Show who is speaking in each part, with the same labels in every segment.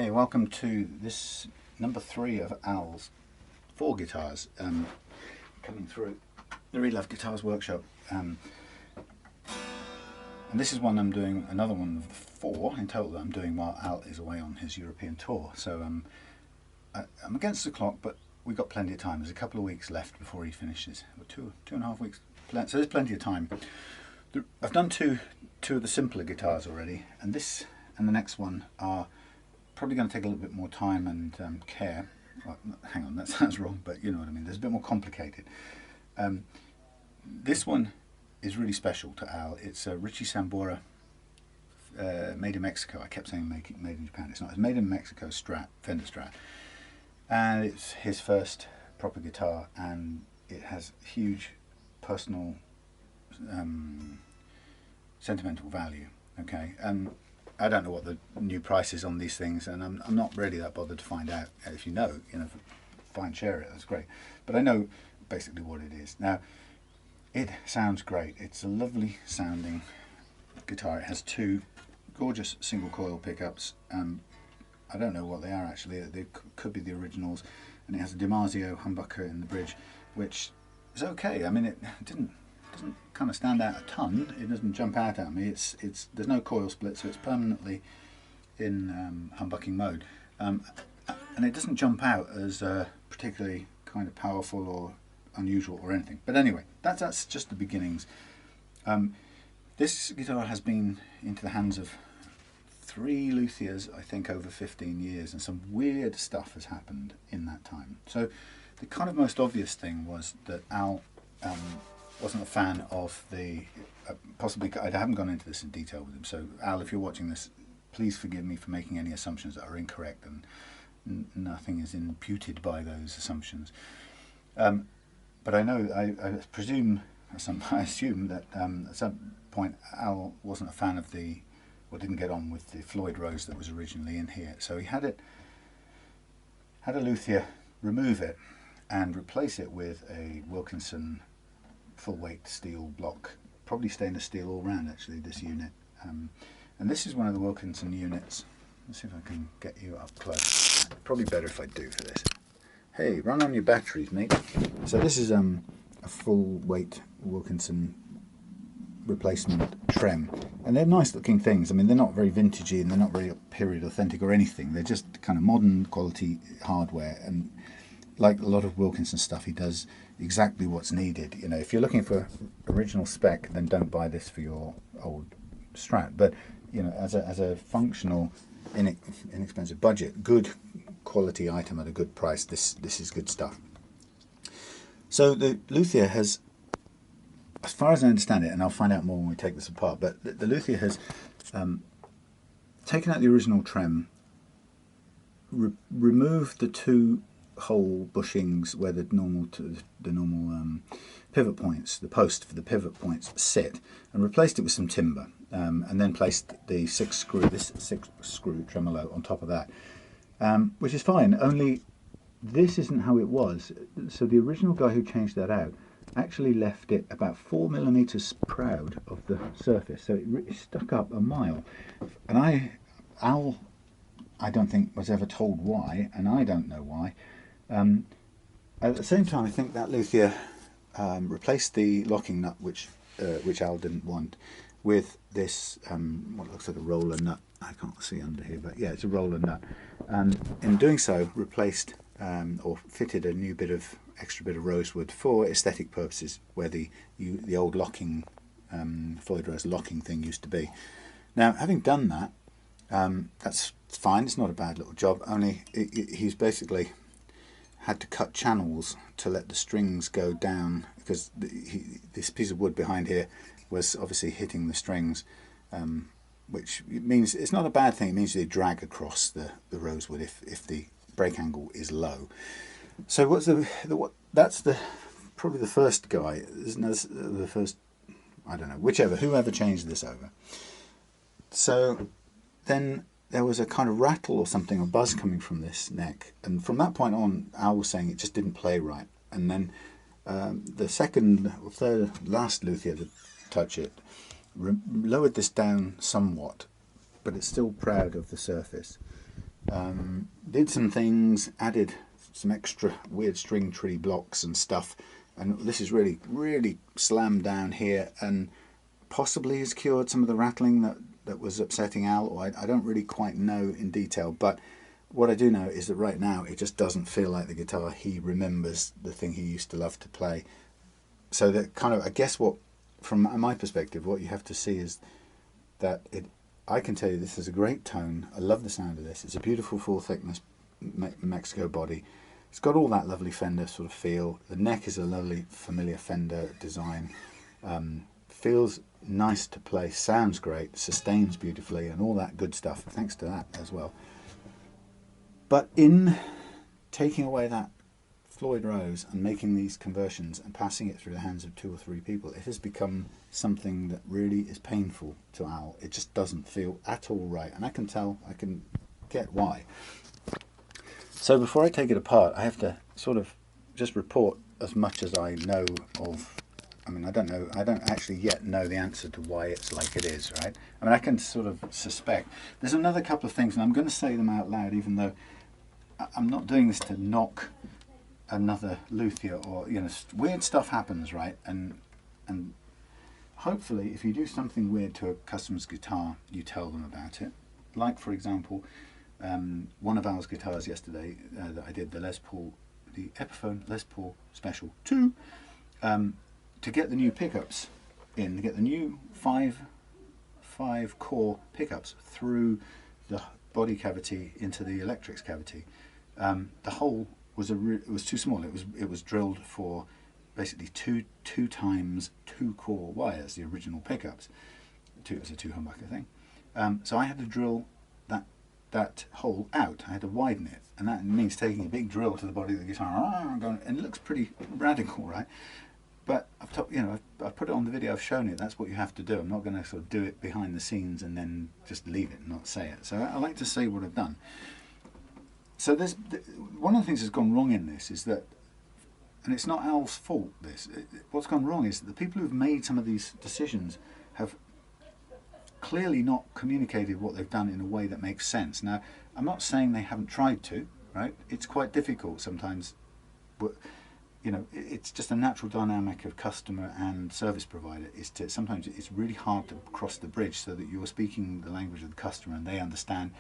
Speaker 1: Hey, welcome to this number 3 of Al's 4 guitars coming through the Real Love Guitars Workshop. And this is one I'm doing, another one of the 4 in total that I'm doing while Al is away on his European tour. So I'm against the clock, but we've got plenty of time. There's a couple of weeks left before he finishes. Two and a half weeks. So there's plenty of time. I've done two of the simpler guitars already, and this and the next one are probably going to take a little bit more time and care. Well, hang on, that sounds wrong, but you know what I mean. There's a bit more complicated. This one is really special to Al. It's a Richie Sambora, made in Mexico. I kept saying made in Japan. It's not. It's made in Mexico. Strat, Fender Strat, and it's his first proper guitar, and it has huge personal, sentimental value. Okay. I don't know what the new price is on these things, and I'm not really that bothered to find out. If you know, fine, share it, that's great. But I know basically what it is. Now, it sounds great. It's a lovely sounding guitar. It has 2 gorgeous single coil pickups. I don't know what they are actually. They could be the originals. And it has a DiMarzio humbucker in the bridge, which is okay. I mean, it doesn't kind of stand out a ton. It doesn't jump out at me. There's no coil split, so it's permanently in humbucking mode, and it doesn't jump out as particularly kind of powerful or unusual or anything. But anyway, that's just the beginnings. This guitar has been into the hands of 3 luthiers, I think, over 15 years, and some weird stuff has happened in that time. So the kind of most obvious thing was that Al wasn't a fan of the, possibly, I haven't gone into this in detail with him, so Al, if you're watching this, please forgive me for making any assumptions that are incorrect, and nothing is imputed by those assumptions. But I know, I assume that at some point Al wasn't a fan of or didn't get on with the Floyd Rose that was originally in here, so he had a luthier remove it and replace it with a Wilkinson full weight steel block, probably stainless steel all round actually, this unit. And this is one of the Wilkinson units. Let's see if I can get you up close. Probably better if I do for this. Hey, run on your batteries, mate. So this is a full weight Wilkinson replacement trem, and they're nice looking things. I mean, they're not very vintagey and they're not very period authentic or anything. They're just kind of modern quality hardware, and like a lot of Wilkinson stuff, he does exactly what's needed. If you're looking for original spec, then don't buy this for your old Strat. But as a functional, inexpensive budget, good quality item at a good price, this is good stuff. So the luthier has, as far as I understand it, and I'll find out more when we take this apart, but the luthier has taken out the original trem, removed the 2 hole bushings where the normal pivot points, the post for the pivot points sit, and replaced it with some timber, and then placed the 6 screw tremolo on top of that, which is fine, only this isn't how it was. So the original guy who changed that out actually left it about 4mm proud of the surface, so it stuck up a mile. And Al, I don't think was ever told why, and I don't know why. At the same time, I think that luthier replaced the locking nut, which Al didn't want, with this what looks like a roller nut. I can't see under here, but yeah, it's a roller nut. And in doing so, replaced or fitted a new extra bit of rosewood for aesthetic purposes, where the old locking Floyd Rose locking thing used to be. Now, having done that, that's fine. It's not a bad little job. Only he's basically had to cut channels to let the strings go down, because this piece of wood behind here was obviously hitting the strings, which means it's not a bad thing. It means they drag across the rosewood if the break angle is low. So that's probably the first guy, isn't the first, I don't know, whoever changed this over. So then there was a kind of rattle or something, a buzz coming from this neck, and from that point on, Al was saying it just didn't play right. And then the second or third last luthier to touch it lowered this down somewhat, but it's still proud of the surface. Did some things, added some extra weird string tree blocks and stuff, and this is really, really slammed down here, and possibly has cured some of the rattling that was upsetting Al, or I don't really quite know in detail, but what I do know is that right now it just doesn't feel like the guitar he remembers, the thing he used to love to play. So that kind of, I guess what, from my perspective, what you have to see is that I can tell you this is a great tone. I love the sound of this. It's a beautiful full thickness Mexico body. It's got all that lovely Fender sort of feel. The neck is a lovely familiar Fender design. Feels nice to play, sounds great, sustains beautifully, and all that good stuff, thanks to that as well. But in taking away that Floyd Rose and making these conversions and passing it through the hands of 2 or 3 people, it has become something that really is painful to Al. It just doesn't feel at all right, and I can tell, I can get why. So before I take it apart, I have to sort of just report as much as I know of. I mean, I don't actually yet know the answer to why it's like it is, right? I mean, I can sort of suspect. There's another couple of things, and I'm going to say them out loud, even though I'm not doing this to knock another luthier, or, you know, weird stuff happens, right? And hopefully if you do something weird to a customer's guitar, you tell them about it. Like, for example, one of Al's guitars yesterday that I did, the Les Paul, the Epiphone Les Paul Special 2, to get the new pickups in, to get the new 5 core pickups through the body cavity into the electrics cavity. The hole was it was too small. It was drilled for basically two times 2 core wires, the original pickups. It was a 2 humbucker thing. So I had to drill that hole out. I had to widen it, and that means taking a big drill to the body of the guitar, and it looks pretty radical, right? But I've put it on the video, I've shown it, that's what you have to do. I'm not going to sort of do it behind the scenes and then just leave it and not say it. So I like to say what I've done. So one of the things that's gone wrong in this is that, and it's not Al's fault, what's gone wrong is that the people who've made some of these decisions have clearly not communicated what they've done in a way that makes sense. Now, I'm not saying they haven't tried to, right? It's quite difficult sometimes, but you know, it's just a natural dynamic of customer and service provider sometimes it's really hard to cross the bridge so that you're speaking the language of the customer and they understand,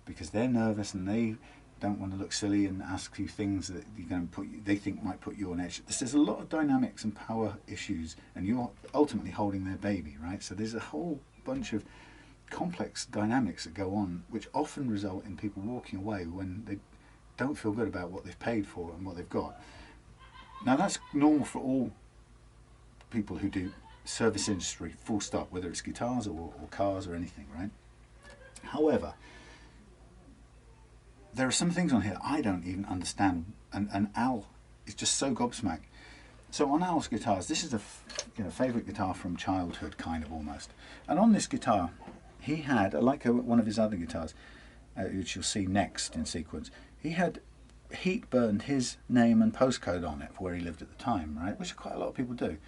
Speaker 1: because they're nervous and they don't want to look silly and ask you things that you're going to they think might put you on edge. There's a lot of dynamics and power issues, and you're ultimately holding their baby, right? So there's a whole bunch of complex dynamics that go on, which often result in people walking away when they don't feel good about what they've paid for and what they've got. Now that's normal for all people who do service industry, full stop, whether it's guitars or cars or anything, right? However, there are some things on here I don't even understand, and Al is just so gobsmacked. So on Al's guitars, this is a favourite guitar from childhood, kind of almost. And on this guitar, he had, like one of his other guitars, which you'll see next in sequence, he had heat burned his name and postcode on it for where he lived at the time, right? Which quite a lot of people do.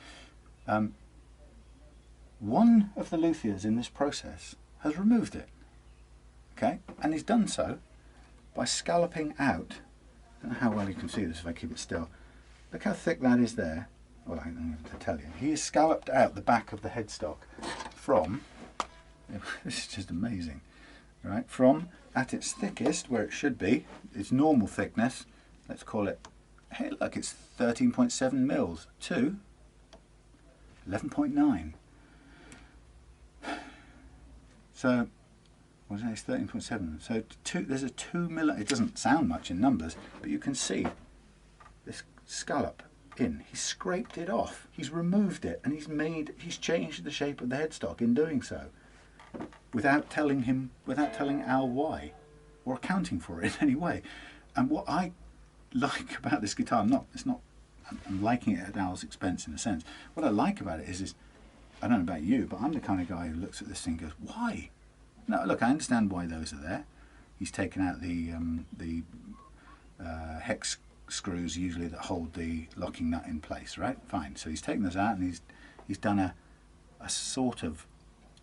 Speaker 1: One of the luthiers in this process has removed it, okay? And he's done so by scalloping out, I don't know how well you can see this if I keep it still. Look how thick that is there. Well, I don't have to tell you. He has scalloped out the back of the headstock from, this is just amazing, right? From at its thickest, where it should be, its normal thickness, let's call it, hey look, it's 13.7 mils to 11.9. So, what is it? It's 13.7. So there's a 2 mm, it doesn't sound much in numbers, but you can see this scallop in. He's scraped it off, he's removed it, and he's changed the shape of the headstock in doing so, without telling Al why, or accounting for it in any way. And what I like about this guitar, I'm liking it at Al's expense in a sense. What I like about it is I don't know about you, but I'm the kind of guy who looks at this thing and goes, why? No, look, I understand why those are there. He's taken out the hex screws usually that hold the locking nut in place, right? Fine. So he's taken those out and he's done a sort of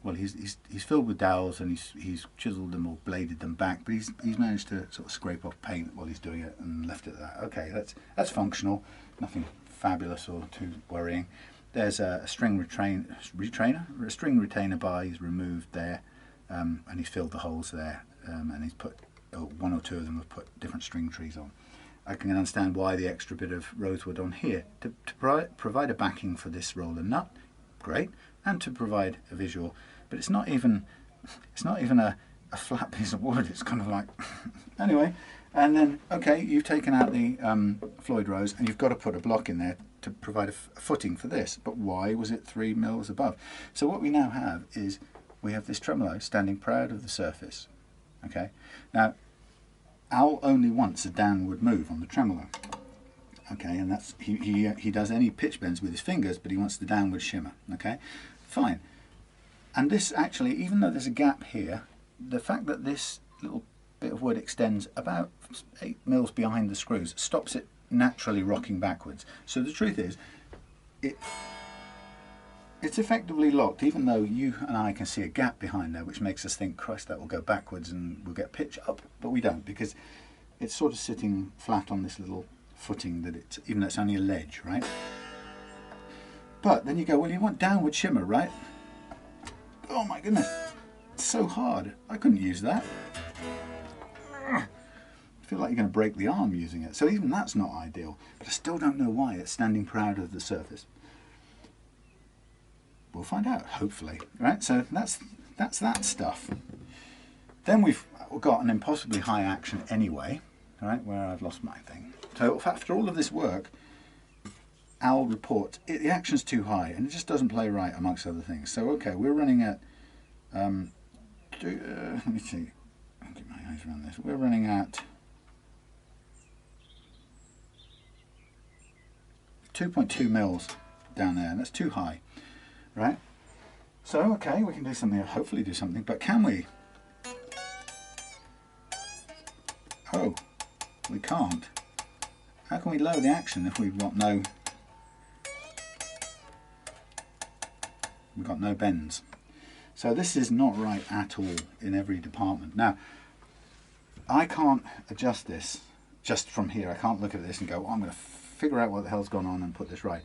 Speaker 1: well, he's filled with dowels, and he's chiseled them or bladed them back, but he's managed to sort of scrape off paint while he's doing it and left it at that. Okay, that's functional, nothing fabulous or too worrying. There's a string a string retainer bar he's removed there, and he's filled the holes there, and he's put one or two of them have put different string trees on. I can understand why the extra bit of rosewood on here to provide a backing for this roller nut, great, and to provide a visual. But it's not even a flat piece of wood. It's kind of like anyway. And then okay, you've taken out the Floyd Rose, and you've got to put a block in there to provide a footing for this. But why was it 3 mils above? So what we now have is we have this tremolo standing proud of the surface. Okay, now Al only wants a downward move on the tremolo. Okay, and that's he does any pitch bends with his fingers, but he wants the downward shimmer. Okay, fine. And this actually, even though there's a gap here, the fact that this little bit of wood extends about 8 mils behind the screws stops it naturally rocking backwards. So the truth is, it's effectively locked, even though you and I can see a gap behind there, which makes us think, Christ, that will go backwards and we'll get pitch up, but we don't, because it's sort of sitting flat on this little footing that it's, even though it's only a ledge, right? But then you go, well, you want downward shimmer, right? Oh my goodness, it's so hard. I couldn't use that. I feel like you're going to break the arm using it. So even that's not ideal, but I still don't know why it's standing proud of the surface. We'll find out, hopefully. Right, so that's that stuff. Then we've got an impossibly high action anyway, right, where I've lost my thing. So after all of this work, Al reports the action's too high and it just doesn't play right, amongst other things. So okay, we're running at let me see, I'll get my eyes around this. We're running at 2.2 mils down there, and that's too high, right? So okay, we can do something, hopefully do something, but can we? Oh, we can't. How can we lower the action if we've got no bends? So this is not right at all in every department. Now, I can't adjust this just from here. I can't look at this and go, oh, I'm going to figure out what the hell's gone on and put this right.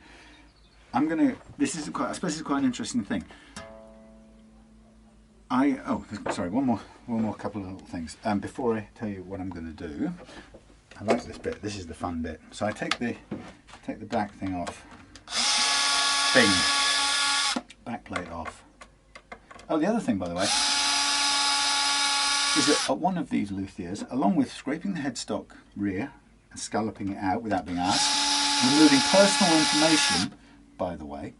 Speaker 1: I suppose this is quite an interesting thing. Sorry, one more couple of little things. Before I tell you what I'm going to do, I like this bit. This is the fun bit. So I take the back thing off. Bing. Back plate off. Oh, the other thing, by the way, is that at one of these luthiers, along with scraping the headstock rear and scalloping it out without being asked, removing personal information, by the way,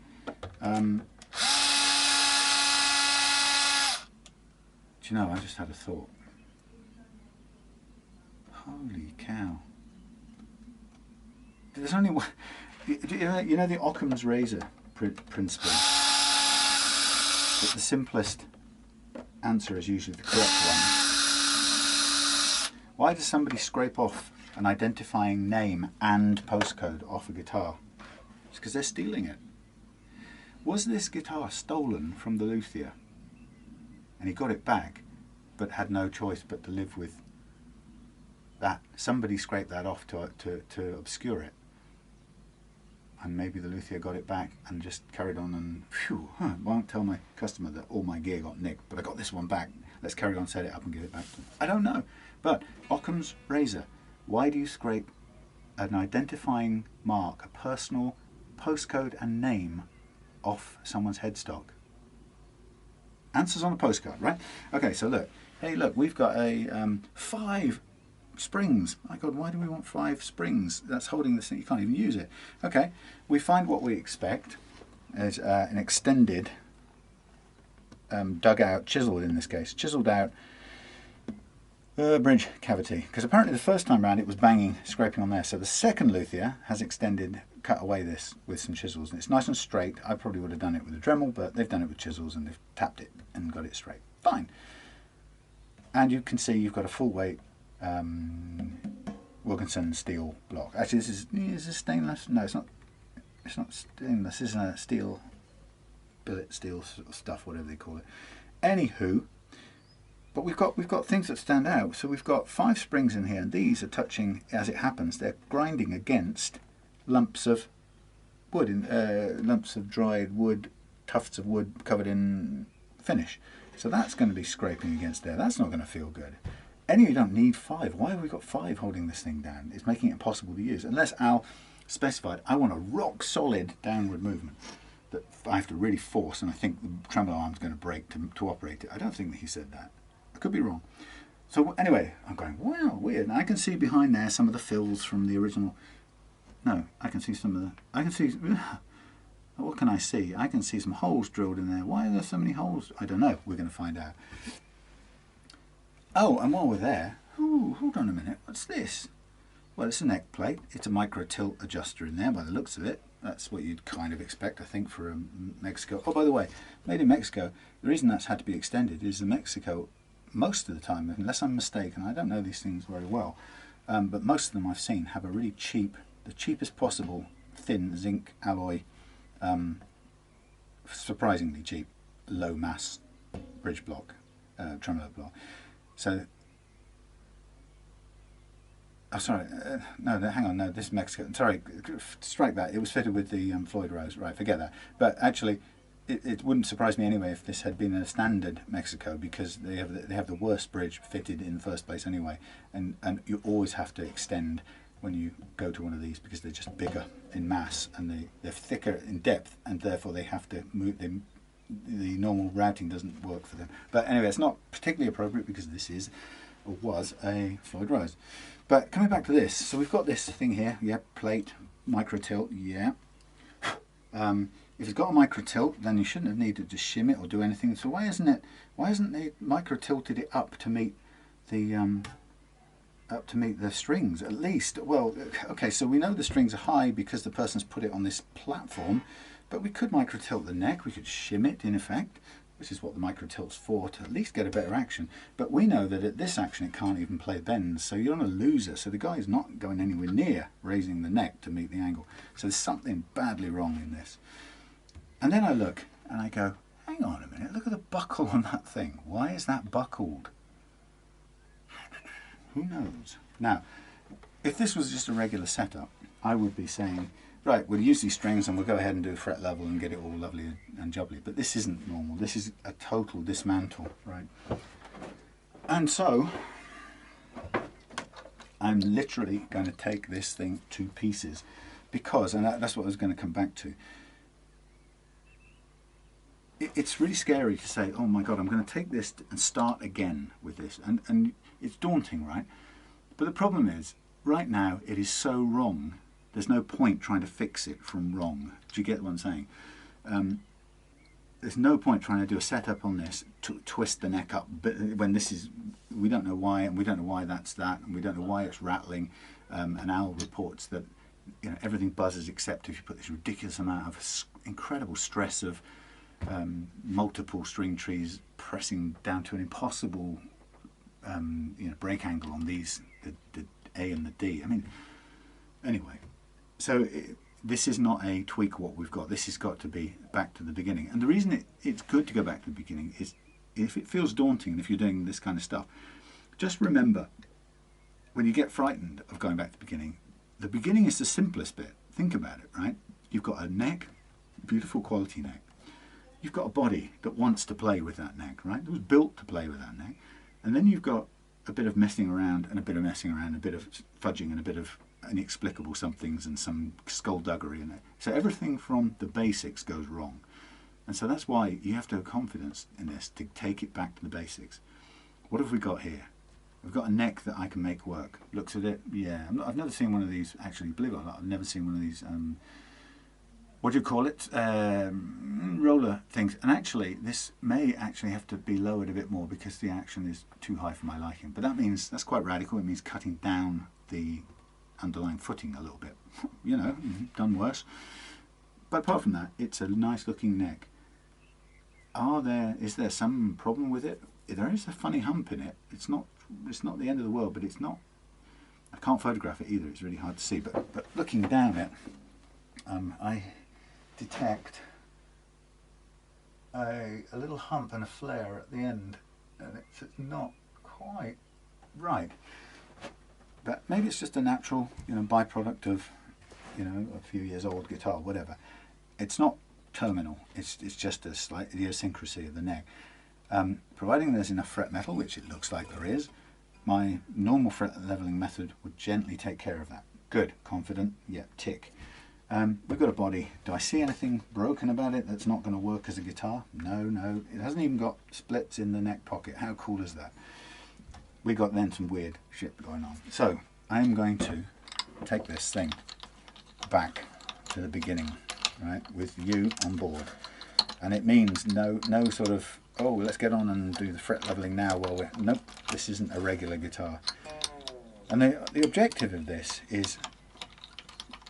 Speaker 1: do you know, I just had a thought. Holy cow. There's only one. You know the Occam's razor principle? That the simplest answer is usually the correct one. Why does somebody scrape off an identifying name and postcode off a guitar? It's because they're stealing it. Was this guitar stolen from the luthier? And he got it back, but had no choice but to live with that. Somebody scraped that off to obscure it. And maybe the luthier got it back and just carried on and won't tell my customer that all my gear got nicked, but I got this one back. Let's carry on, set it up and give it back to them. I don't know. But Occam's razor. Why do you scrape an identifying mark, a personal postcode and name off someone's headstock? Answers on a postcard, right? Okay, so look. Hey, look, we've got a 5 springs. My God, why do we want 5 springs? That's holding this thing. You can't even use it. Okay, we find what we expect is an extended, dug out, chiseled in this case, chiseled out bridge cavity. Because apparently the first time round it was banging, scraping on there. So the second luthier has cut away this with some chisels. And it's nice and straight. I probably would have done it with a Dremel, but they've done it with chisels and they've tapped it and got it straight. Fine. And you can see you've got a full weight Wilkinson steel block. Actually, is this stainless? No, it's not. It's not stainless. This is a steel billet steel sort of stuff, whatever they call it. Anywho, but we've got things that stand out. So we've got 5 springs in here, and these are touching, as it happens, they're grinding against lumps of wood, lumps of dried wood, tufts of wood covered in finish. So that's going to be scraping against there. That's not going to feel good. Anyway, you don't need 5. Why have we got 5 holding this thing down? It's making it impossible to use. Unless Al specified, I want a rock solid downward movement that I have to really force, and I think the tremolo arm's going to break to operate it. I don't think that he said that. I could be wrong. So anyway, I'm going, wow, weird. And I can see behind there some of the fills from the original. No, I can see some of the, I can see, what can I see? I can see some holes drilled in there. Why are there so many holes? I don't know. We're going to find out. Oh, and while we're there, ooh, hold on a minute. What's this? Well, it's a neck plate. It's a micro tilt adjuster in there by the looks of it. That's what you'd kind of expect, I think, for Mexico. Oh, by the way, made in Mexico. The reason that's had to be extended is in Mexico, most of the time, unless I'm mistaken, I don't know these things very well, but most of them I've seen have a really cheap, the cheapest possible thin zinc alloy, surprisingly cheap, low mass bridge block, tremolo block. So, oh sorry, no, hang on, no, this is Mexico. Sorry, strike that. It was fitted with the Floyd Rose, right? Forget that. But actually, it wouldn't surprise me anyway if this had been a standard Mexico, because they have the worst bridge fitted in the first place anyway, and you always have to extend when you go to one of these because they're just bigger in mass and they're thicker in depth, and therefore they have to move them. The normal routing doesn't work for them. But anyway, it's not particularly appropriate because this is or was a Floyd Rose. But coming back to this, so we've got this thing here, yeah, plate, micro tilt, yeah. If it's got a micro tilt, then you shouldn't have needed to shim it or do anything. So why hasn't it micro tilted it up to meet the strings at least? Well, okay, so we know the strings are high because the person's put it on this platform, but we could micro tilt the neck, we could shim it in effect, which is what the micro tilt's for, to at least get a better action. But we know that at this action it can't even play bends, so you're on a loser. So the guy's not going anywhere near raising the neck to meet the angle. So there's something badly wrong in this. And then I look and I go, hang on a minute, look at the buckle on that thing. Why is that buckled? Who knows? Now, if this was just a regular setup, I would be saying, right, we'll use these strings and we'll go ahead and do a fret level and get it all lovely and jubbly. But this isn't normal. This is a total dismantle, right? And so, I'm literally going to take this thing to pieces because, and that's what I was going to come back to, it's really scary to say, oh my God, I'm going to take this and start again with this. And it's daunting, right? But the problem is, right now, it is so wrong. There's no point trying to fix it from wrong. Do you get what I'm saying? There's no point trying to do a setup on this to twist the neck up. But when this is, we don't know why, and we don't know why that's that, and we don't know why it's rattling. And Al reports that everything buzzes except if you put this ridiculous amount of incredible stress of multiple string trees pressing down to an impossible break angle on these, the A and the D. I mean, anyway, so this is not a tweak what we've got. This has got to be back to the beginning. And the reason it's good to go back to the beginning is if it feels daunting and if you're doing this kind of stuff, just remember when you get frightened of going back to the beginning is the simplest bit. Think about it, right? You've got a neck, beautiful quality neck. You've got a body that wants to play with that neck, right? It was built to play with that neck. And then you've got a bit of messing around and a bit of messing around, a bit of fudging and a bit of inexplicable somethings and some skullduggery in it. So everything from the basics goes wrong. And so that's why you have to have confidence in this to take it back to the basics. What have we got here? We've got a neck that I can make work. Looks at it, yeah. I've never seen one of these, actually, believe it or not, I've never seen one of these what do you call it, roller things. And actually this may actually have to be lowered a bit more because the action is too high for my liking. But that means, that's quite radical. It means cutting down the underlying footing a little bit. Done worse. But apart from that, it's a nice looking neck. Is there some problem with it? There is a funny hump in it. It's not the end of the world, but it's not, I can't photograph it either. It's really hard to see, but looking down it, I detect a little hump and a flare at the end, and it's not quite right. But maybe it's just a natural, byproduct of, a few years old guitar, whatever. It's not terminal. It's just a slight idiosyncrasy of the neck. Providing there's enough fret metal, which it looks like there is, my normal fret leveling method would gently take care of that. Good, confident, yeah, tick. We've got a body. Do I see anything broken about it that's not going to work as a guitar? No. It hasn't even got splits in the neck pocket. How cool is that? We got then some weird shit going on. So I'm going to take this thing back to the beginning, right, with you on board. And it means no sort of, oh, let's get on and do the fret leveling now while we're, nope, this isn't a regular guitar. And the objective of this is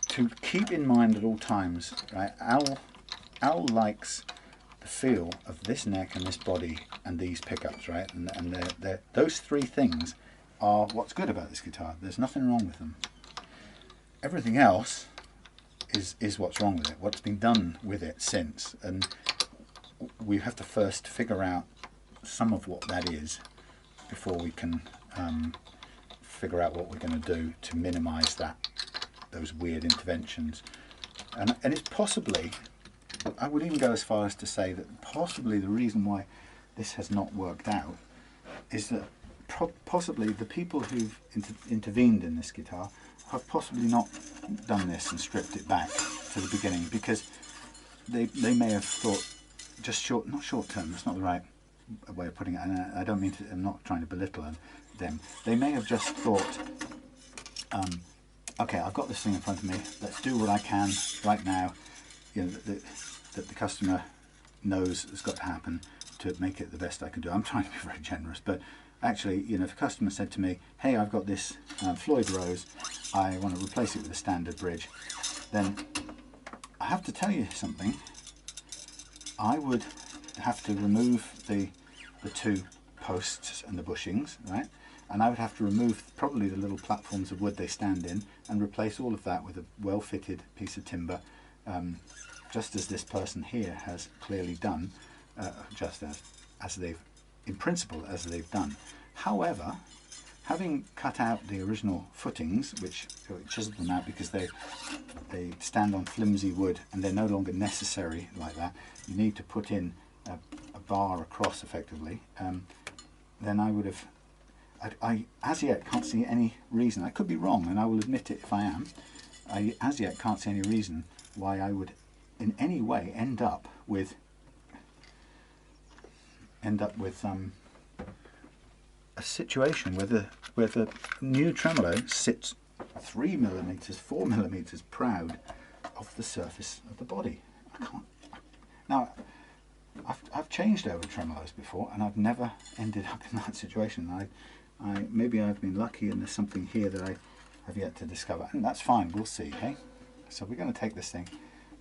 Speaker 1: to keep in mind at all times, right, Al likes the feel of this neck and this body and these pickups, right, and those three things are what's good about this guitar. There's nothing wrong with them. Everything else is what's wrong with it, what's been done with it since, and we have to first figure out some of what that is before we can figure out what we're going to do to minimize those weird interventions. And it's possibly, I would even go as far as to say that possibly the reason why this has not worked out is that possibly the people who've intervened in this guitar have possibly not done this and stripped it back to the beginning, because they may have thought just not short term, that's not the right way of putting it, and I don't mean to, I'm not trying to belittle them. They may have just thought, okay, I've got this thing in front of me, let's do what I can right now, that the customer knows has got to happen to make it the best I can do. I'm trying to be very generous, but actually, if a customer said to me, hey, I've got this Floyd Rose, I want to replace it with a standard bridge, then I have to tell you something. I would have to remove the two posts and the bushings, right? And I would have to remove probably the little platforms of wood they stand in and replace all of that with a well-fitted piece of timber, just as this person here has clearly done, just as they've, in principle, as they've done. However, having cut out the original footings, which chiseled them out because they stand on flimsy wood and they're no longer necessary like that, you need to put in a bar across effectively, then I would have, I as yet can't see any reason, I could be wrong and I will admit it if I am, I as yet can't see any reason why I would in any way end up with a situation where the new tremolo sits 3 millimeters, 4 millimeters proud of the surface of the body. I can't. Now, I've changed over tremolos before, and I've never ended up in that situation. Maybe I've been lucky, and there's something here that I have yet to discover, and that's fine. We'll see. Okay. So we're going to take this thing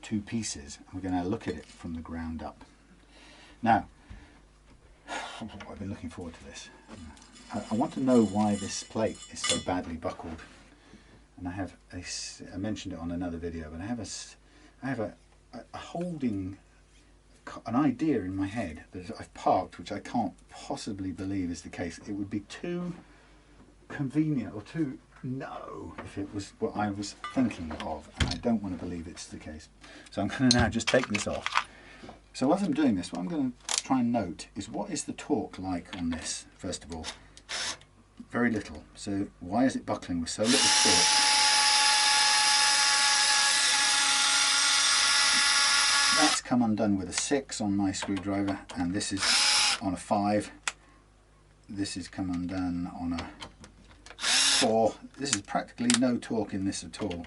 Speaker 1: to pieces, and we're going to look at it from the ground up. Now, I've been looking forward to this. I want to know why this plate is so badly buckled, and I mentioned it on another video, but I have a holding, an idea in my head that I've parked, which I can't possibly believe is the case. It would be too convenient or too if it was what I was thinking of, and I don't want to believe it's the case. So I'm going to now just take this off. So as I'm doing this, what I'm going to try and note is, what is the torque like on this, first of all? Very little. So why is it buckling with so little torque? That's come undone with a 6 on my screwdriver, and this is on a 5. This is come undone on a 4. This is practically no torque in this at all.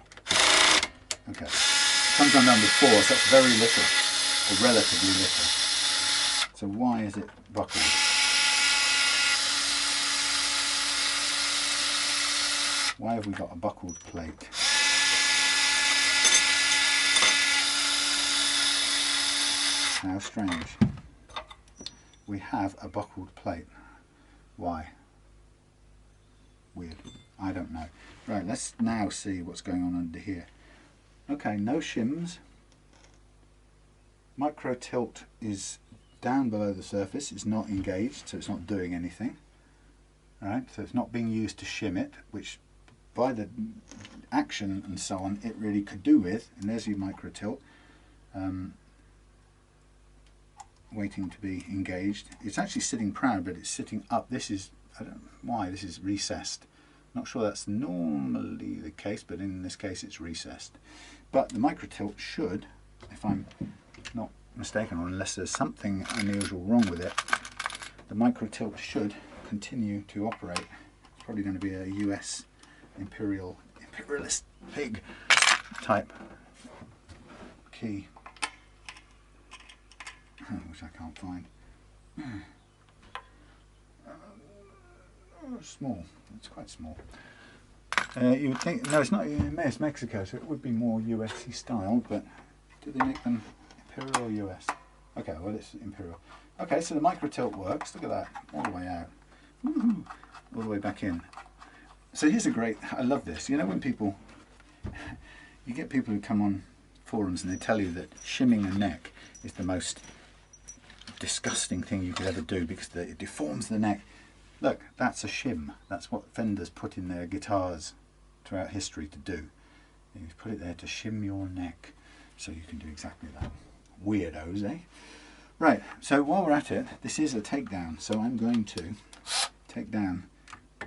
Speaker 1: Okay, comes undone with 4, so that's very little, or relatively little. So why is it buckled? Why have we got a buckled plate? How strange. We have a buckled plate. Why? Weird. I don't know. Right, let's now see what's going on under here. Okay, no shims. Micro tilt is down below the surface. It's not engaged, so it's not doing anything. Right, so it's not being used to shim it, which by the action and so on it really could do with. And there's your micro tilt, waiting to be engaged. It's actually sitting proud, but it's sitting up. This is, I don't know why, this is recessed. Not sure that's normally the case, but in this case it's recessed. But the micro tilt should, if I'm not mistaken, or unless there's something unusual wrong with it, the micro tilt should continue to operate. It's probably going to be a US imperialist pig type key, which I can't find. Small. It's quite small. You would think, no, it's not. It's Mexico, so it would be more USy style. But do they make them imperial or US? Okay, well it's imperial. Okay, so the micro tilt works. Look at that, all the way out. Woohoo. All the way back in. So here's a great, I love this. You know when people, you get people who come on forums and they tell you that shimming a neck is the most disgusting thing you could ever do because it deforms the neck. Look, that's a shim. That's what Fender's put in their guitars throughout history to do. You put it there to shim your neck, so you can do exactly that. Weirdos, eh? Right, so while we're at it, this is a takedown, so I'm going to take down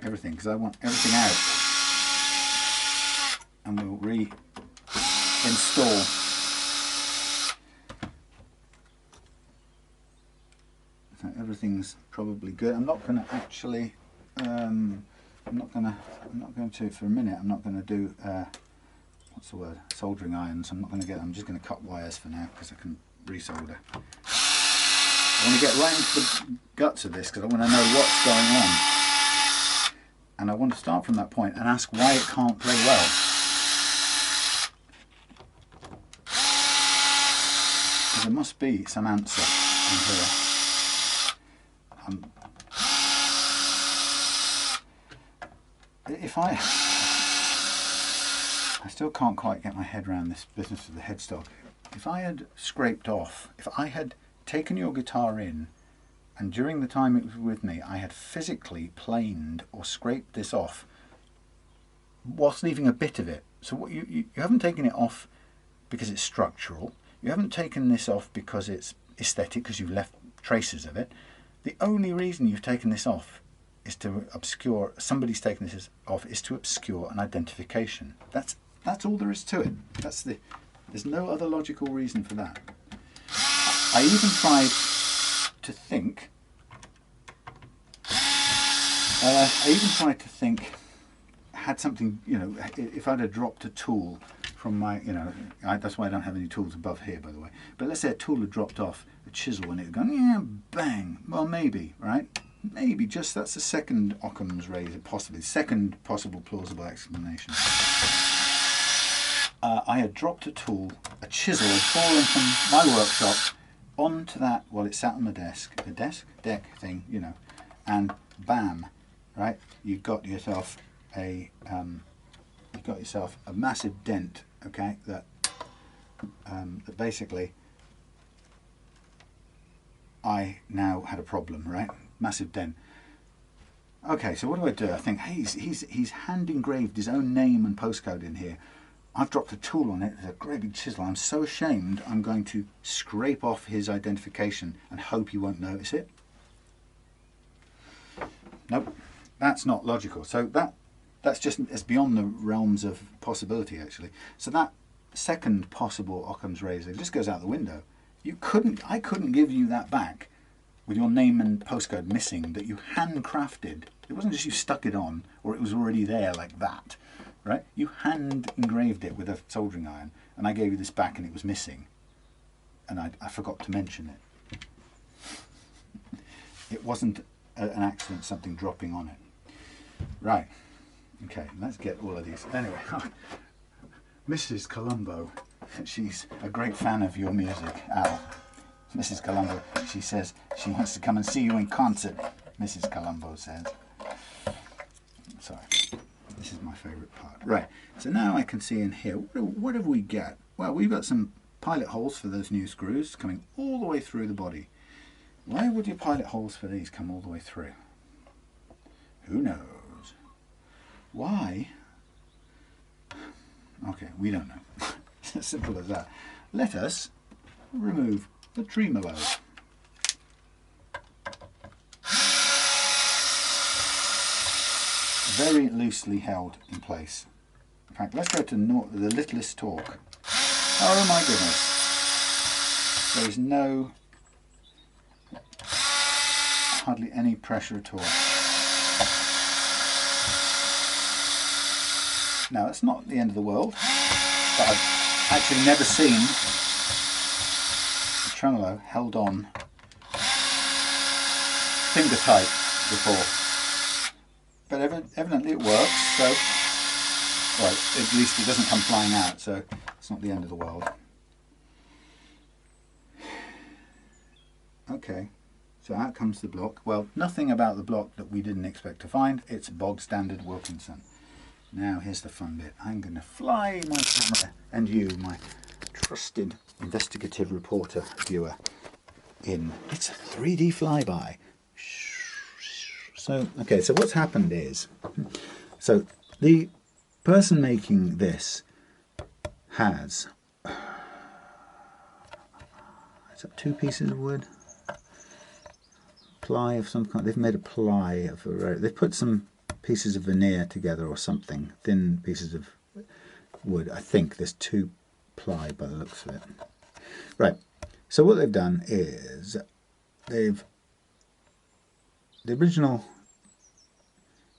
Speaker 1: everything because I want everything out, and we'll reinstall. So everything's probably good. I'm not going to actually. I'm not going to for a minute. I'm not going to do what's the word? Soldering irons. I'm not going to get. I'm just going to cut wires for now because I can resolder. I want to get right into the guts of this because I want to know what's going on, and I want to start from that point and ask why it can't play well. There must be some answer in here. If I still can't quite get my head around this business of the headstock. If I had scraped off, if I had taken your guitar in, and during the time it was with me, I had physically planed or scraped this off, whilst leaving a bit of it. So what you haven't taken it off because it's structural. You haven't taken this off because it's aesthetic, because you've left traces of it. The only reason you've taken this off is to obscure, somebody's taken this off, is to obscure an identification. That's all there is to it. There's no other logical reason for that. I even tried to think, had something, you know, if I'd have dropped a tool from my, you know, that's why I don't have any tools above here, by the way. But let's say a tool had dropped off, a chisel, and it had gone, yeah, bang. Well, maybe, right? Maybe, just that's the second Occam's razor, possibly, second possible plausible explanation. I had dropped a tool, a chisel had fallen from my workshop onto that, well, it sat on the deck thing, you know, and bam, right? You've got yourself a massive dent, okay? That basically I now had a problem, right? Massive dent. Okay, so what do? I think, hey, he's hand engraved his own name and postcode in here. I've dropped a tool on it, it's a great big chisel. I'm so ashamed, I'm going to scrape off his identification and hope he won't notice it. Nope, that's not logical. So that's just, it's beyond the realms of possibility, actually. So that second possible Occam's razor just goes out the window. I couldn't give you that back with your name and postcode missing that you handcrafted. It wasn't just you stuck it on or it was already there like that. Right? You hand engraved it with a soldering iron, and I gave you this back and it was missing, and I forgot to mention it. It wasn't an accident, something dropping on it. Right. Okay, let's get all of these. Anyway, Mrs. Colombo, she's a great fan of your music, Al. Mrs. Colombo, she says she wants to come and see you in concert, Mrs. Colombo says. Sorry. This is my favourite part. Right, so now I can see in here, what have we got? Well, we've got some pilot holes for those new screws coming all the way through the body. Why would your pilot holes for these come all the way through? Who knows? Why? Okay, we don't know. It's as simple as that. Let us remove the tremolo. Very loosely held in place. In fact, let's go to the littlest torque. Oh my goodness. There is hardly any pressure at all. Now, it's not the end of the world, but I've actually never seen a tremolo held on finger tight before. But evidently it works, so, well, at least it doesn't come flying out, so it's not the end of the world. Okay, so out comes the block. Well, nothing about the block that we didn't expect to find. It's bog standard Wilkinson. Now here's the fun bit. I'm going to fly my camera and you, my trusted investigative reporter viewer, in. It's a 3D flyby. So, okay, so what's happened is, so the person making this has, is that 2 pieces of wood? Ply of some kind. They've made a ply of, they've put some pieces of veneer together or something, thin pieces of wood. I think there's 2 ply by the looks of it. Right, so what they've done is the original,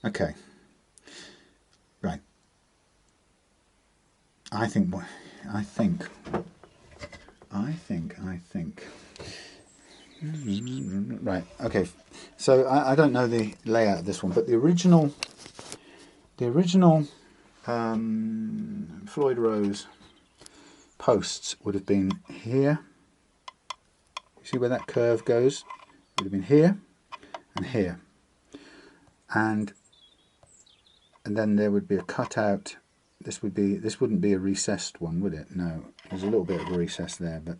Speaker 1: okay, right, I think, right, okay, so I don't know the layout of this one, but the original Floyd Rose posts would have been here. You see where that curve goes? It would have been here and here, and then there would be a cutout. This wouldn't be a recessed one, would it? No, there's a little bit of a recess there, but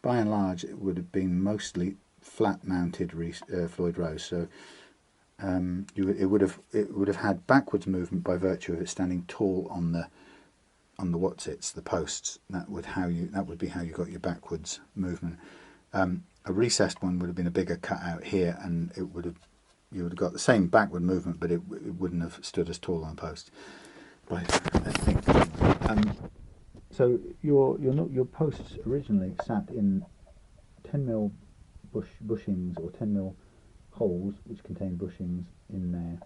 Speaker 1: by and large it would have been mostly flat mounted Floyd Rose. So it would have had backwards movement by virtue of it standing tall on the the posts. That would be how you got your backwards movement. A recessed one would have been a bigger cutout here, and you would have got the same backward movement, but it wouldn't have stood as tall on the post. Right, I think. So your posts originally sat in 10mm bushings or 10mm holes, which contain bushings in there,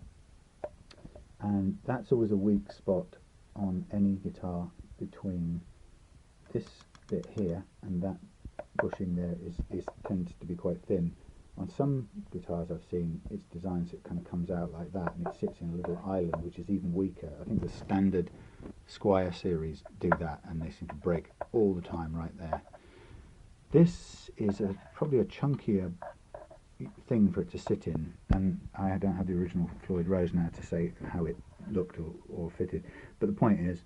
Speaker 1: and that's always a weak spot on any guitar between this bit here and that bushing there tends to be quite thin. On some guitars I've seen, it's designed so it kind of comes out like that and it sits in a little island, which is even weaker. I think the standard Squire series do that, and they seem to break all the time right there. This is probably a chunkier thing for it to sit in, and I don't have the original Floyd Rose now to say how it looked or fitted, but the point is,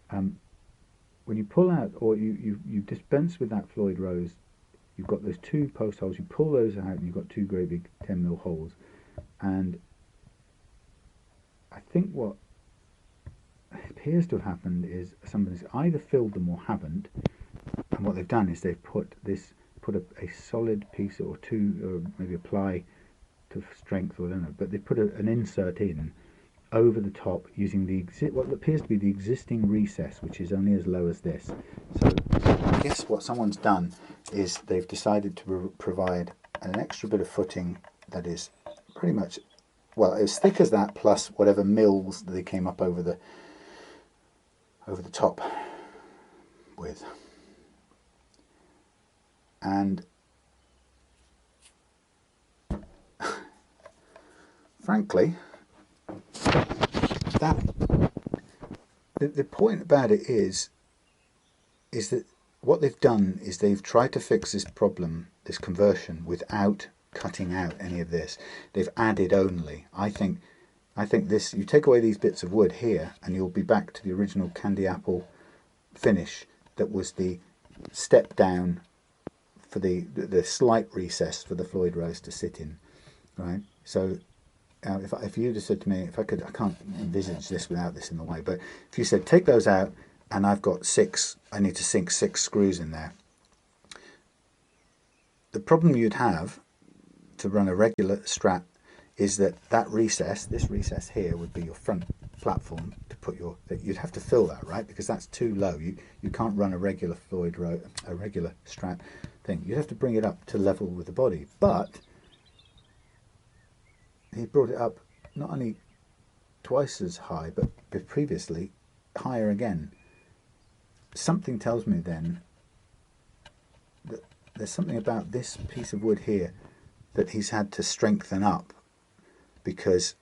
Speaker 1: when you pull out, or you dispense with that Floyd Rose, you've got those 2 post holes, you pull those out and you've got 2 great big 10mm holes, and I think what appears to have happened is somebody's either filled them or haven't, and what they've done is they've put a solid piece or 2, or maybe a ply to strength, or I don't know, but they put an insert in over the top using what appears to be the existing recess, which is only as low as this. So I guess what someone's done is they've decided to provide an extra bit of footing that is pretty much, well, as thick as that, plus whatever mills they came up over the top with. And frankly, the point about it is that what they've done is they've tried to fix this problem, this conversion, without cutting out any of this. They've added only. I think this, you take away these bits of wood here and you'll be back to the original candy apple finish that was the step down for the slight recess for the Floyd Rose to sit in, right? So if you'd have said to me, if I could, I can't envisage this without this in the way, but if you said take those out and I've got 6, I need to sink 6 screws in there. The problem you'd have to run a regular Strat is that recess, this recess here, would be your front platform to put your, you'd have to fill that, right? Because that's too low. You can't run a regular Floyd Rose, a regular Strat thing. You'd have to bring it up to level with the body. But he brought it up not only twice as high, but previously higher again. Something tells me then that there's something about this piece of wood here that he's had to strengthen up, because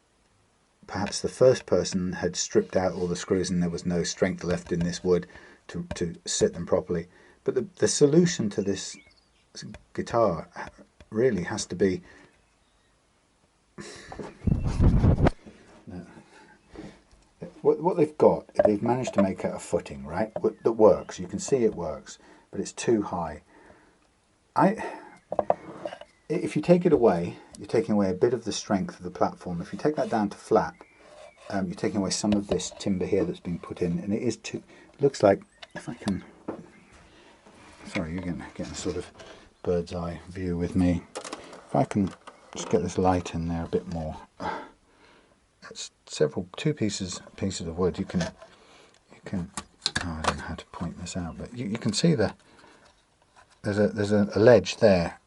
Speaker 1: perhaps the first person had stripped out all the screws and there was no strength left in this wood to sit them properly. But the solution to this guitar really has to be what they've got. They've managed to make it a footing, right, that works. You can see it works, but it's too high. If you take it away, you're taking away a bit of the strength of the platform. If you take that down to flat, you're taking away some of this timber here that's been put in, and it is too. It looks like, if I can. Sorry, you're getting a sort of bird's eye view with me. If I can just get this light in there a bit more. It's two pieces of wood. You can. Oh, I don't know how to point this out, but you can see there's a ledge there.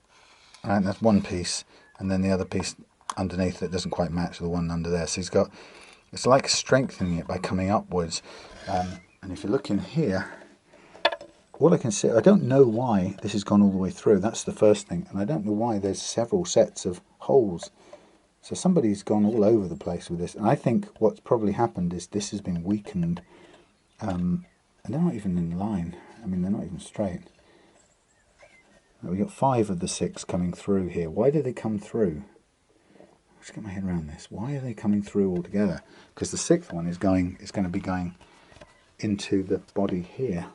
Speaker 1: Right, that's one piece, and then the other piece underneath it doesn't quite match the one under there. So he's got, it's like strengthening it by coming upwards. And if you look in here, all I can see, I don't know why this has gone all the way through. That's the first thing, and I don't know why there's several sets of holes. So somebody's gone all over the place with this, and I think what's probably happened is this has been weakened, and they're not even in line. I mean, they're not even straight. We've got 5 of the 6 coming through here. Why do they come through? Let's get my head around this. Why are they coming through all together? Because the 6th one is going to be going into the body here.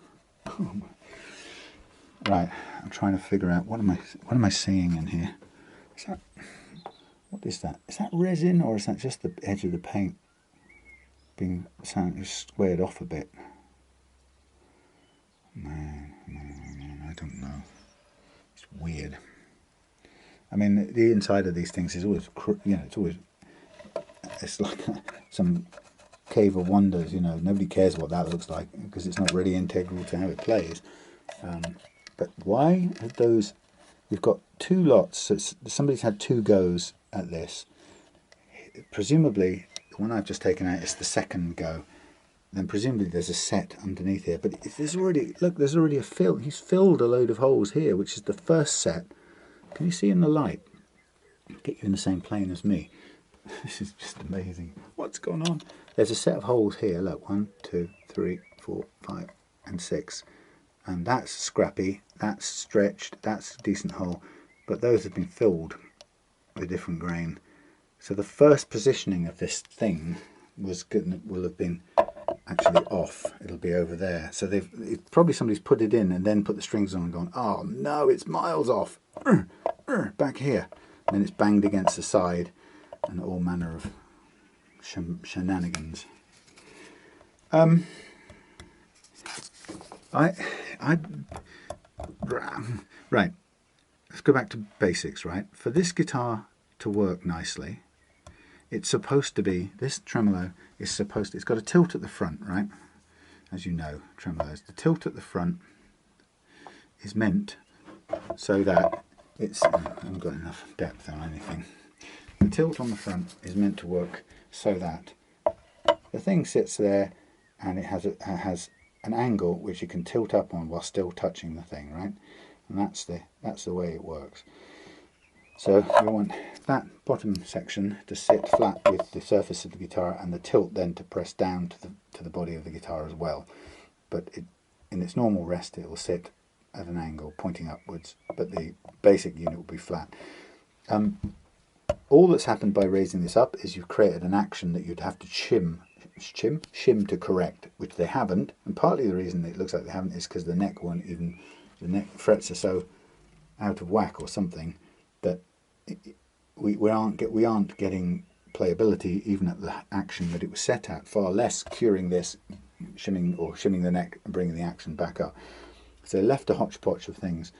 Speaker 1: Right, I'm trying to figure out what am I seeing in here? What is that? Is that resin, or is that just the edge of the paint being squared off a bit? Man, I don't know. It's weird. I mean, the inside of these things is always, it's like some cave of wonders, you know. Nobody cares what that looks like because it's not really integral to how it plays. But why have those? We've got 2 lots. So somebody's had 2 goes at this. Presumably, the one I've just taken out is the 2nd go. Then presumably there's a set underneath here. But if there's already, look, there's already a fill. He's filled a load of holes here, which is the first set. Can you see in the light? Get you in the same plane as me. This is just amazing. What's going on? There's a set of holes here. Look, 1, 2, 3, 4, 5, and 6. And that's scrappy. That's stretched. That's a decent hole. But those have been filled with different grain. So the first positioning of this thing will have been actually off. It'll be over there. So probably somebody's put it in and then put the strings on and gone, oh no, it's miles off. Back here. And then it's banged against the side and all manner of shenanigans. Right, let's go back to basics, right? For this guitar to work nicely, it's supposed to be, this tremolo is supposed to, it's got a tilt at the front, right? As you know, tremolos, the tilt at the front is meant so that it's, I haven't got enough depth on anything. The tilt on the front is meant to work so that the thing sits there and it has an angle which you can tilt up on while still touching the thing, right? And that's the way it works. So we want that bottom section to sit flat with the surface of the guitar, and the tilt then to press down to the body of the guitar as well. But in its normal rest it will sit at an angle pointing upwards, but the basic unit will be flat. All that's happened by raising this up is you've created an action that you'd have to shim to correct, which they haven't. And partly the reason it looks like they haven't is because the neck frets are so out of whack or something, that we aren't getting playability even at the action that it was set at, far less curing this, shimming the neck and bringing the action back up. So left a hodgepodge of things.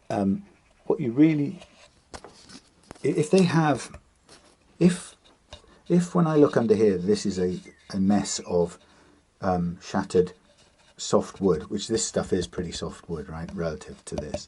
Speaker 1: What you really, if when I look under here, this is a mess of shattered soft wood, which this stuff is pretty soft wood, right, relative to this.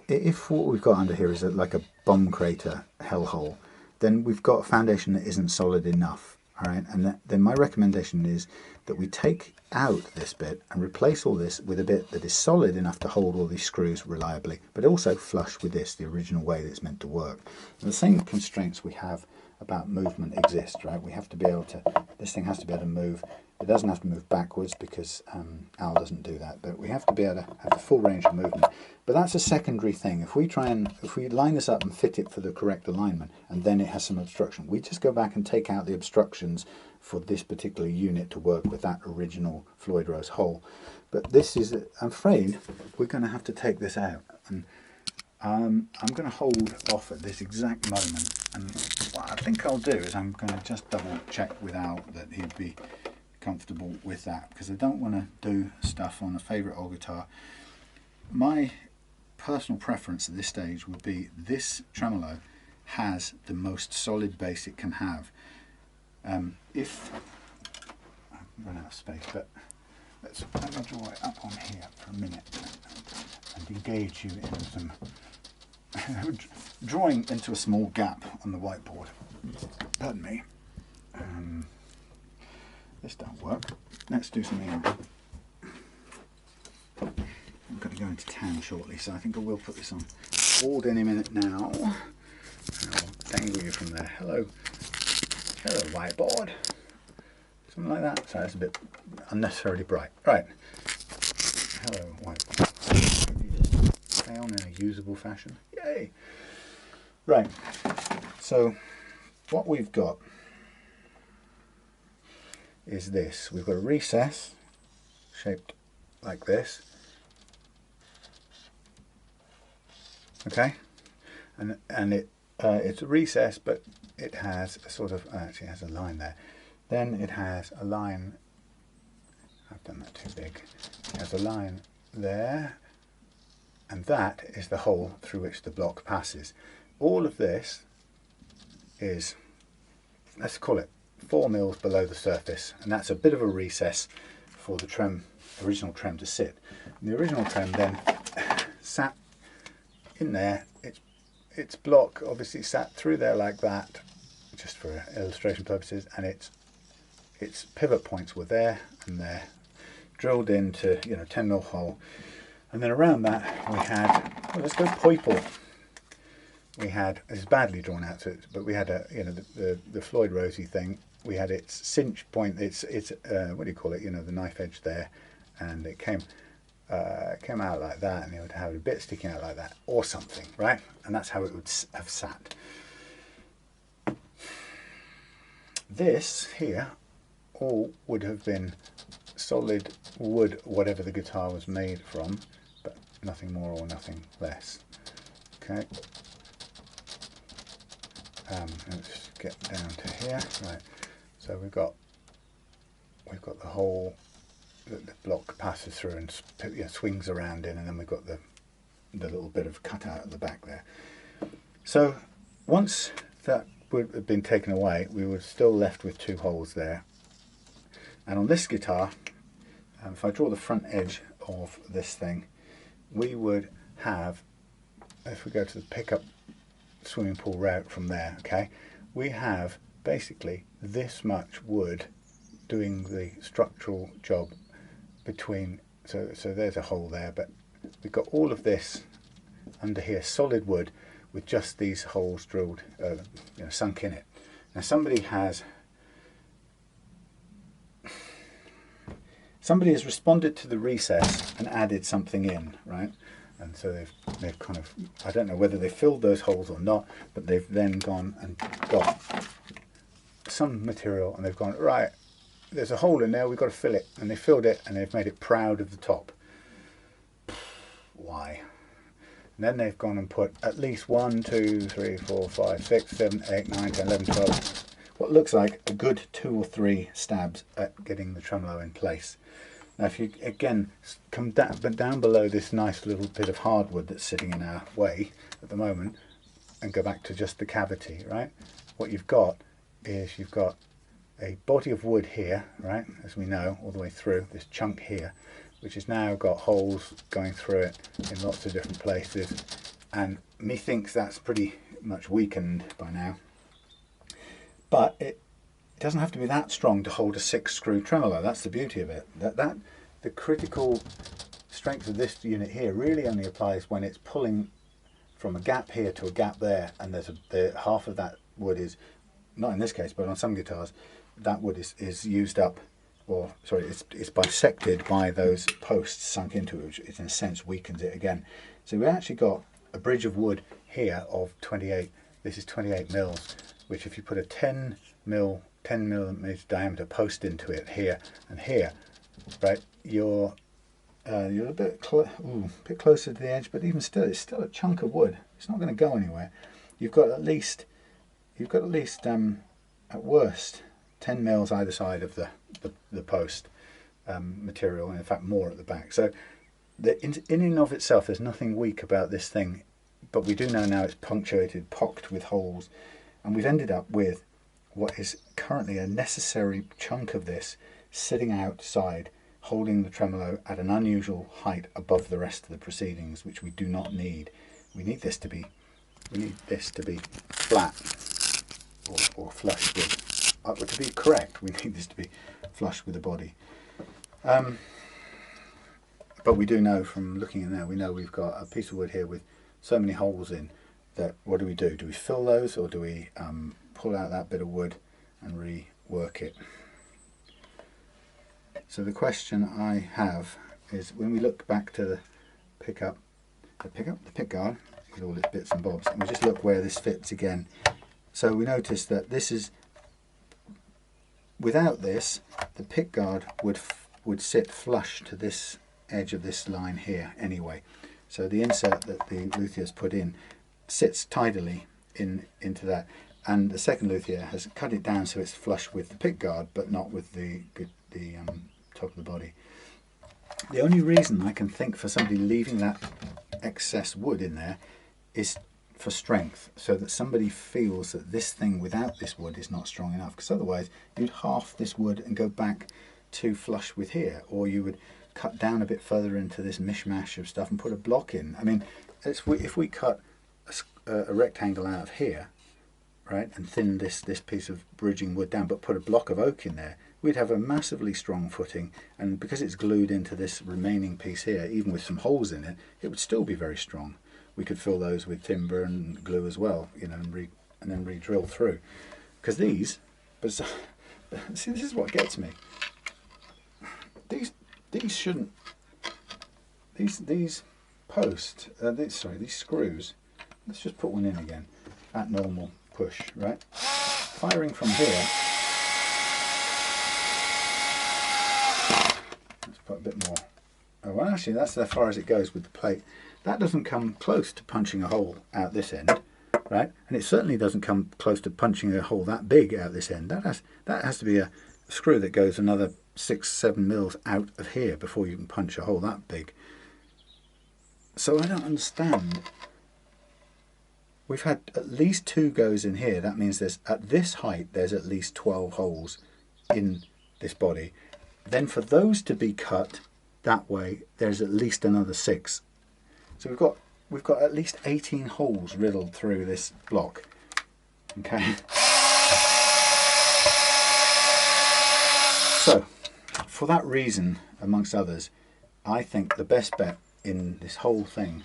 Speaker 1: If what we've got under here is like a bomb crater hellhole, then we've got a foundation that isn't solid enough, all right? And then my recommendation is that we take out this bit and replace all this with a bit that is solid enough to hold all these screws reliably, but also flush with this, the original way that it's meant to work. And the same constraints we have about movement exist, right? We have to be able to, this thing has to be able to move. It doesn't have to move backwards because Al doesn't do that, but we have to be able to have the full range of movement. But that's a secondary thing. If we line this up and fit it for the correct alignment, and then it has some obstruction, we just go back and take out the obstructions for this particular unit to work with that original Floyd Rose hole. But this is, I'm afraid, we're going to have to take this out. And I'm going to hold off at this exact moment. And what I think I'll do is I'm going to just double check with Al that he'd be comfortable with that, because I don't want to do stuff on a favourite old guitar. My personal preference at this stage would be this tremolo has the most solid bass it can have. If I've run out of space, but let me draw it up on here for a minute and engage you in some drawing into a small gap on the whiteboard. Pardon me. This don't work. Let's do something else. I'm going to go into town shortly, so I think I will put this on board any minute now. I'll dangle you from there. Hello whiteboard. Something like that. So it's a bit unnecessarily bright. Right. Hello whiteboard. You just stay on in a usable fashion. Yay! Right. So what we've got is this. We've got a recess shaped like this, okay, and it's a recess, but it has a sort of, actually has a line there. Then it has a line, I've done that too big, it has a line there, and that is the hole through which the block passes. All of this is, let's call it 4 mils below the surface, and that's a bit of a recess for the original trem to sit. And the original trem then sat in there. Its block obviously sat through there like that, just for illustration purposes, and its pivot points were there and there, drilled into 10 mil hole. And then around that we had, well, let's go purple. We had, this is badly drawn out, but we had the Floyd Rosey thing. We had its cinch point, its what do you call it? The knife edge there, and it came out like that, and it would have a bit sticking out like that, or something, right? And that's how it would have sat. This here all would have been solid wood, whatever the guitar was made from, but nothing more or nothing less. Okay. Let's get down to here. Right. So we've got the hole that the block passes through and swings around in, and then we've got the little bit of cutout at the back there. So once that would have been taken away, we were still left with 2 holes there. And on this guitar, if I draw the front edge of this thing, we would have, if we go to the pickup swimming pool route from there, okay, we have basically this much wood doing the structural job between, so there's a hole there, but we've got all of this under here, solid wood, with just these holes drilled, sunk in it. Now somebody has responded to the recess and added something in, right? And so they've kind of, I don't know whether they filled those holes or not, but they've then gone and got some material, and they've gone, right, there's a hole in there, we've got to fill it. And they filled it, and they've made it proud of the top. Why? And then they've gone and put at least 1, 2, 3, 4, 5, 6, 7, 8, 9, 10, 11, 12, what looks like a good 2 or 3 stabs at getting the tremolo in place. Now if you again come down below this nice little bit of hardwood that's sitting in our way at the moment and go back to just the cavity, right? What you've got is you've got a body of wood here, right, as we know, all the way through, this chunk here, which has now got holes going through it in lots of different places, and methinks that's pretty much weakened by now. But it doesn't have to be that strong to hold a 6-screw tremolo. That's the beauty of it. The critical strength of this unit here really only applies when it's pulling from a gap here to a gap there, and there's half of that wood is, not in this case, but on some guitars, that wood is used up, or sorry, it's bisected by those posts sunk into it, which in a sense weakens it again. So we actually got a bridge of wood here of 28. This is 28 mils, which if you put a 10 millimeter diameter post into it here and here, right, you're a bit closer to the edge, but even still, it's still a chunk of wood. It's not going to go anywhere. You've got at least at worst 10 mils either side of the post material, and in fact more at the back. So in and of itself, there's nothing weak about this thing, but we do know now it's pocked with holes, and we've ended up with what is currently a necessary chunk of this sitting outside, holding the tremolo at an unusual height above the rest of the proceedings, which we do not need. We need this to be flat or flush with. To be correct, we need this to be flush with the body. But we do know from looking in there, we know we've got a piece of wood here with so many holes in that. What do? Do we fill those, or do we pull out that bit of wood and rework it? So the question I have is, when we look back to the pick guard with all its bits and bobs, and we just look where this fits again. So we notice that this is, without this, the pick guard would sit flush to this edge of this line here anyway. So the insert that the luthier's put in sits tidily into that, and the second luthier has cut it down so it's flush with the pick guard, but not with the top of the body. The only reason I can think for somebody leaving that excess wood in there is for strength, so that somebody feels that this thing without this wood is not strong enough, because otherwise you'd half this wood and go back to flush with here, or you would cut down a bit further into this mishmash of stuff and put a block in. I mean, if we cut a rectangle out of here, right, and thin this piece of bridging wood down, but put a block of oak in there, we'd have a massively strong footing, and because it's glued into this remaining piece here, even with some holes in it, it would still be very strong. We could fill those with timber and glue as well, you know, and then re-drill through. Because these, but see, this is what gets me. These shouldn't. These posts, these screws. Let's just put one in again at normal push, right? Firing from here. Let's put a bit more. Oh, well, actually, that's as far as it goes with the plate. That doesn't come close to punching a hole out this end, right? And it certainly doesn't come close to punching a hole that big out this end. That has to be a screw that goes another 6-7 mils out of here before you can punch a hole that big. So I don't understand. We've had at least 2 goes in here. That means there's, at this height, there's at least 12 holes in this body. Then for those to be cut that way, there's at least another 6. So we've got at least 18 holes riddled through this block. Okay. So, for that reason, amongst others, I think the best bet in this whole thing,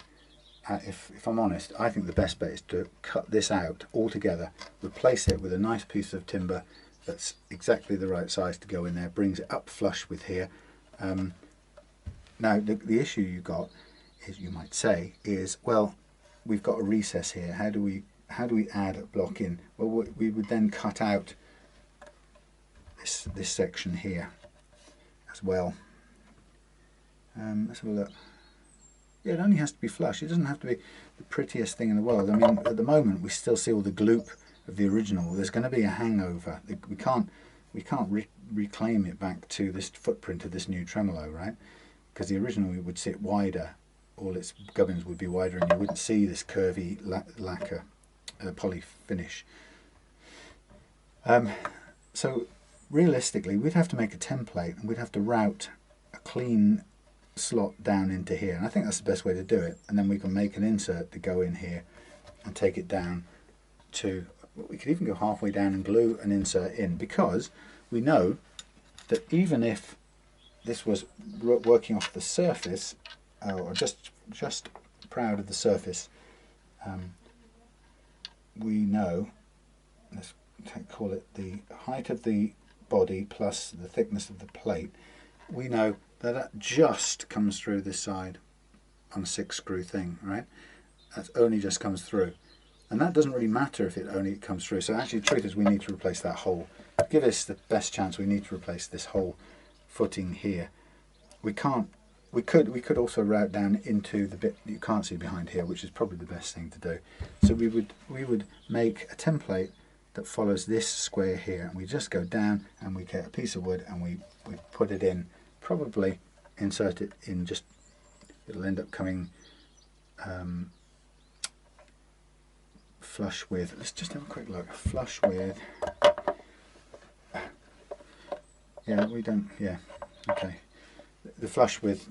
Speaker 1: if I'm honest, I think the best bet is to cut this out altogether, replace it with a nice piece of timber that's exactly the right size to go in there, brings it up flush with here. Now, the issue you've got is, you might say, is, well, we've got a recess here. How do we add a block in? Well, we would then cut out this section here as well. Let's have a look. Yeah, it only has to be flush. It doesn't have to be the prettiest thing in the world. I mean, at the moment we still see all the gloop of the original. There's going to be a hangover. We can't reclaim it back to this footprint of this new tremolo, right? Because the original would sit wider. All its gubbins would be wider, and you wouldn't see this curvy lacquer poly finish. So realistically, we'd have to make a template, and we'd have to route a clean slot down into here, and I think that's the best way to do it. And then we can make an insert to go in here and take it down to, we could even go halfway down and glue an insert in, because we know that even if this was working off the surface, or just proud of the surface, we know, let's call it the height of the body plus the thickness of the plate, we know that just comes through this side on a 6-screw thing, right? That only just comes through. And that doesn't really matter if it only comes through. So actually the truth is we need to replace that hole. To give us the best chance, we need to replace this whole footing here. We could also route down into the bit that you can't see behind here, which is probably the best thing to do. So we would make a template that follows this square here, and we just go down and we get a piece of wood and we put it in, probably insert it in, just it'll end up coming flush with, let's just have a quick look, flush with, yeah, we don't, yeah, okay, the flush with,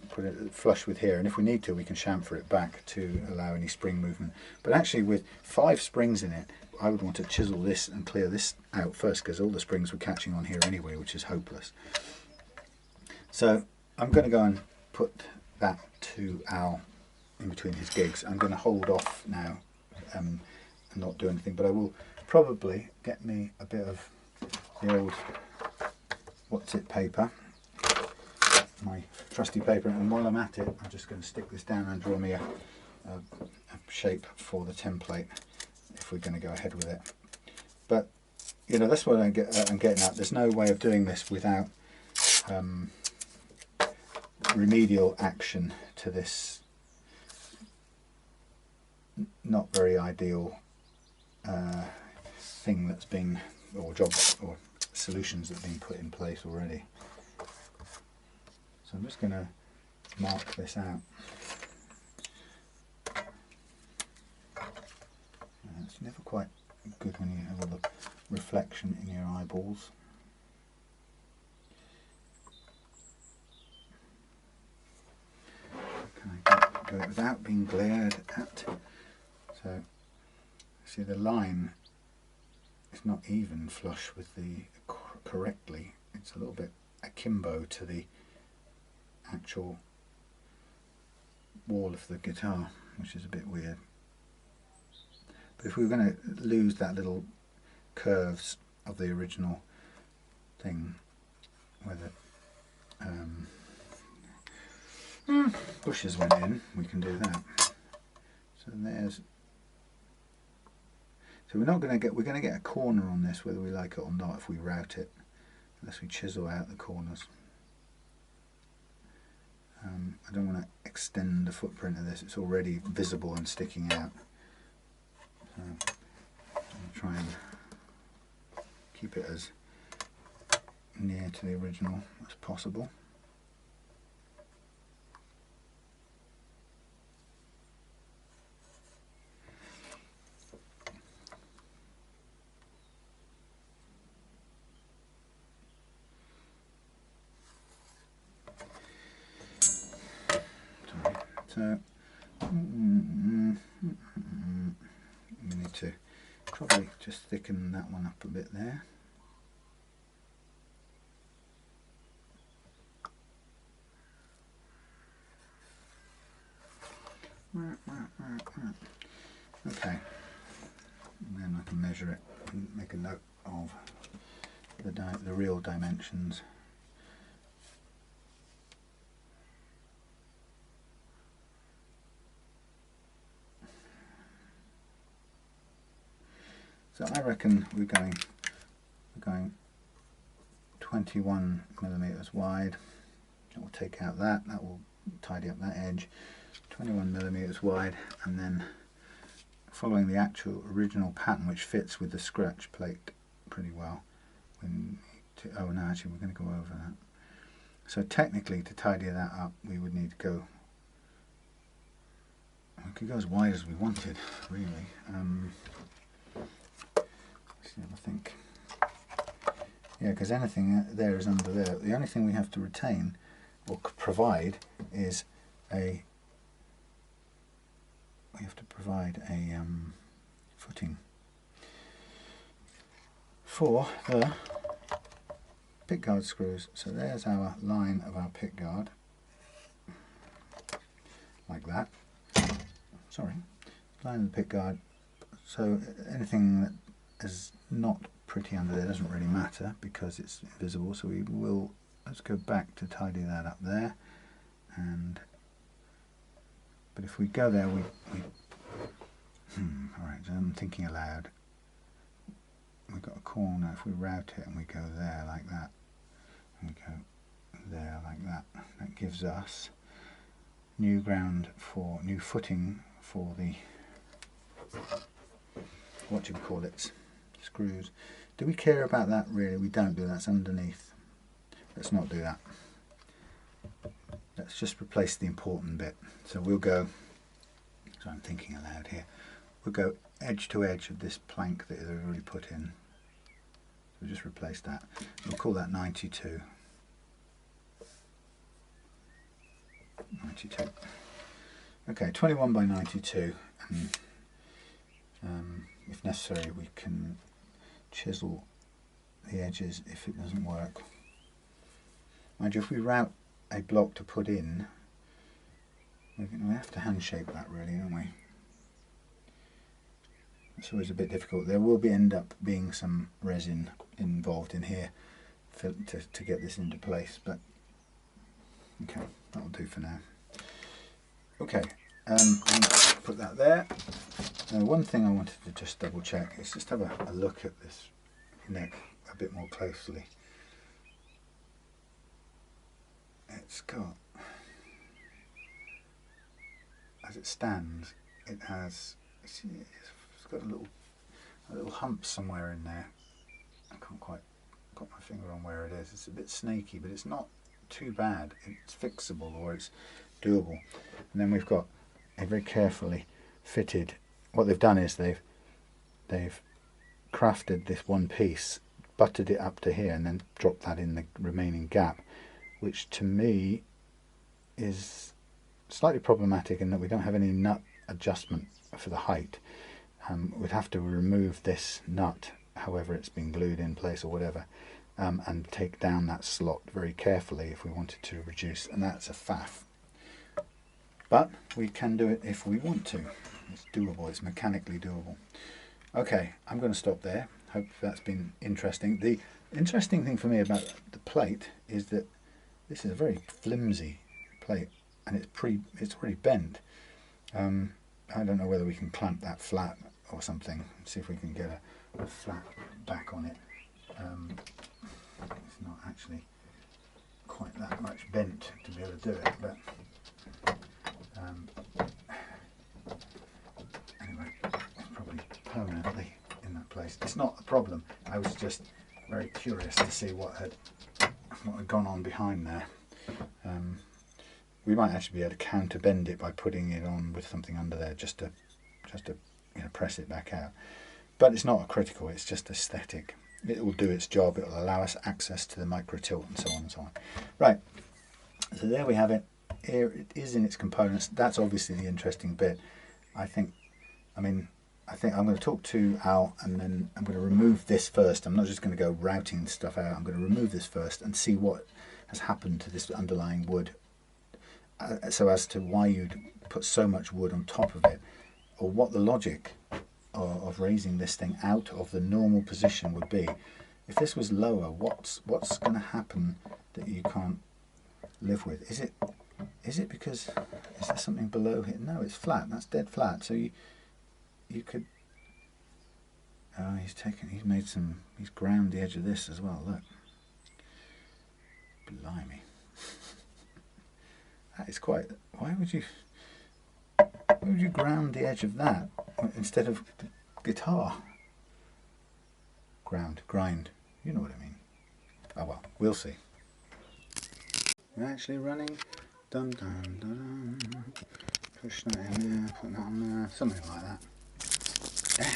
Speaker 1: put it flush with here, and if we need to we can chamfer it back to allow any spring movement. But actually with 5 springs in it, I would want to chisel this and clear this out first, because all the springs were catching on here anyway, which is hopeless. So I'm going to go and put that to Al in between his gigs. I'm going to hold off now and not do anything, but I will probably get me a bit of the old what's it paper, my trusty paper, and while I'm at it I'm just going to stick this down and draw me a shape for the template if we're going to go ahead with it. But you know, that's what I'm getting at. There's no way of doing this without remedial action to this not very ideal thing that's been, or jobs or solutions that have been put in place already. So I'm just going to mark this out. It's never quite good when you have all the reflection in your eyeballs. Can I do it without being glared at? So, see, the line is not even flush with the correctly. It's a little bit akimbo to the actual wall of the guitar, which is a bit weird. But if we were going to lose that little curves of the original thing, where the bushes went in, we can do that. So there's. So we're going to get a corner on this, whether we like it or not, if we route it, unless we chisel out the corners. I don't want to extend the footprint of this, it's already visible and sticking out. So I'll try and keep it as near to the original as possible. So we need to probably just thicken that one up a bit there. Okay, and then I can measure it and make a note of the real dimensions. So I reckon we're going 21 millimeters wide. We'll take out that will tidy up that edge, 21mm wide, and then following the actual original pattern which fits with the scratch plate pretty well. Oh no, actually we're going to go over that. So technically, to tidy that up, we would need to go, we could go as wide as we wanted, really. Let's have a think. Yeah, because anything there is under there. The only thing we have to retain or provide is we have to provide a footing for the pickguard screws. So there's our line of our pickguard, like that. Sorry, line of the pickguard. So anything that is not pretty under there doesn't really matter because it's invisible. So we will, let's go back to tidy that up there. And but if we go there, all right. So I'm thinking aloud. We've got a corner. If we route it and we go there like that, and we go there like that, that gives us new ground for new footing for the, what do we call it, screws. Do we care about that really? We don't do that. It's underneath. Let's not do that. Let's just replace the important bit. So we'll go, so I'm thinking aloud here, we'll go edge to edge of this plank that they've already put in. So we'll just replace that. We'll call that 92. 92. Okay, 21 by 92. And if necessary, we can chisel the edges if it doesn't work. Mind you, if we route a block to put in, we have to hand shape that really, don't we? It's always a bit difficult. There will end up being some resin involved in here to get this into place, but okay, that'll do for now. Okay, put that there. Now, one thing I wanted to just double check is just have a look at this neck a bit more closely. It's got, as it stands, it has, it's got a little hump somewhere in there. I can't quite put my finger on where it is. It's a bit snaky, but it's not too bad. It's fixable, or it's doable. And then we've got a very carefully fitted, what they've done is they've crafted this one piece, butted it up to here, and then dropped that in the remaining gap, which to me is slightly problematic in that we don't have any nut adjustment for the height. We'd have to remove this nut, however it's been glued in place or whatever, and take down that slot very carefully if we wanted to reduce, and that's a faff. But we can do it if we want to. It's doable, it's mechanically doable. Okay, I'm going to stop there. Hope that's been interesting. The interesting thing for me about the plate is that this is a very flimsy plate, and it's already bent. I don't know whether we can clamp that flat or something. See if we can get a flat back on it. It's not actually quite that much bent to be able to do it, but anyway, it's probably permanently in that place. It's not a problem. I was just very curious to see what had gone on behind there. We might actually be able to counter bend it by putting it on with something under there, just to press it back out. But it's not critical. It's just aesthetic. It will do its job. It will allow us access to the micro tilt and so on and so on. Right. So there we have it. Here it is in its components. That's obviously the interesting bit. I think I'm going to talk to Al, and then I'm going to remove this first. I'm not just going to go routing stuff out. I'm going to remove this first and see what has happened to this underlying wood, so as to why you'd put so much wood on top of it, or what the logic of raising this thing out of the normal position would be. If this was lower, what's going to happen that you can't live with? Is it because, is there something below here? No, it's flat. That's dead flat. So you could, oh, he's ground the edge of this as well. Look, blimey. That is quite. Why would you ground the edge of that instead of guitar? Grind. You know what I mean. Oh well, we'll see. We're actually running. Dun dun dun. Push that in there. Put that on there. Something like that. Yeah.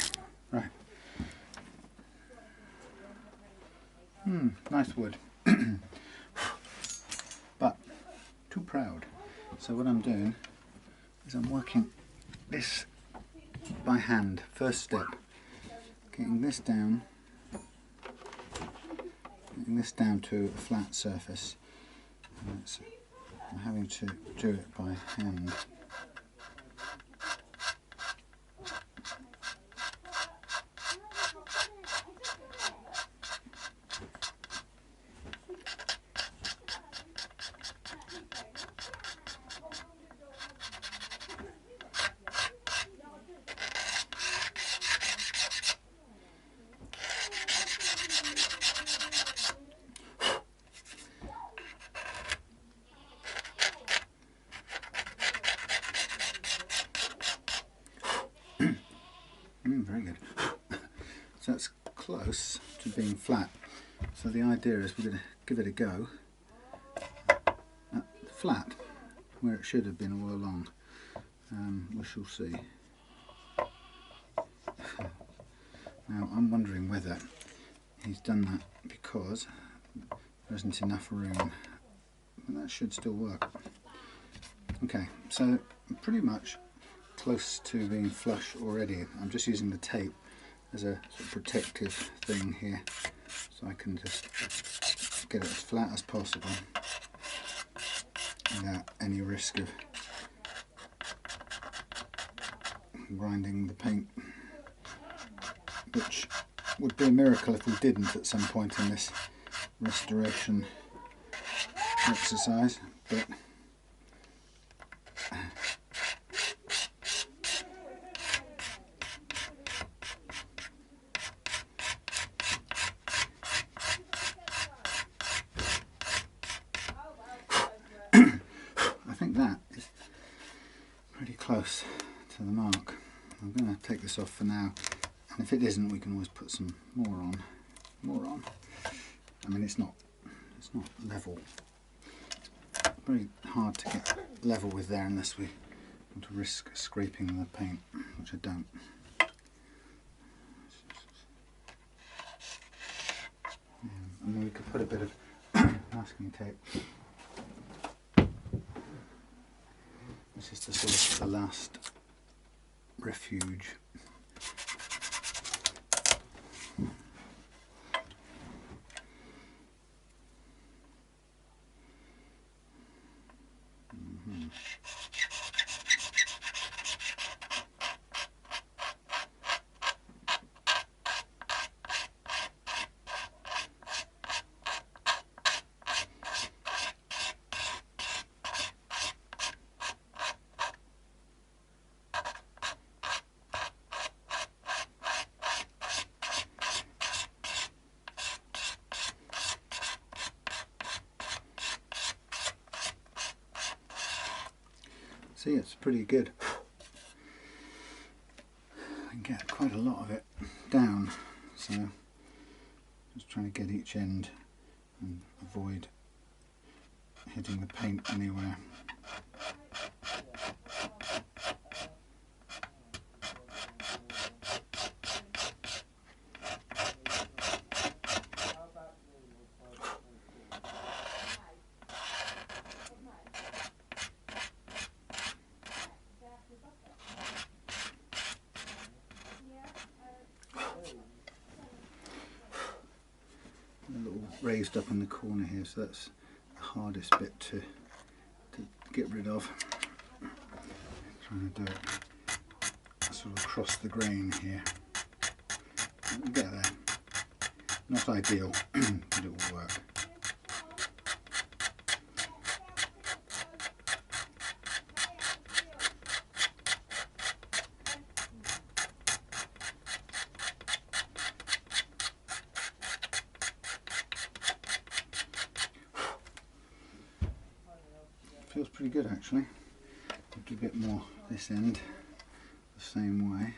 Speaker 1: Right. Nice wood. But too proud. So what I'm doing is I'm working this by hand. First step, getting this down to a flat surface. I'm having to do it by hand. Very good. So that's close to being flat. So the idea is we're going to give it a go at flat, where it should have been all along. We shall see. Now I'm wondering whether he's done that because there isn't enough room. But that should still work. Okay, so pretty much close to being flush already. I'm just using the tape as a sort of protective thing here, so I can just get it as flat as possible without any risk of grinding the paint, which would be a miracle if we didn't at some point in this restoration exercise, but close to the mark. I'm going to take this off for now, and if it isn't, we can always put some more on. I mean, it's not level. Very hard to get level with there unless we want to risk scraping the paint, which I don't. And then we could put a bit of masking tape. This is the sort of the last refuge. See, it's pretty good. I can get quite a lot of it down, so just trying to get each end and avoid hitting the paint anywhere. Raised up in the corner here, so that's the hardest bit to get rid of. Trying to do it sort of across the grain here. We'll get there. Not ideal, but it will work. feels pretty good actually. I'll do a bit more this end the same way.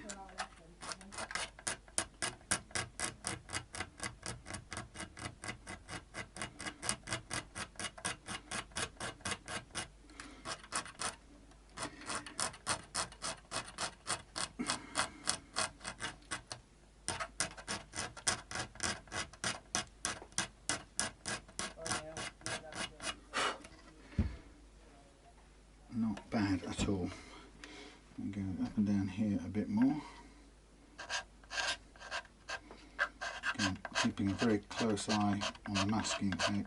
Speaker 1: Not bad at all. I'm going up and down here a bit more. Again, keeping a very close eye on the masking tape.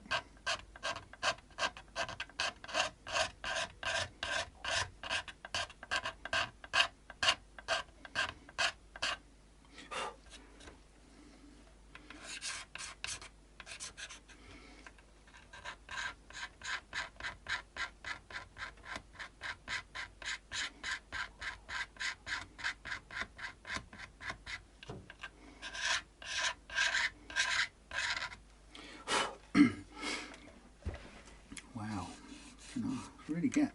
Speaker 1: Really get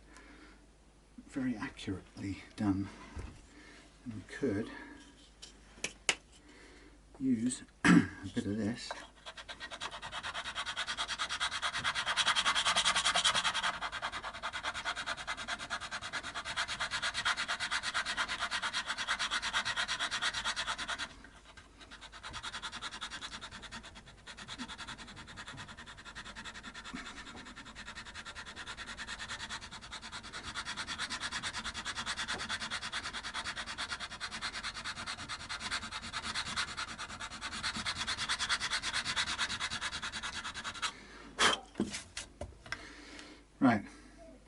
Speaker 1: very accurately done, and we could use a bit of this. Right,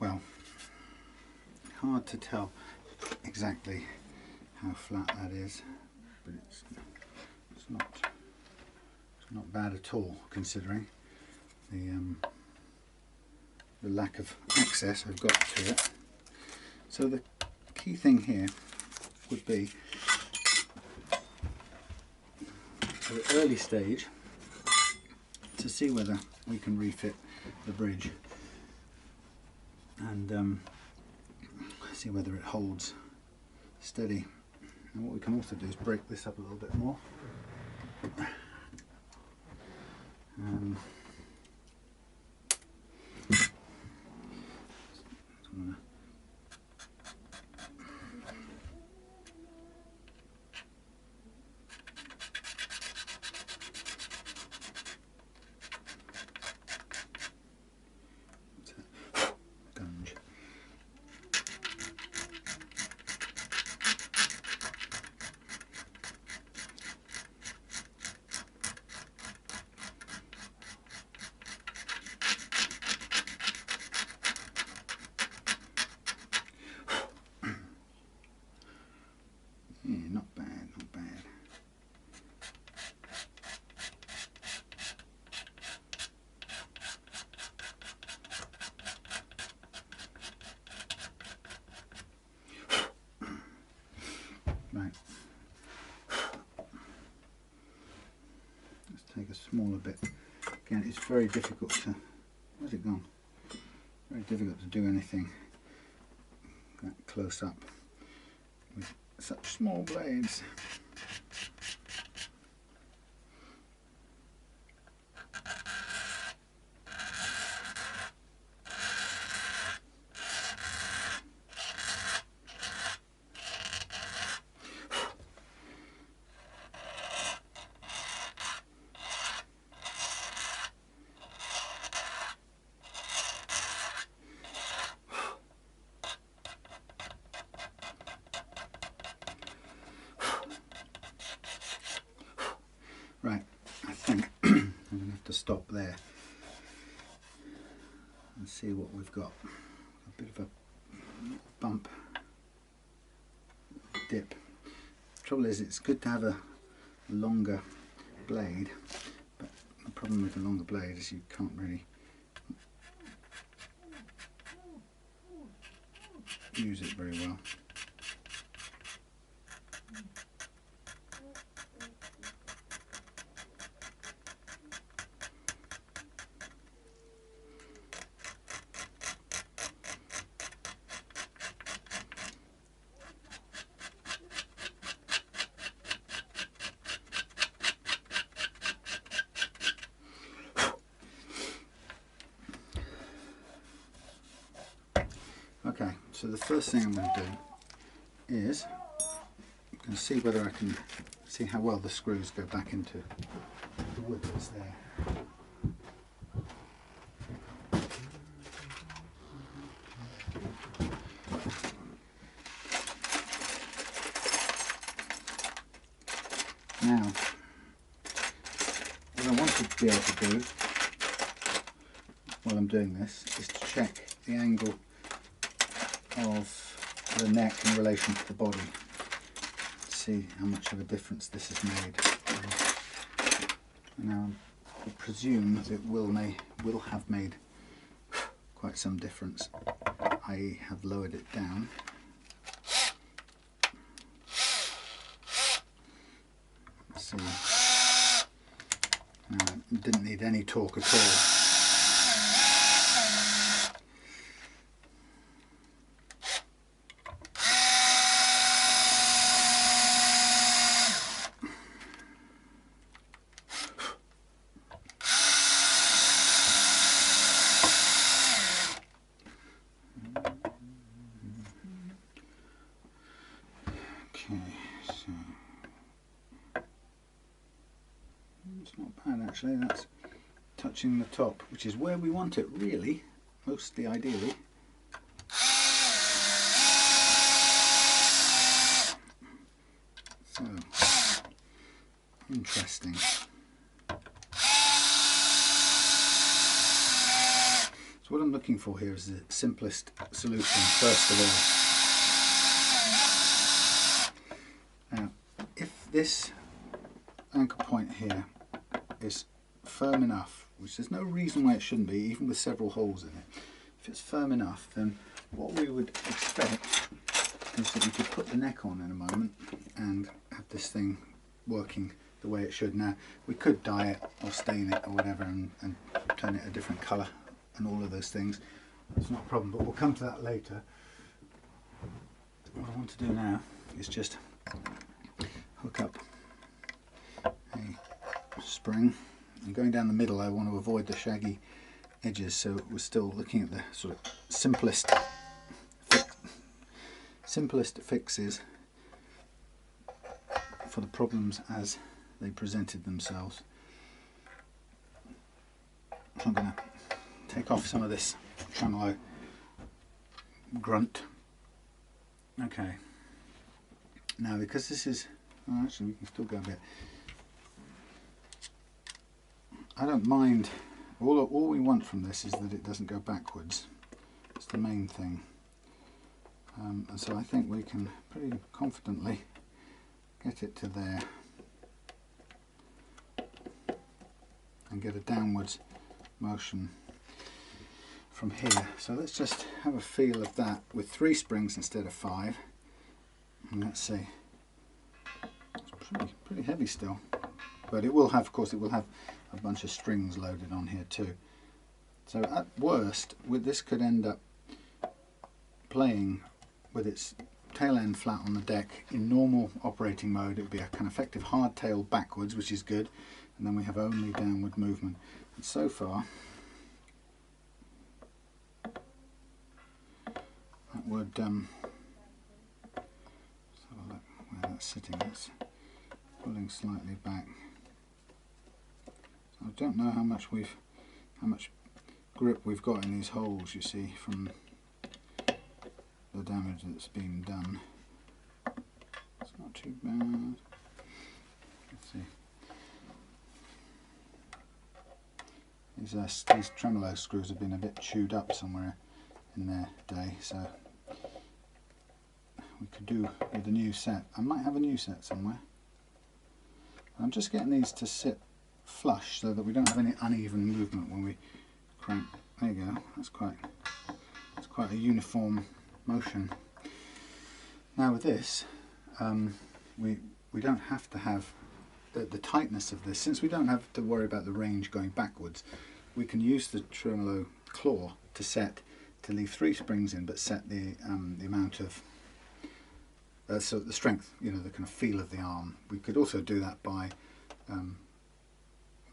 Speaker 1: well, hard to tell exactly how flat that is, but it's not bad at all considering the lack of access I've got to it. So the key thing here would be, at the early stage, to see whether we can refit the bridge and see whether it holds steady. And what we can also do is break this up a little bit more. Yeah, not bad, not bad. Right. Let's take a smaller bit. Again, it's very difficult to... Where's it gone? Very difficult to do anything that close up with such small blades. Right, I think I'm going to have to stop there and see what we've got. A bit of a bump, dip. The trouble is, it's good to have a longer blade, but the problem with the longer blade is you can't really use it very well. Okay, so the first thing I'm going to do is I'm going to see whether I can see how well the screws go back into the wood that's there. Now, what I want to be able to do while I'm doing this is to check the angle of the neck in relation to the body. See how much of a difference this has made. Now, I presume that it will have made quite some difference. I have lowered it down. Let's see. It didn't need any torque at all. Actually, that's touching the top, which is where we want it really, mostly ideally. So, interesting. So what I'm looking for here is the simplest solution first of all. Now, if this anchor point here is firm enough, which there's no reason why it shouldn't be, even with several holes in it. If it's firm enough, then what we would expect is that we could put the neck on in a moment and have this thing working the way it should. Now, we could dye it or stain it or whatever and turn it a different colour and all of those things. It's not a problem, but we'll come to that later. What I want to do now is just hook up a spring, and going down the middle I want to avoid the shaggy edges, so we're still looking at the sort of simplest fixes for the problems as they presented themselves. So I'm going to take off some of this tremolo grunt. Okay, now because this is, oh, actually we can still go a bit. I don't mind, all we want from this is that it doesn't go backwards. It's the main thing. And so I think we can pretty confidently get it to there and get a downwards motion from here. So let's just have a feel of that with 3 springs instead of 5. And let's see. It's pretty heavy still. But it will have, of course, it will have a bunch of strings loaded on here too. So at worst, this could end up playing with its tail end flat on the deck. In normal operating mode, it would be a kind of effective hardtail backwards, which is good, and then we have only downward movement. And so far, that would, let's have a look where that's sitting. It's pulling slightly back. I don't know how much grip we've got in these holes, you see, from the damage that's been done. It's not too bad. Let's see. These tremolo screws have been a bit chewed up somewhere in their day, so we could do with a new set. I might have a new set somewhere. I'm just getting these to sit flush so that we don't have any uneven movement when we crank. There you go. That's quite a uniform motion. Now with this, we don't have to have the tightness of this. Since we don't have to worry about the range going backwards, we can use the tremolo claw to leave 3 springs in, but set the amount of so the strength, you know, the kind of feel of the arm. We could also do that by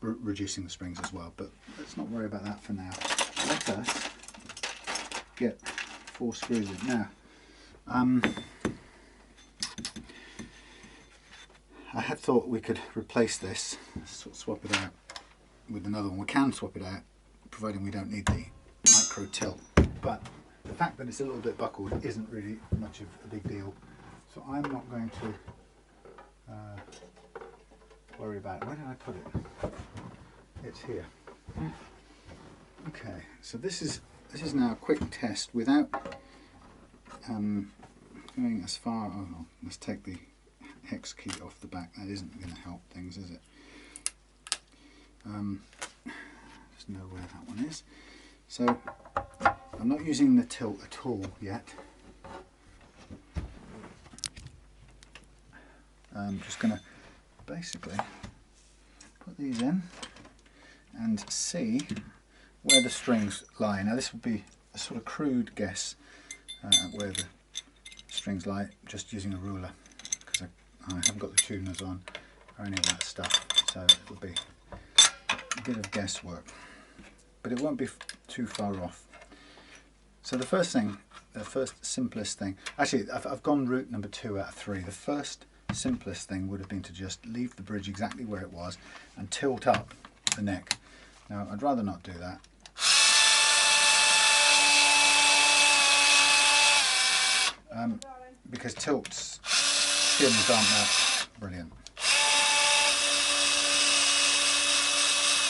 Speaker 1: reducing the springs as well, but let's not worry about that for now. Let us get 4 screws in. Now, I had thought we could replace this, sort of swap it out with another one. We can swap it out, providing we don't need the micro tilt. But the fact that it's a little bit buckled isn't really much of a big deal. So I'm not going to worry about it. Where did I put it? It's here. Okay, so this is now a quick test without going as far. Oh, let's take the hex key off the back. That isn't going to help things, is it? Just know where that one is. So I'm not using the tilt at all yet. I'm just going to basically put these in and see where the strings lie. Now this would be a sort of crude guess where the strings lie, just using a ruler, because I haven't got the tuners on or any of that stuff, so it will be a bit of guesswork, but it won't be too far off. So the first thing, the first simplest thing, actually I've gone route number 2 out of 3. The first simplest thing would have been to just leave the bridge exactly where it was and tilt up the neck. Now I'd rather not do that. Because tilts, shims aren't that brilliant.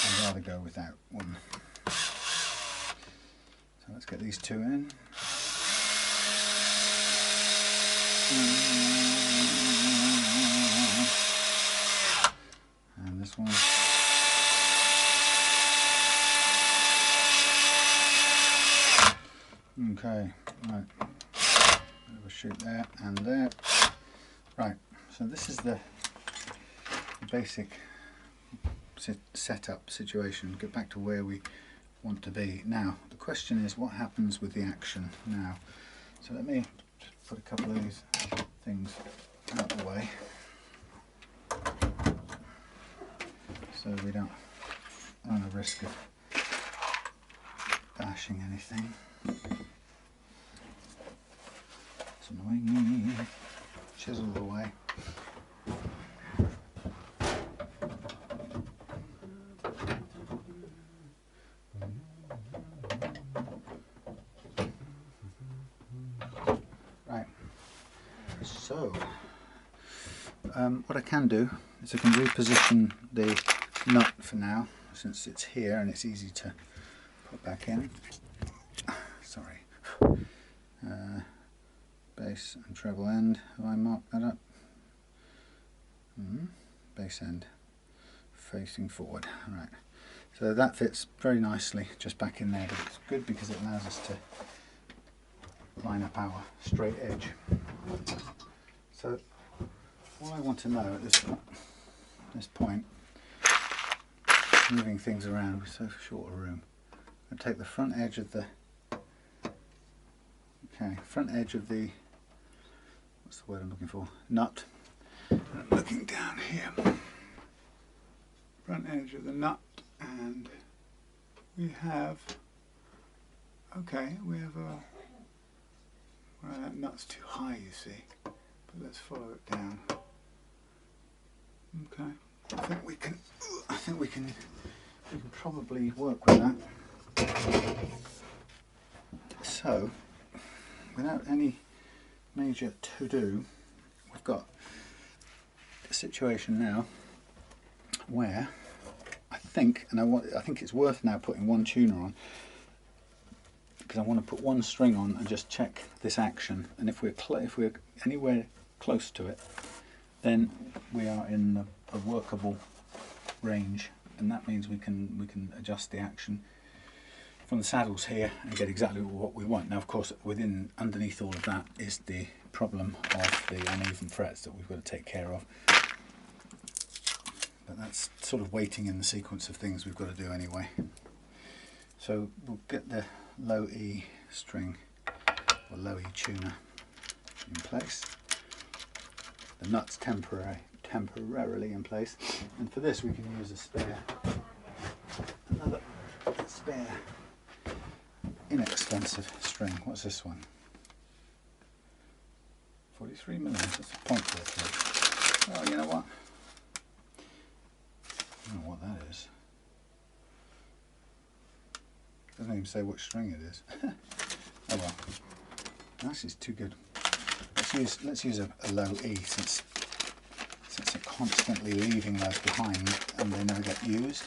Speaker 1: I'd rather go without one. So let's get these 2 in. And this one. Okay, right. Bit of a shoot there and there. Right, so this is the basic setup situation. Get back to where we want to be. Now, the question is what happens with the action now. So let me just put a couple of these things out of the way so we don't run a risk of bashing anything. It's annoying me. Chisel away. Right. So, what I can do is I can reposition the nut for now, since it's here and it's easy to put back in. Sorry. Bass and treble end. Have I marked that up? Bass end facing forward. Right. So that fits very nicely just back in there, but it's good because it allows us to line up our straight edge. So all I want to know at this point, moving things around with so short a room, I'll take the front edge of the front edge of the, what's the word I'm looking for, nut. And I'm looking down here, front edge of the nut, and we have, we have a, well, that nut's too high, you see, but let's follow it down. Okay, I think we can probably work with that. So, without any major to-do, we've got a situation now where I think it's worth now putting one tuner on, because I want to put one string on and just check this action, and if we're anywhere close to it, then we are in a workable range, and that means we can adjust the action from the saddles here and get exactly what we want. Now, of course, underneath all of that is the problem of the uneven frets that we've got to take care of. But that's sort of waiting in the sequence of things we've got to do anyway. So we'll get the low E string, or low E tuner, in place. The nut's temporarily in place, and for this we can use another spare inexpensive string. What's this one? 43 millimeters, that's a 0.43. Oh, you know what? I don't know what that is. Doesn't even say which string it is. Oh well. Actually, it's too good. Let's use a low E since I'm constantly leaving those behind and they never get used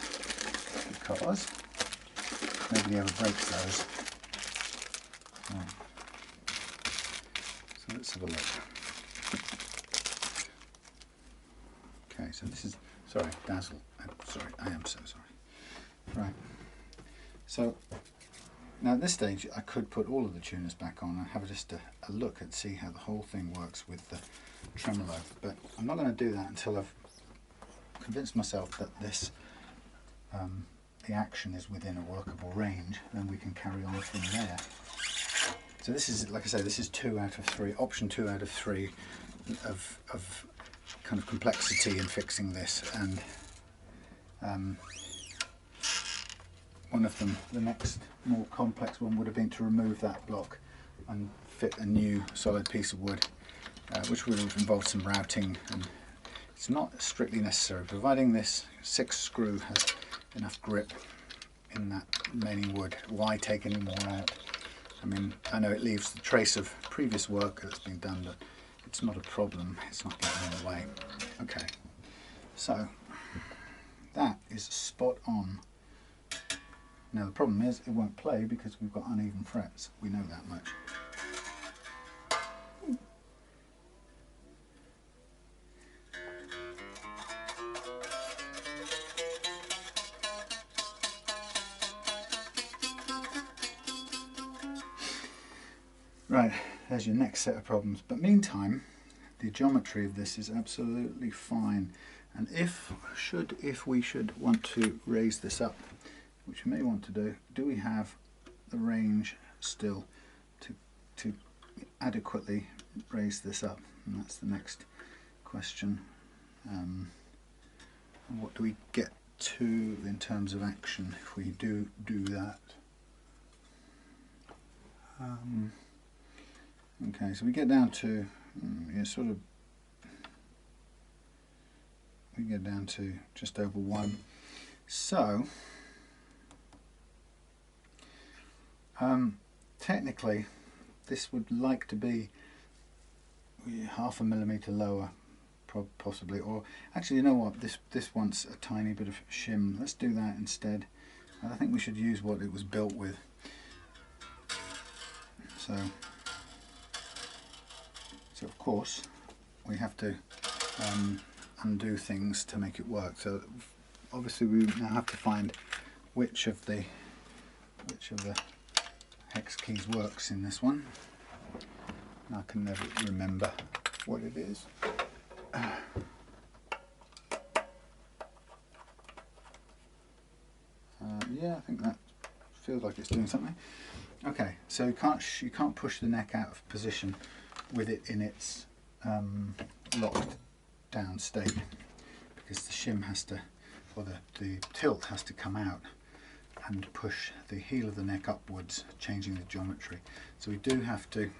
Speaker 1: because nobody ever breaks those. Right. So let's have a look. Okay, so this is, sorry, Dazzle. I'm sorry, I am so sorry. Right. So now at this stage I could put all of the tuners back on and have just a look and see how the whole thing works with the tremolo, but I'm not going to do that until I've convinced myself that this the action is within a workable range, then we can carry on from there. So this is, like I say, this is 2 out of 3, option 2 out of 3 of kind of complexity in fixing this, and one of them, the next more complex one, would have been to remove that block and fit a new solid piece of wood, which would have involved some routing, and it's not strictly necessary, providing this 6 screw has enough grip in that remaining wood. Why take any more out? I mean, I know it leaves the trace of previous work that's been done, but it's not a problem, it's not getting in the way. Okay, so that is spot on. Now the problem is it won't play because we've got uneven frets, we know that much. Right, there's your next set of problems, but meantime the geometry of this is absolutely fine, and if we should want to raise this up, which we may want to do we have the range still to adequately raise this up? And that's the next question. And what do we get to in terms of action if we do that? Okay, so we get down to we get down to just over 1. So technically this would like to be 0.5 millimeter lower, possibly, or actually, you know what, this wants a tiny bit of shim. Let's do that instead. I think we should use what it was built with. So of course we have to undo things to make it work. So obviously we now have to find which of the hex keys works in this one. I can never remember what it is. Yeah, I think that feels like it's doing something. Okay, so you can't push the neck out of position with it in its locked down state, because the shim has to, or the tilt has to come out and push the heel of the neck upwards, changing the geometry. So we do have to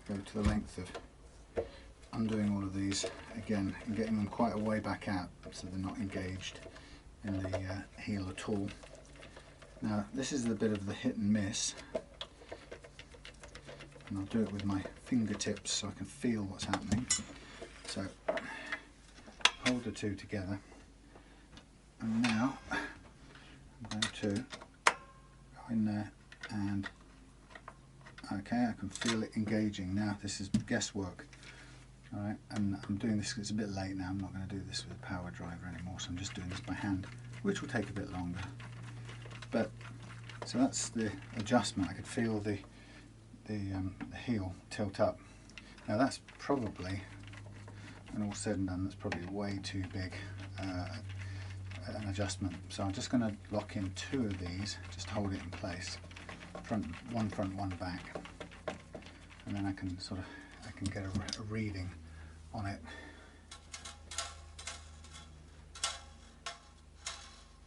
Speaker 1: go to the length of undoing all of these again and getting them quite a way back out so they're not engaged in the heel at all. Now this is the bit of the hit and miss, and I'll do it with my fingertips so I can feel what's happening. So hold the two together, and now I'm going to go in there and okay, I can feel it engaging. Now this is guesswork. Alright, and I'm doing this, it's a bit late now, I'm not going to do this with a power driver anymore, so I'm just doing this by hand, which will take a bit longer. But so that's the adjustment. I could feel the heel tilt up. Now that's probably, when all said and done, that's probably way too big an adjustment. So I'm just going to lock in 2 of these, just hold it in place, one front, one back, and then I can get a reading on it.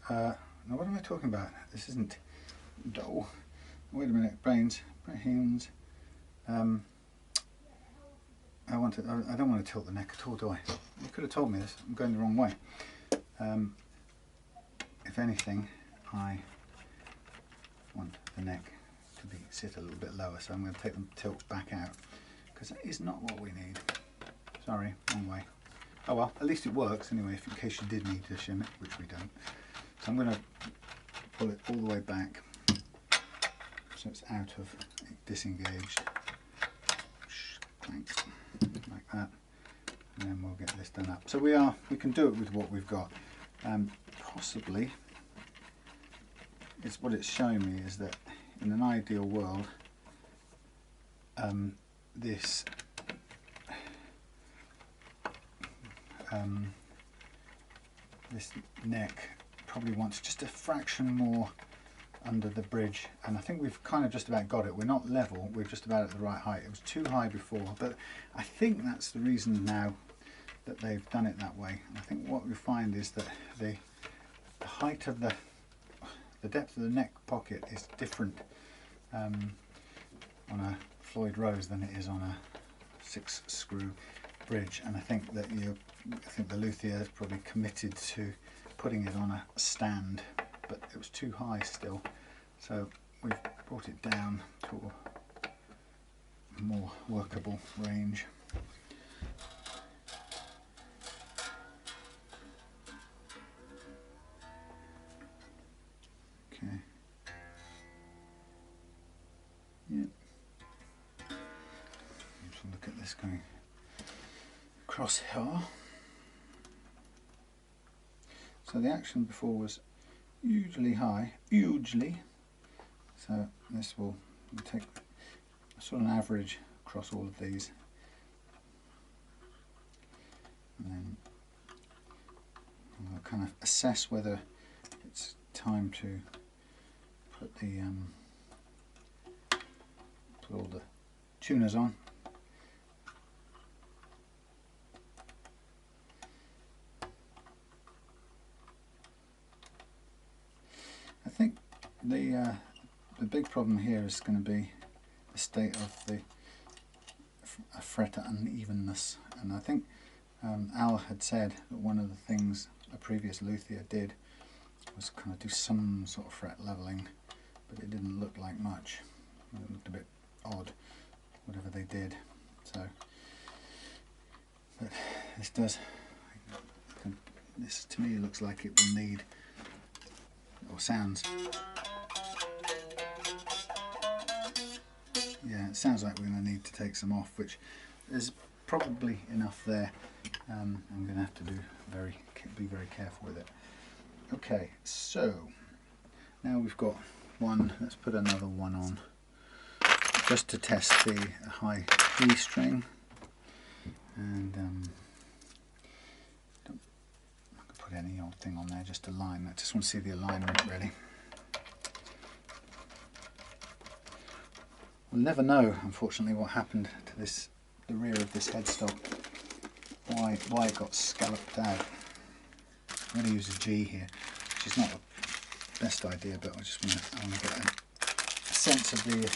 Speaker 1: Now what am I talking about? This isn't... Oh, wait a minute, brains, hands. I don't want to tilt the neck at all, do I? You could have told me this. I'm going the wrong way. If anything, I want the neck to sit a little bit lower, so I'm going to take the tilt back out, because that is not what we need. Sorry, wrong way. Oh well, at least it works anyway, in case you did need to shim it, which we don't. So I'm going to pull it all the way back so it's out of, disengaged, like that, and then we'll get this done up. So we can do it with what we've got. Possibly, what it's showing me is that in an ideal world, this neck probably wants just a fraction more under the bridge, and I think we've kind of just about got it. We're not level, we're just about at the right height. It was too high before, but I think that's the reason now that they've done it that way. And I think what we find is that the height of the depth of the neck pocket is different on a Floyd Rose than it is on a 6-screw bridge, and I think that the luthier is probably committed to putting it on a stand, but it was too high still, so we've brought it down to a more workable range. Okay. Yep. Let's look at this going across here. So the action before was hugely high, so this will take sort of an average across all of these, and then we'll kind of assess whether it's time to put all the tuners on. I think the big problem here is going to be the state of the fret unevenness, and I think Al had said that one of the things a previous luthier did was kind of do some sort of fret leveling, but it didn't look like much. It looked a bit odd, whatever they did. So, but this to me looks like it will need, or sounds. Yeah, it sounds like we're going to need to take some off, which is probably enough there. I'm going to have to be very careful with it. Okay, so now we've got one. Let's put another one on, just to test the high G string, and I could put any old thing on there, just align. I just want to see the alignment really. We'll never know, unfortunately, what happened to the rear of this headstock, why it got scalloped out. I'm going to use a G here, which is not the best idea, but I want to get a sense of the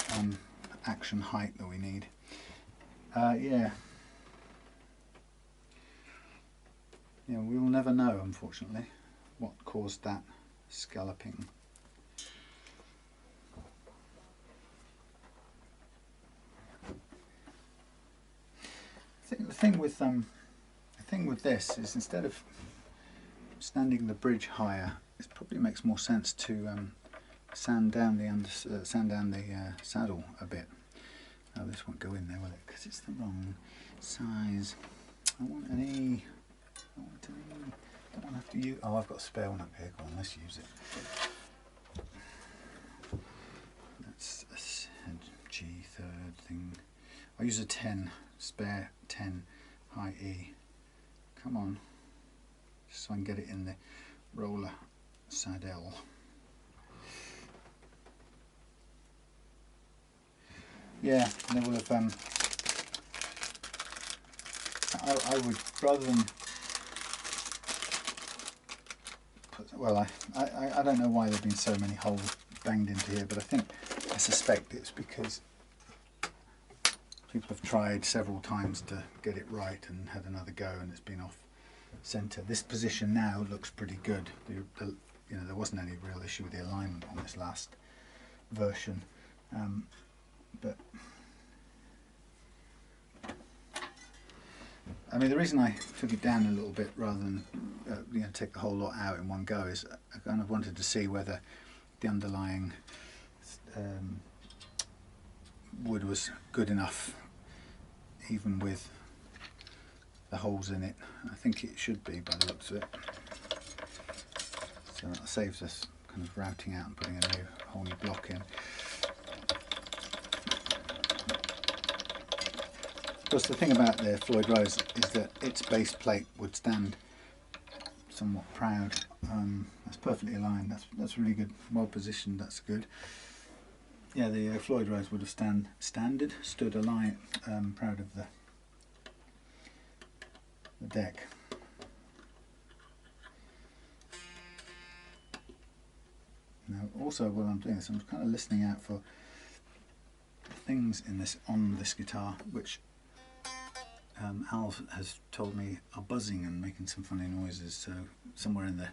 Speaker 1: action height that we need. Yeah, we will never know, unfortunately, what caused that scalloping. I think the thing with this is, instead of standing the bridge higher, it probably makes more sense to sand down the saddle a bit. Oh, this won't go in there, will it? Because it's the wrong size. I want an E. I want an E. Don't want to have to use. Oh, I've got a spare one up here. Go on, let's use it. That's a G third thing. I'll use a 10, spare 10, high E. Come on, just so I can get it in the roller saddle. Yeah, and they will have. I would, rather than put, well, I don't know why there've been so many holes banged into here, but I suspect it's because people have tried several times to get it right and had another go, and it's been off centre. This position now looks pretty good. You know, there wasn't any real issue with the alignment on this last version, but I mean, the reason I took it down a little bit rather than you know, take the whole lot out in one go is I kind of wanted to see whether the underlying wood was good enough, even with the holes in it. I think it should be by the looks of it. So that saves us kind of routing out and putting a whole new block in. Of course, the thing about the Floyd Rose is that its base plate would stand somewhat proud. That's perfectly aligned. That's really good. Well positioned. That's good. Yeah, the Floyd Rose would have stood aligned, proud of the deck. Now, also while I'm doing this, I'm kind of listening out for things on this guitar, which Al has told me are buzzing and making some funny noises. So somewhere in the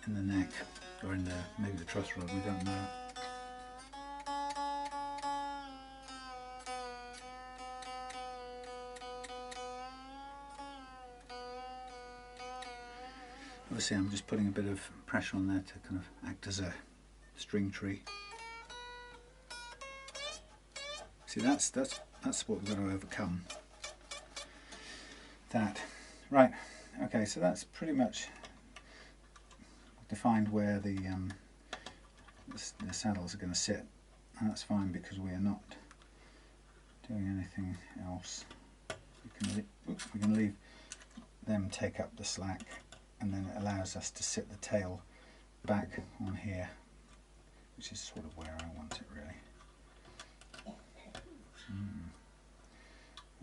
Speaker 1: neck, or in maybe the truss rod, we don't know. Obviously, I'm just putting a bit of pressure on there to kind of act as a string tree. See, that's what we've got to overcome. That. Right. Okay, so that's pretty much defined where the saddles are going to sit, and that's fine because we are not doing anything else. We can leave them take up the slack, and then it allows us to sit the tail back on here, which is sort of where I want it really.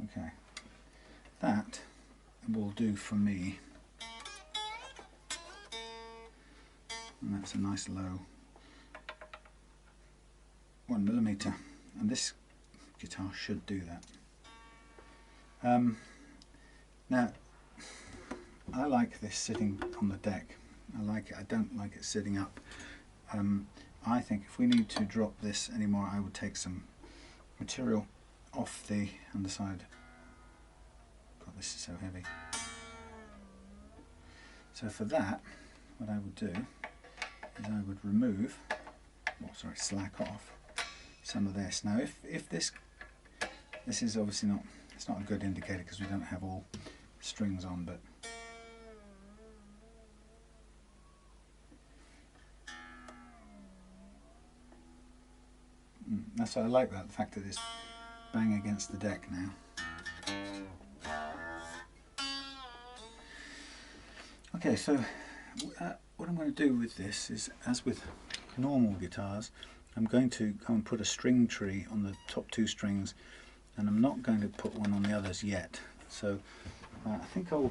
Speaker 1: Okay, that will do for me, and that's a nice low 1mm, and this guitar should do that. Now, I like this sitting on the deck. I like it. I don't like it sitting up. I think if we need to drop this anymore, I would take some material off the underside. God, this is so heavy. So for that, what I would do is I would remove, slack off some of this. Now, if this is obviously not, it's not a good indicator because we don't have all strings on, but that's what I like about the fact that it's bang against the deck now. Okay, so what I'm going to do with this is, as with normal guitars, I'm going to go and put a string tree on the top two strings, and I'm not going to put one on the others yet. So I think I will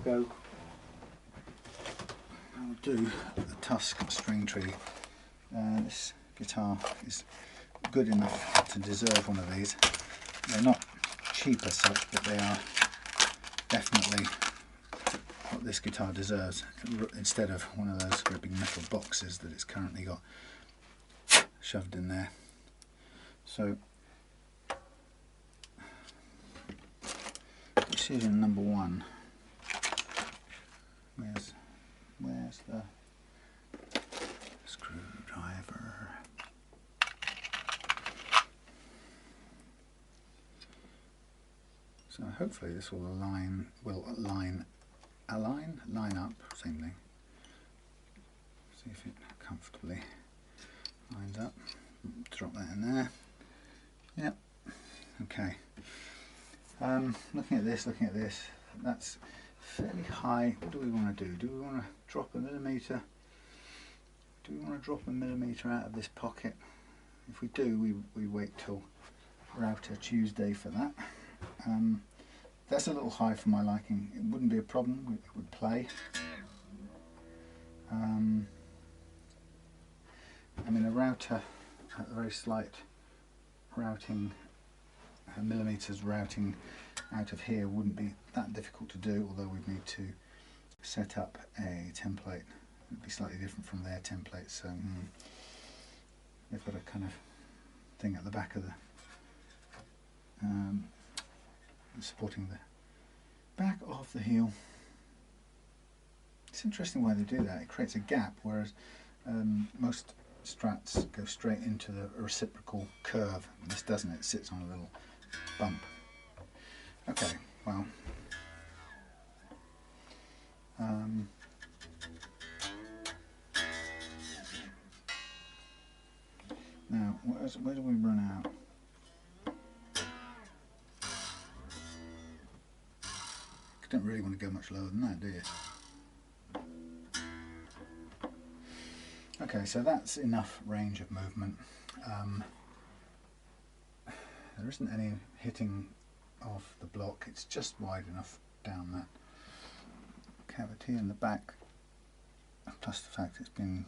Speaker 1: do a Tusk string tree. This guitar is good enough to deserve one of these. They're not cheap as such, but they are definitely what this guitar deserves, instead of one of those great big metal boxes that it's currently got shoved in there. So decision number one, where's the screwdriver? So hopefully this will line up, same thing. See if it comfortably lines up. Drop that in there. Yep. Okay. Looking at this, that's fairly high. What do we want to do? Do we want to drop a millimetre? Do we want to drop a millimetre out of this pocket? If we do, we wait till Router Tuesday for that. That's a little high for my liking. It wouldn't be a problem, it would play. I mean, a router at a very slight routing millimetres routing out of here wouldn't be that difficult to do, although we'd need to set up a template. It'd be slightly different from their template, so they've got a kind of thing at the back of the supporting the back of the heel. It's interesting why they do that. It creates a gap, whereas most Strats go straight into the reciprocal curve. This doesn't, it sits on a little bump. Okay, well, now where do we run out? You don't really want to go much lower than that, do you? Okay, so that's enough range of movement. There isn't any hitting of the block, it's just wide enough down that cavity in the back, plus the fact it's been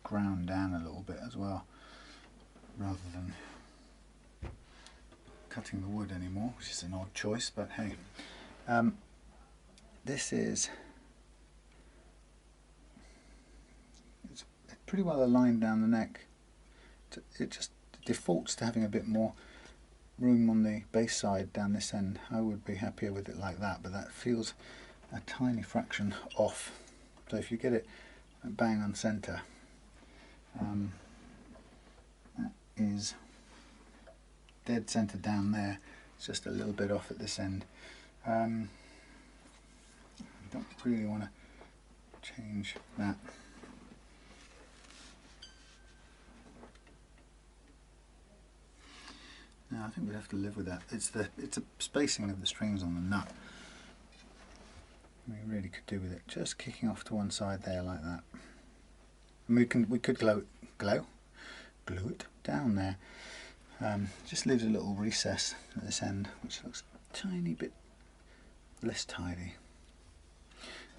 Speaker 1: ground down a little bit as well, rather than cutting the wood anymore, which is an odd choice, but hey. This is pretty well aligned down the neck. It just defaults to having a bit more room on the bass side down this end. I would be happier with it like that, but that feels a tiny fraction off. So if you get it bang on centre, that is dead centre down there. It's just a little bit off at this end. I don't really want to change that. No, I think we'd have to live with that. It's a spacing of the strings on the nut. We really could do with it just kicking off to one side there like that. And we could glue it down there. Just leaves a little recess at this end, which looks a tiny bit less tidy.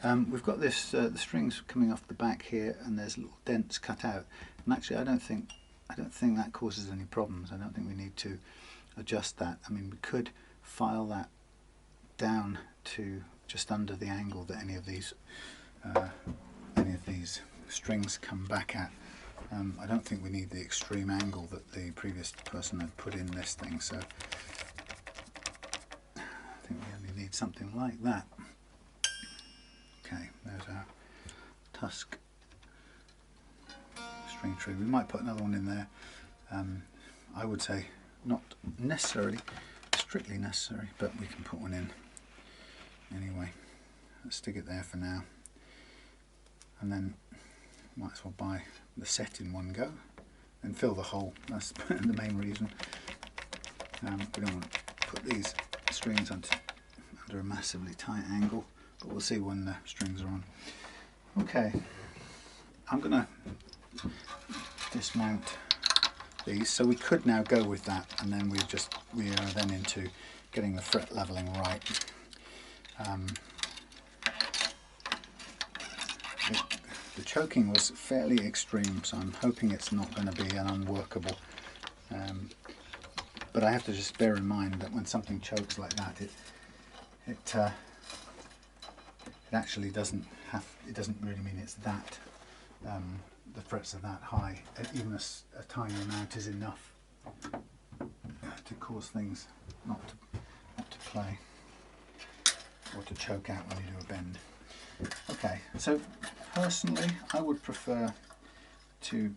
Speaker 1: We've got this the strings coming off the back here, and there's little dents cut out. And actually, I don't think that causes any problems. I don't think we need to adjust that. I mean, we could file that down to just under the angle that any of these strings come back at. I don't think we need the extreme angle that the previous person had put in this thing, so I think we only need something like that. Okay, there's our tusk string tree. We might put another one in there. I would say not necessarily strictly necessary, but we can put one in anyway. Let's stick it there for now, and then might as well buy the set in one go and fill the hole. That's the main reason. We don't want to put these strings under a massively tight angle, but we'll see when the strings are on. Okay, I'm going to dismount these, so we could now go with that, and then we are then into getting the fret leveling right. The choking was fairly extreme, so I'm hoping it's not going to be an unworkable. But I have to just bear in mind that when something chokes like that, it actually doesn't really mean it's that. The frets are that high. Even a tiny amount is enough to cause things not to play or to choke out when you do a bend. Okay, so personally I would prefer to,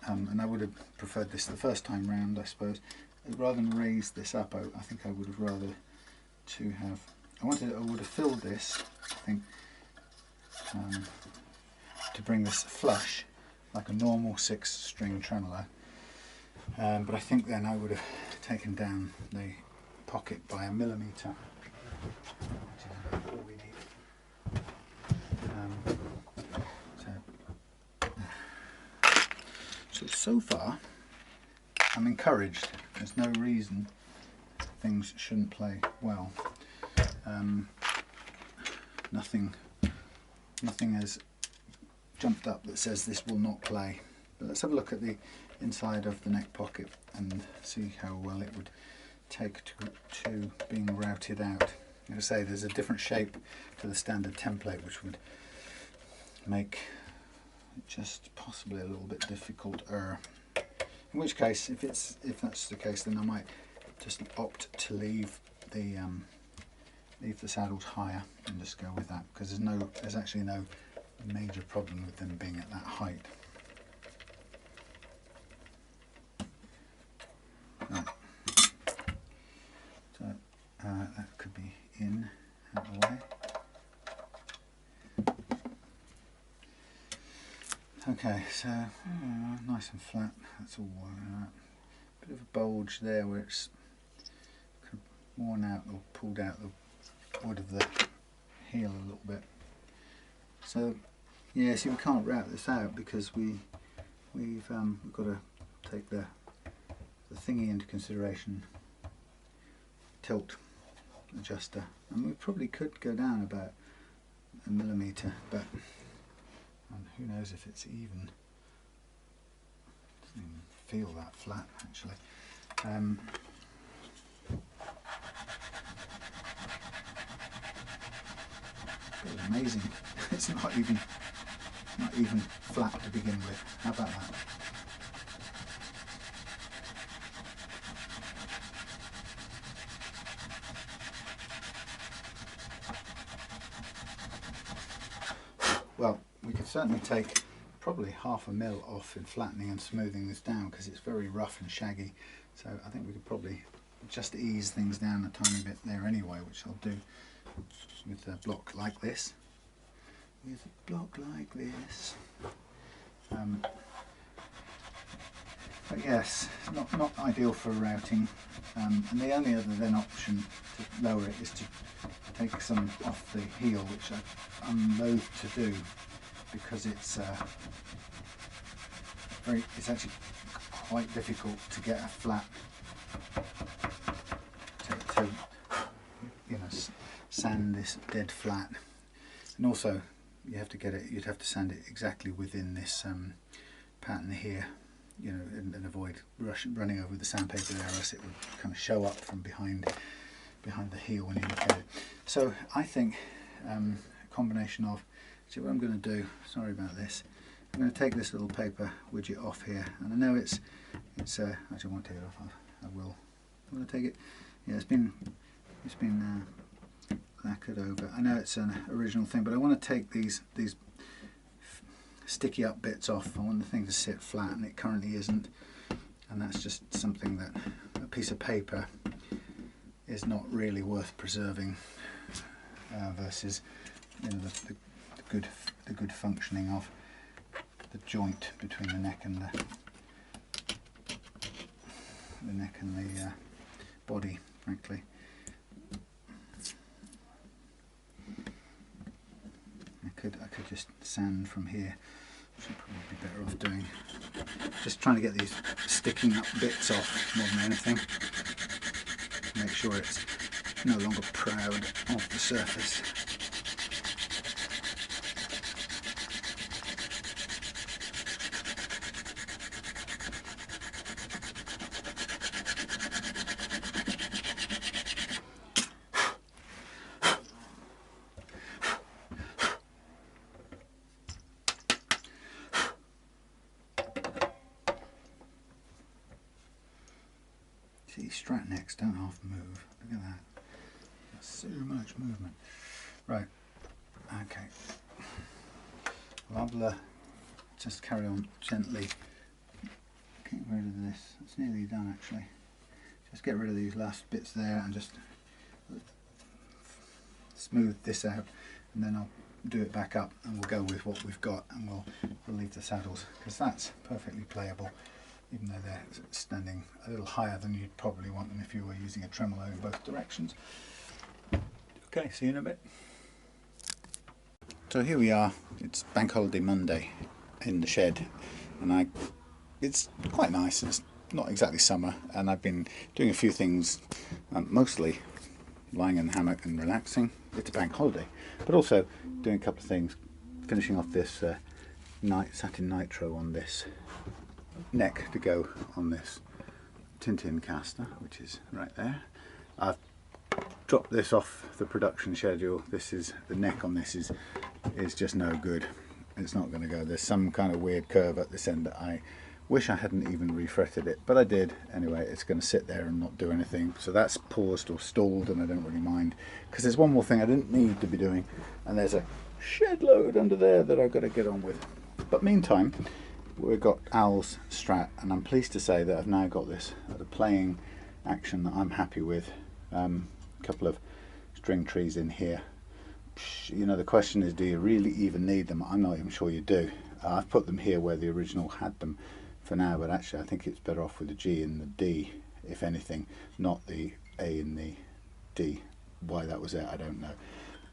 Speaker 1: and I would have preferred this the first time round, I suppose, rather than raise this up. I think I would have rather to have, I would have filled this, I think, to bring this flush like a normal 6-string tremolo, but I think then I would have taken down the pocket by 1 millimetre, which is all we need. So far I'm encouraged. There's no reason things shouldn't play well. Nothing has jumped up that says this will not play. But let's have a look at the inside of the neck pocket and see how well it would take to being routed out. As I say, there's a different shape to the standard template, which would make it just possibly a little bit difficult-er. In which case, if that's the case, then I might just opt to leave the saddles higher and just go with that, because there's actually no major problem with them being at that height. Right. So that could be in out of the way. Okay, so nice and flat. That's all bit of a bulge there where it's kind of worn out or pulled out the wood of the heel a little bit. So yeah, see, we can't route this out because we've got to take the thingy into consideration, tilt adjuster, and we probably could go down about a millimetre, but who knows if it's even. Doesn't even feel that flat actually. It's amazing. It's not even flat to begin with. How about that? Well, we could certainly take probably 1/2 mil off in flattening and smoothing this down, because it's very rough and shaggy. So I think we could probably just ease things down a tiny bit there anyway, which I'll do with a block like this. With a block like this. But yes, not ideal for routing. And the only other then option to lower it is to take some off the heel, which I'm loath to do, because it's actually quite difficult to get a flat to you know, sand this dead flat, and also you'd have to sand it exactly within this pattern here, you know, and avoid running over the sandpaper there, else it would kind of show up from behind the heel when you look at it. So I think a combination of, see what I'm going to do, sorry about this, I'm going to take this little paper widget off here, and I know it's actually I won't take it off, I will. I'm going to take it, yeah, it's been lacquered over. I know it's an original thing, but I want to take these sticky up bits off. I want the thing to sit flat, and it currently isn't, and that's just something that a piece of paper is not really worth preserving versus, you know, the good functioning of the joint between the neck and the body, frankly. I could just sand from here, which I'd probably be better off doing. Just trying to get these sticking up bits off more than anything. Make sure it's no longer proud of the surface. See, Strat necks don't half move. Look at that. There's so much movement. Right. Okay. I'll just carry on gently. Get rid of this. It's nearly done actually. Just get rid of these last bits there and just smooth this out, and then I'll do it back up and we'll go with what we've got, and we'll leave the saddles, because that's perfectly playable, even though they're standing a little higher than you'd probably want them if you were using a tremolo in both directions. Okay, see you in a bit. So here we are, it's Bank Holiday Monday in the shed, and it's quite nice. It's not exactly summer, and I've been doing a few things, mostly lying in the hammock and relaxing. It's a bank holiday, but also doing a couple of things, finishing off this satin nitro on this neck to go on this Tintin caster, which is right there. I've dropped this off the production schedule. This is, the neck on this is just no good. It's not going to go. There's some kind of weird curve at this end that I wish I hadn't even refretted it, but I did anyway. It's going to sit there and not do anything, so that's paused or stalled, and I don't really mind, because there's one more thing I didn't need to be doing, and there's a shed load under there that I've got to get on with. But meantime, we've got Al's Strat, and I'm pleased to say that I've now got this at a playing action that I'm happy with. A couple of string trees in here. You know, the question is, do you really even need them? I'm not even sure you do. I've put them here where the original had them for now, but actually I think it's better off with the G and the D, if anything, not the A and the D. Why that was there, I don't know.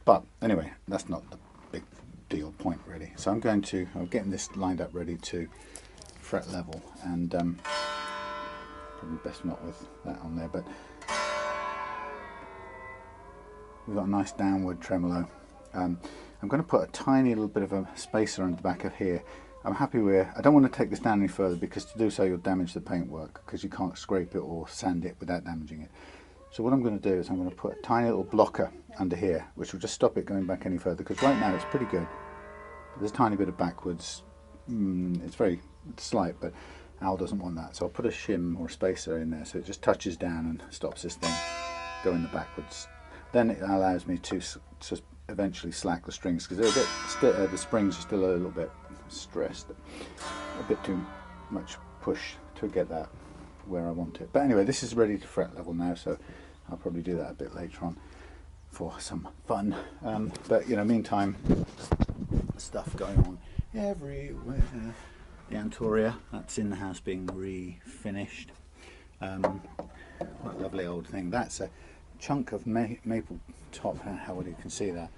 Speaker 1: But anyway, that's not the big deal point really. So I'm getting this lined up ready to fret level, and probably best not with that on there, but we've got a nice downward tremolo. I'm going to put a tiny little bit of a spacer on the back of here. I'm happy with, I don't want to take this down any further, because to do so you'll damage the paintwork, because you can't scrape it or sand it without damaging it. So what I'm going to do is I'm going to put a tiny little blocker under here, which will just stop it going back any further, because right now it's pretty good. There's a tiny bit of backwards, it's very slight, but Al doesn't want that, so I'll put a shim or a spacer in there so it just touches down and stops this thing going the backwards. Then it allows me to eventually slack the strings, because they're a bit, the springs are still a little bit stressed, a bit too much push to get that where I want it. But anyway, this is ready to fret level now, so I'll probably do that a bit later on for some fun. But you know, meantime, stuff going on everywhere. The Antoria, that's in the house being refinished. What a lovely old thing. That's a chunk of maple top. How well you can see that.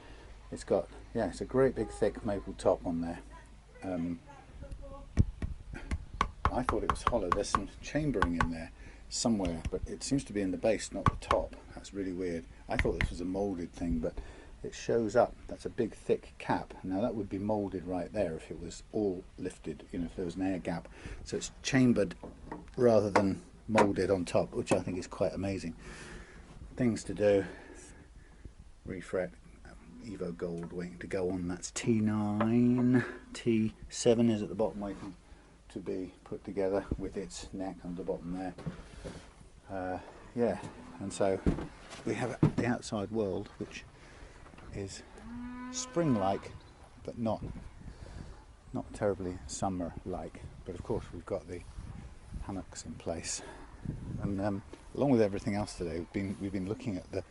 Speaker 1: It's got, yeah, it's a great big thick maple top on there. I thought it was hollow. There's some chambering in there somewhere, but it seems to be in the base, not the top. That's really weird. I thought this was a moulded thing, but it shows up. That's a big thick cap. Now that would be moulded right there if it was all lifted, you know, if there was an air gap. So it's chambered rather than moulded on top, which I think is quite amazing. Things to do. Refret. Evo Gold waiting to go on. That's T9. T7 is at the bottom waiting to be put together with its neck on the bottom there. Yeah, and so we have the outside world, which is spring-like, but not terribly summer-like. But of course we've got the hammocks in place, and along with everything else today, we've been looking at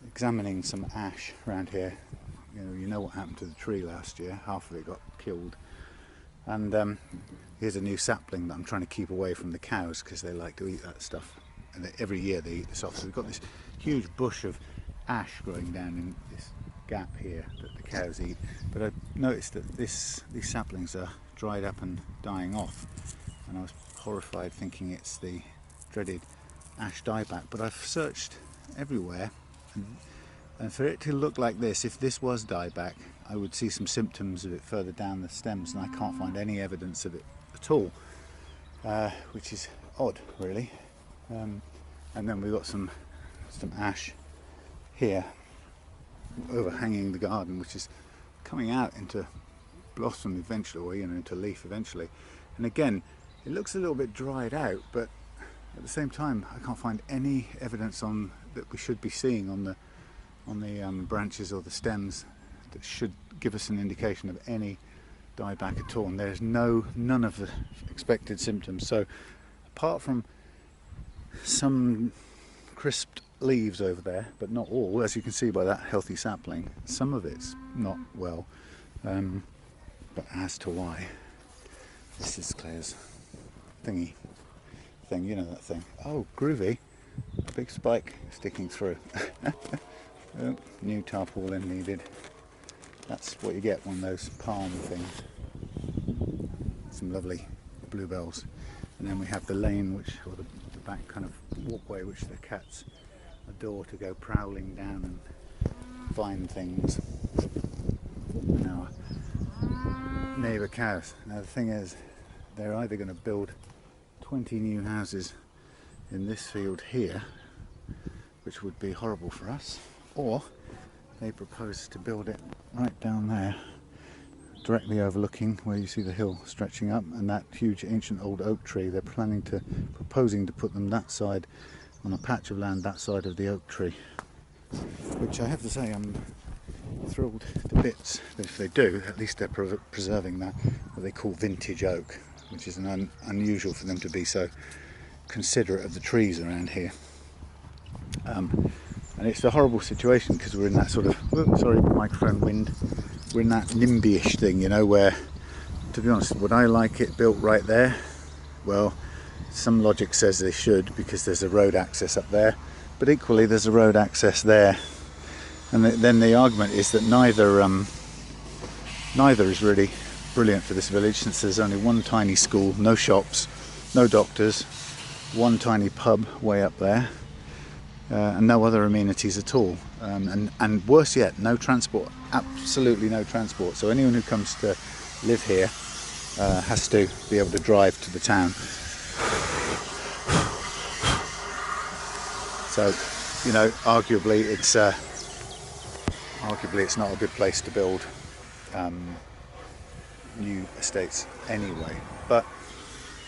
Speaker 1: examining some ash around here. You know what happened to the tree last year. Half of it got killed, and here's a new sapling that I'm trying to keep away from the cows, because they like to eat that stuff, and every year they eat this off. So we've got this huge bush of ash growing down in this gap here that the cows eat, but I've noticed that these saplings are dried up and dying off, and I was horrified thinking it's the dreaded ash dieback. But I've searched everywhere, and for it to look like this, if this was dieback, I would see some symptoms of it further down the stems, and I can't find any evidence of it at all, which is odd really. And then we've got some ash here overhanging the garden, which is coming out into blossom eventually, or into leaf eventually. And again, it looks a little bit dried out, but at the same time I can't find any evidence that we should be seeing on the branches or the stems that should give us an indication of any dieback at all. And there's none of the expected symptoms. So apart from some crisped leaves over there, but not all, as you can see by that healthy sapling, some of it's not well, but as to why, this is Claire's thing, you know that thing. Oh, groovy, a big spike sticking through. Oh, new tarpaulin needed. That's what you get, one of those palm things. Some lovely bluebells. And then we have the lane, or the back kind of walkway, which the cats adore to go prowling down and find things. And our neighbour cows. Now the thing is, they're either going to build 20 new houses in this field here, which would be horrible for us, or they propose to build it right down there, directly overlooking where you see the hill stretching up and that huge ancient old oak tree. They're proposing to put them that side, on a patch of land that side of the oak tree, which I have to say I'm thrilled to bits that if they do, at least they're preserving that what they call vintage oak, which is unusual for them to be so considerate of the trees around here. And it's a horrible situation because we're in that sort of, sorry, microphone wind, we're in that NIMBY-ish thing, you know, where, to be honest, would I like it built right there? Well, some logic says they should, because there's a road access up there, but equally there's a road access there. And then the argument is that neither is really brilliant for this village, since there's only one tiny school, no shops, no doctors, one tiny pub way up there, and no other amenities at all. And worse yet, no transport, absolutely no transport. So anyone who comes to live here has to be able to drive to the town. So, you know, arguably it's not a good place to build new estates anyway. But,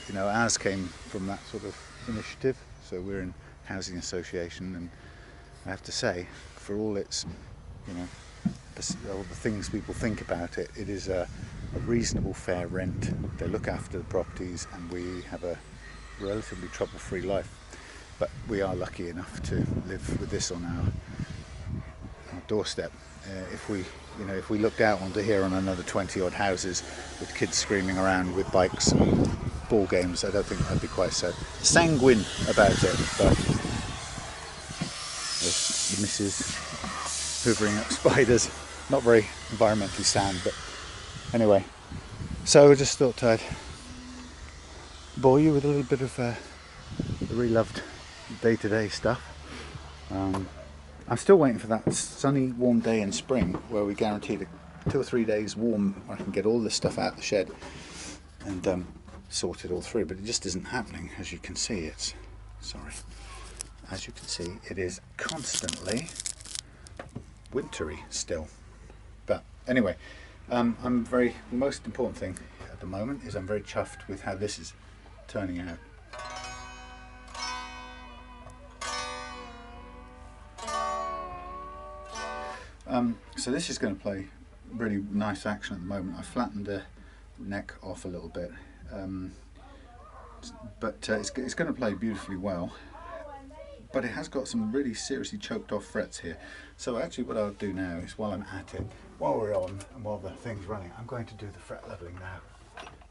Speaker 1: you know, ours came from that sort of initiative, so we're in housing association, and I have to say, for all its, you know, all the things people think about it, it is a reasonable fair rent. They look after the properties, and we have a relatively trouble-free life. But we are lucky enough to live with this on our doorstep. If we looked out onto here on another 20 odd houses with kids screaming around with bikes and ball games, I don't think I'd be quite so sanguine about it. But the missus hoovering up spiders, not very environmentally sound. But anyway, so I just thought I'd bore you with a little bit of the reloved day-to-day stuff. I'm still waiting for that sunny, warm day in spring where we guaranteed 2 or 3 days warm, where I can get all this stuff out of the shed and sort it all through. But it just isn't happening. As you can see, as you can see, it is constantly wintry still. But anyway, the most important thing at the moment is I'm very chuffed with how this is turning out. So this is going to play really nice action at the moment. I flattened the neck off a little bit, but it's going to play beautifully well. But it has got some really seriously choked off frets here. So actually what I'll do now is, while I'm at it, while we're on and while the thing's running, I'm going to do the fret leveling now.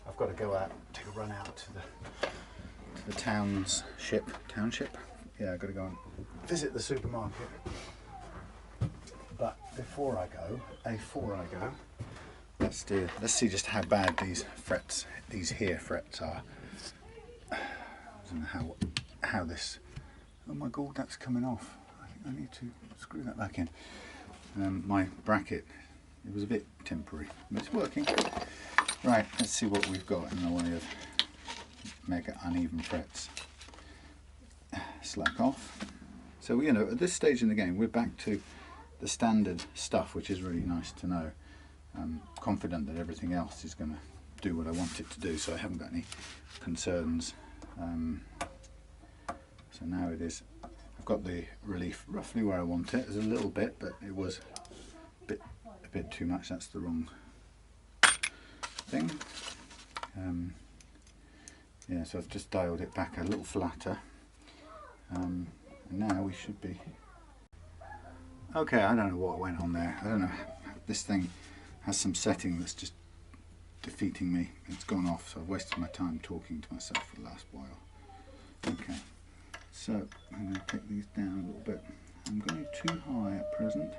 Speaker 1: I've got to go out, take a run out to the township. Yeah, I've got to go and visit the supermarket. But before I go, let's see just how bad these here frets are. I don't know how this. Oh my god, that's coming off. I think I need to screw that back in. My bracket, it was a bit temporary, but it's working. Right, let's see what we've got in the way of mega uneven frets. Slack off. So, you know, at this stage in the game, we're back to the standard stuff, which is really nice to know. I'm confident that everything else is going to do what I want it to do, so I haven't got any concerns. So now it is, I've got the relief roughly where I want it. There's a little bit, but it was a bit too much. That's the wrong thing. Yeah, so I've just dialed it back a little flatter. And now we should be okay. I don't know what went on there. I don't know. This thing has some setting that's just defeating me. It's gone off, so I've wasted my time talking to myself for the last while. Okay, so I'm going to take these down a little bit. I'm going too high at present.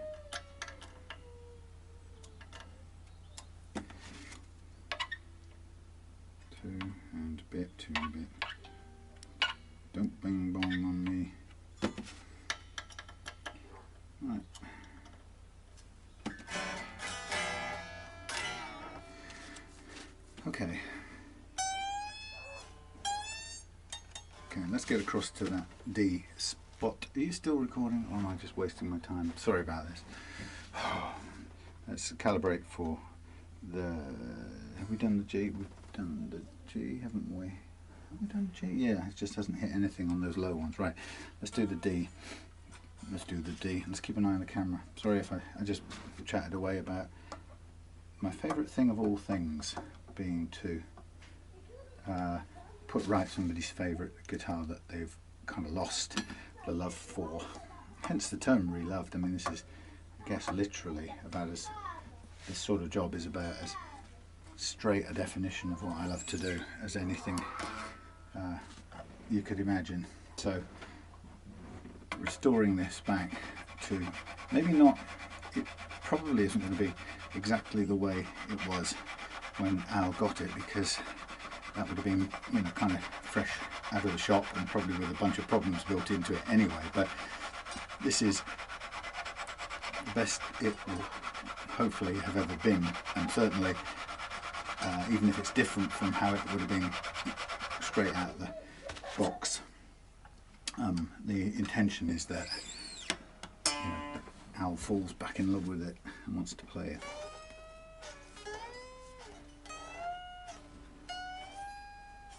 Speaker 1: Two and a bit. Don't bing bong on me. Right. Okay. Okay, let's get across to that D spot. Are you still recording, or am I just wasting my time? Sorry about this. Let's calibrate for the... Have we done the G? We've done the G, haven't we? Have we done G? Yeah, it just hasn't hit anything on those low ones. Right, let's do the D. Let's do the D. Let's keep an eye on the camera. Sorry if I just chatted away about my favourite thing of all things being to put right somebody's favourite guitar that they've kind of lost the love for. Hence the term reloved. I mean, this is, I guess, literally about as this sort of job is about as straight a definition of what I love to do as anything you could imagine. So restoring this back to maybe not, it probably isn't going to be exactly the way it was when Al got it, because that would have been, you know, kind of fresh out of the shop and probably with a bunch of problems built into it anyway. But this is the best it will hopefully have ever been, and certainly even if it's different from how it would have been straight out of the box, the intention is that, you know, Al falls back in love with it and wants to play it.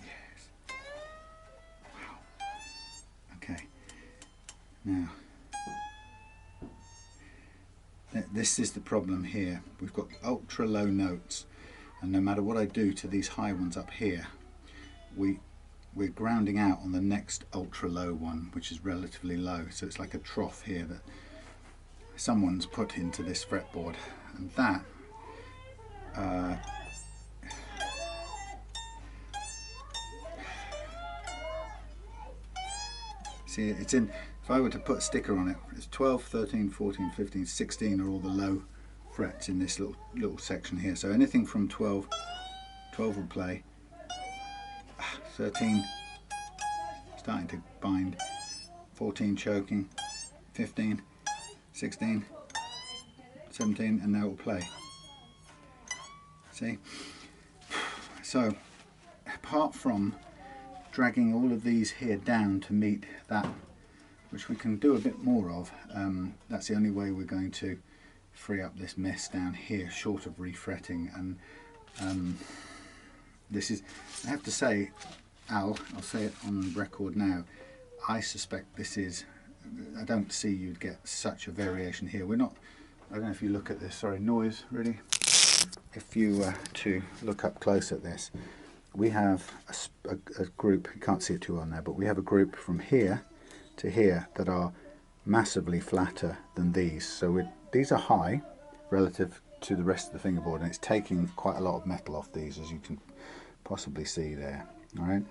Speaker 1: Yes. Wow. Okay. Now, this is the problem here. We've got ultra low notes, and no matter what I do to these high ones up here, we're grounding out on the next ultra low one, which is relatively low. So it's like a trough here that someone's put into this fretboard, and that see, it's in, if I were to put a sticker on it, it's 12, 13, 14, 15, 16 are all the low frets in this little section here. So anything from 12 will play, 13 starting to bind, 14 choking, 15, 16, 17, and now it will play. See? So apart from dragging all of these here down to meet that, which we can do a bit more of, that's the only way we're going to free up this mess down here, short of refretting. And this is, I have to say, Al, I'll say it on record now, I suspect this is, I don't see you'd get such a variation here. We're not, I don't know if you look at this, sorry, noise really. If you were to look up close at this, we have a group, you can't see it too well now, but we have a group from here to here that are massively flatter than these. So these are high relative to the rest of the fingerboard, and it's taking quite a lot of metal off these, as you can possibly see there. All right.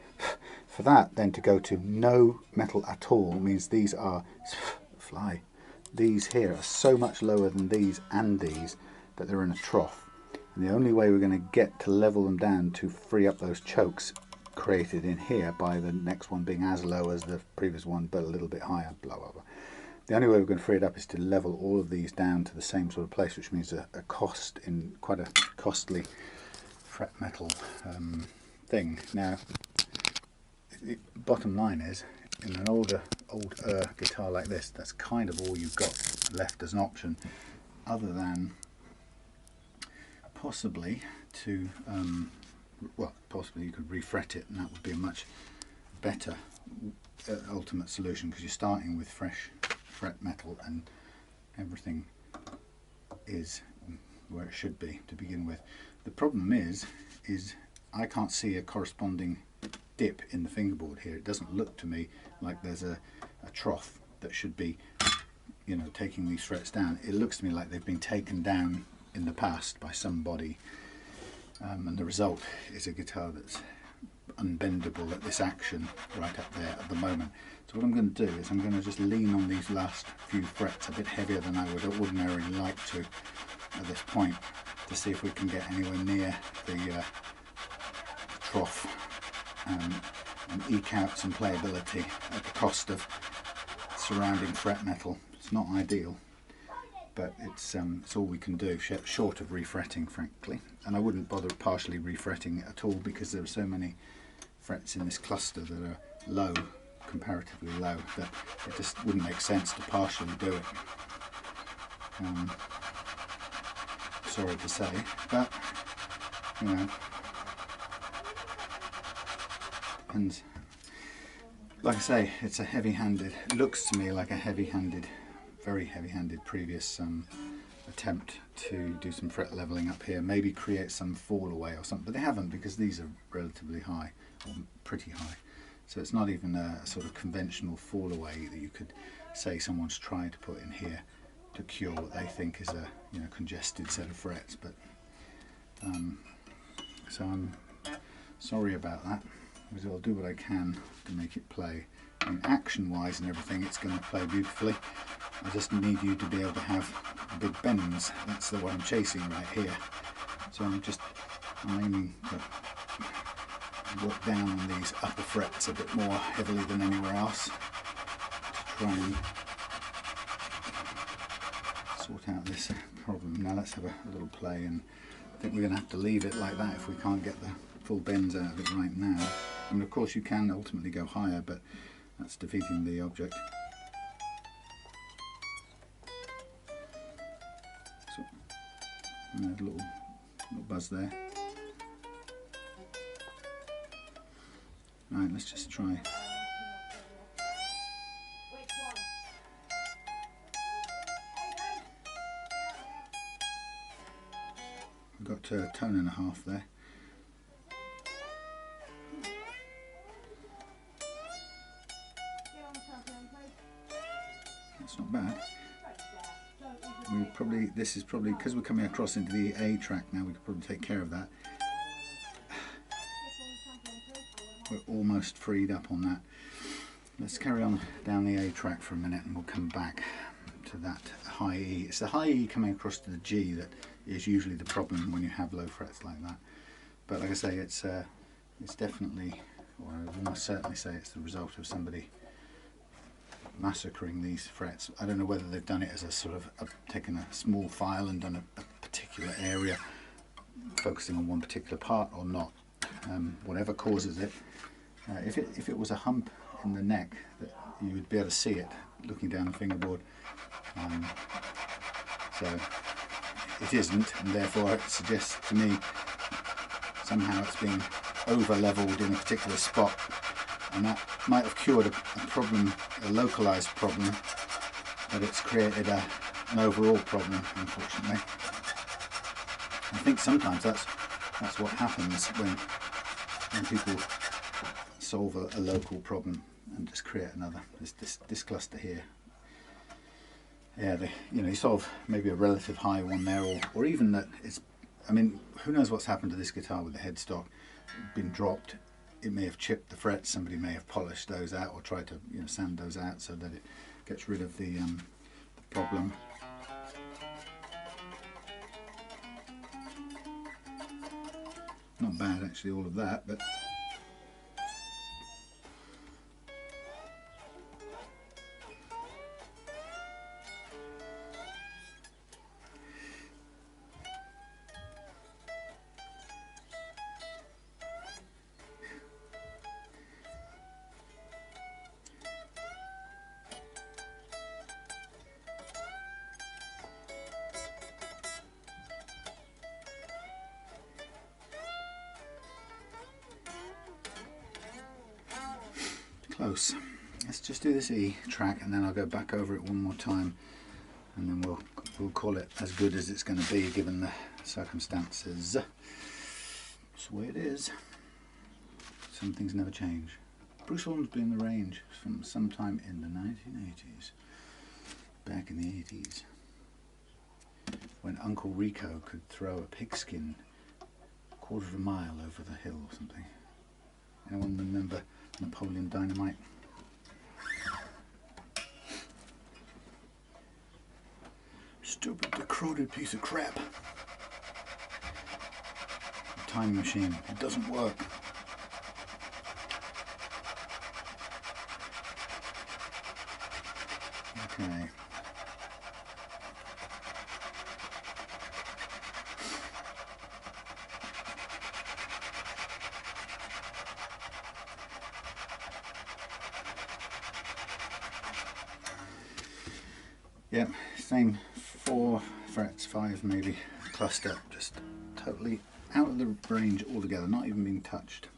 Speaker 1: For that then to go to no metal at all means these are fly. These here are so much lower than these and these that they're in a trough. And the only way we're going to get to level them down to free up those chokes created in here by the next one being as low as the previous one but a little bit higher, blah blah blah. The only way we're going to free it up is to level all of these down to the same sort of place, which means a cost in quite a costly fret metal thing. Now, the bottom line is, in an older guitar like this, that's kind of all you've got left as an option, other than possibly to, well, possibly you could refret it, and that would be a much better ultimate solution, because you're starting with fresh fret metal and everything is where it should be to begin with. The problem is I can't see a corresponding dip in the fingerboard here. It doesn't look to me like there's a trough that should be, you know, taking these frets down. It looks to me like they've been taken down in the past by somebody, and the result is a guitar that's unbendable at this action right up there at the moment. So what I'm going to do is I'm going to just lean on these last few frets a bit heavier than I would ordinarily like to at this point, to see if we can get anywhere near the trough, and eke out some playability at the cost of surrounding fret metal. It's not ideal, but it's all we can do, short of refretting, frankly. And I wouldn't bother partially refretting it at all, because there are so many frets in this cluster that are low, comparatively low, that it just wouldn't make sense to partially do it. Sorry to say, but you know, and like I say, it's a heavy-handed, looks to me like a heavy-handed, very heavy-handed previous attempt to do some fret leveling up here, maybe create some fall away or something, but they haven't, because these are relatively high, or pretty high, so it's not even a sort of conventional fall away that you could say someone's tried to put in here to cure what they think is a, you know, congested set of frets. But so I'm sorry about that, because I'll do what I can to make it play. I mean, action wise and everything, it's going to play beautifully. I just need you to be able to have big bends. That's the one I'm chasing right here. So I'm aiming to work down on these upper frets a bit more heavily than anywhere else to try and sort out this problem. Now let's have a little play, and I think we're going to have to leave it like that if we can't get the full bends out of it right now. I mean, of course you can ultimately go higher, but that's defeating the object. So, a little buzz there. Right, let's just try. I've got a tone and a half there. That's not bad. This is probably, because we're coming across into the A track now, we could probably take care of that. We're almost freed up on that. Let's carry on down the A track for a minute and we'll come back to that high E. It's the high E coming across to the G that is usually the problem when you have low frets like that. But like I say, it's definitely, or I would almost certainly say it's the result of somebody massacring these frets. I don't know whether they've done it as a sort of taken a small file and done a particular area, focusing on one particular part, or not. Whatever causes it, if it was a hump in the neck, that you would be able to see it looking down the fingerboard. So it isn't, and therefore it suggests to me somehow it's been over leveled in a particular spot, and that might have cured a problem, a localized problem, but it's created an overall problem, unfortunately. I think sometimes that's what happens when people solve a local problem and just create another, this cluster here. Yeah, you solve maybe a relative high one there, or even that it's, I mean, who knows what's happened to this guitar with the headstock, been dropped. It may have chipped the frets, somebody may have polished those out or tried to sand those out so that it gets rid of the problem. Not bad actually, all of that, but close. Let's just do this E track and then I'll go back over it one more time, and then we'll call it as good as it's going to be given the circumstances. That's the way it is. Some things never change. Bruce Hornsby in the Range from sometime in the 1980s, back in the 80s, when Uncle Rico could throw a pigskin a quarter of a mile over the hill or something. Anyone remember Napoleon Dynamite? Stupid, decrepit piece of crap. A time machine. It doesn't work. Okay. Yep, same 4 frets, 5 maybe, cluster, just totally out of the range altogether, not even being touched.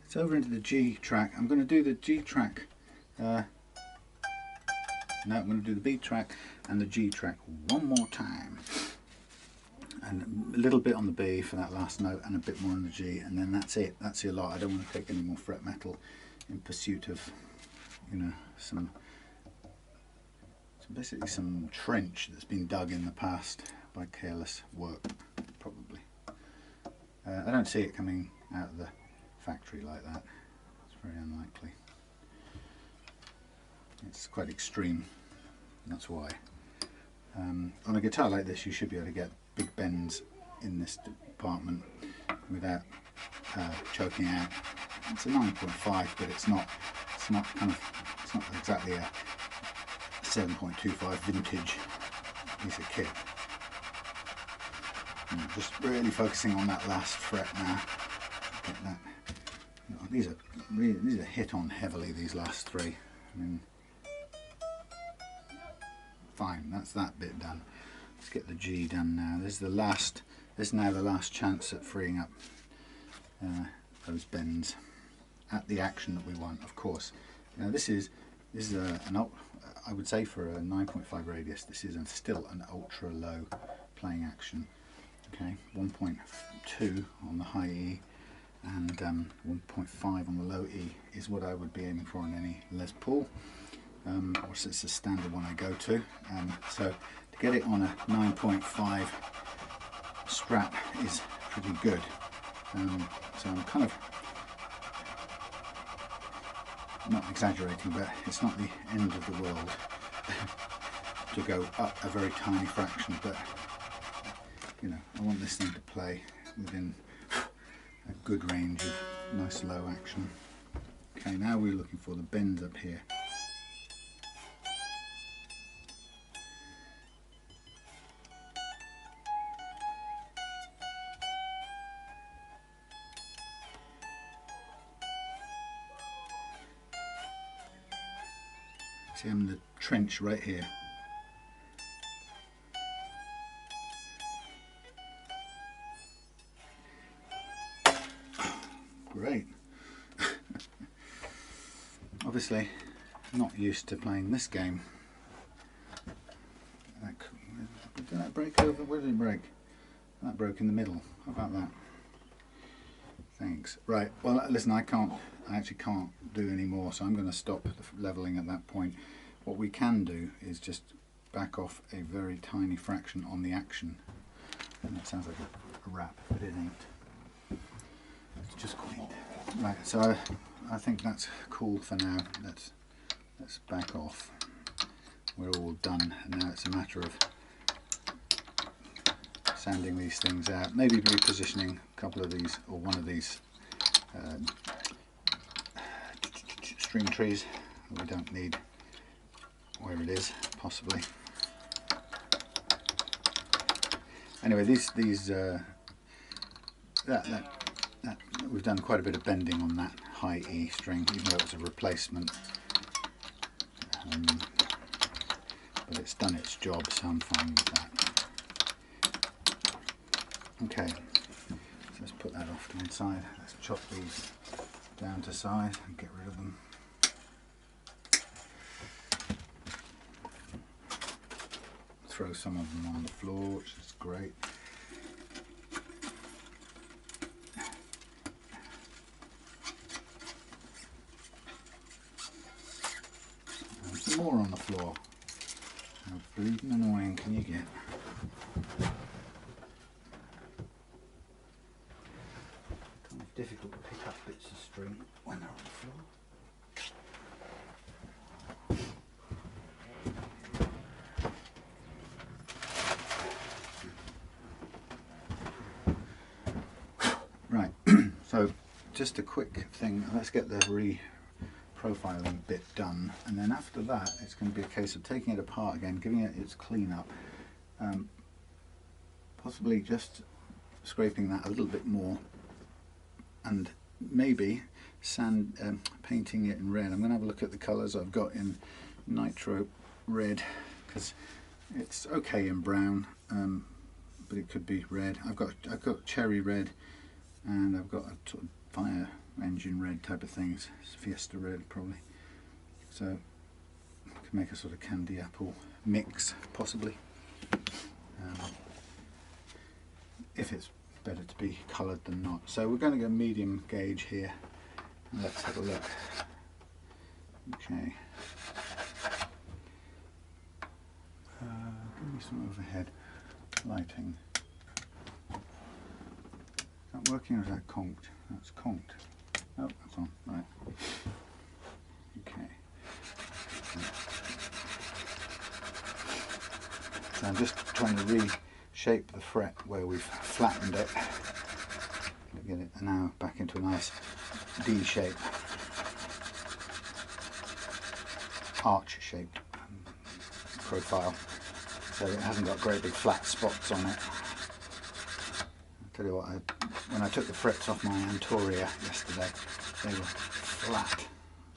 Speaker 1: It's over into the G track. I'm going to do the G track, no, I'm going to do the B track and the G track one more time. And a little bit on the B for that last note and a bit more on the G, and then that's it. That's your lot. I don't want to take any more fret metal in pursuit of, you know, basically some trench that's been dug in the past by careless work, probably. I don't see it coming out of the factory like that. It's very unlikely. It's quite extreme, that's why. On a guitar like this you should be able to get big bends in this department without choking out. It's a 9.5, but it's not exactly a 7.25 vintage piece of kit. I'm just really focusing on that last fret now. Get that. These are hit on heavily, these last 3. I mean, fine, that's that bit done. Let's get the G done now. This is now the last chance at freeing up those bends at the action that we want, of course. Now this is I would say for a 9.5 radius, this is still an ultra low playing action. Okay, 1.2 on the high E and 1.5 on the low E is what I would be aiming for on any Les Paul. Or it's the standard one I go to. So to get it on a 9.5 Strat is pretty good. So I'm kind of not exaggerating, but it's not the end of the world to go up a very tiny fraction, but you know, I want this thing to play within a good range of nice low action. Okay, now we're looking for the bends up here. See, I'm in the trench right here. Great. Obviously, not used to playing this game. Did that break over? Where did it break? That broke in the middle. How about that? Thanks. Right. Well, listen, I actually can't do any more, so I'm going to stop the leveling at that point. What we can do is just back off a very tiny fraction on the action. And that sounds like a rap, but it ain't. It's just quaint. Right. So I think that's cool for now. Let's back off. We're all done, and now it's a matter of sanding these things out, maybe repositioning a couple of these or one of these string trees that we don't need where it is, possibly. Anyway, that we've done quite a bit of bending on that high E string, even though it's a replacement. But it's done its job, so I'm fine with that. Okay, so let's put that off to one side. Let's chop these down to size and get rid of them. Throw some of them on the floor, which is great. And some more on the floor. How bleeding annoying can you get? Kind of difficult to pick up bits of string when they're on the floor. just a quick thing. Let's get the re-profiling bit done, and then after that it's going to be a case of taking it apart again, giving it its clean up, possibly just scraping that a little bit more, and maybe painting it in red. I'm going to have a look at the colours I've got in nitro red, because it's okay in brown, but it could be red. I've got cherry red, and I've got a sort of fire engine red type of thing. It's Fiesta red probably. So I can make a sort of candy apple mix possibly, if it's better to be coloured than not. So we're going to go medium gauge here. Let's have a look. Okay. Give me some overhead lighting. Is that working or is that conked? That's conked. Oh, that's on. Right. Okay. So I'm just trying to reshape the fret where we've flattened it. Get it now back into a nice D shape, arch shaped profile, so it hasn't got great big flat spots on it. I'll tell you what, when I took the frets off my Antoria yesterday, they were flat,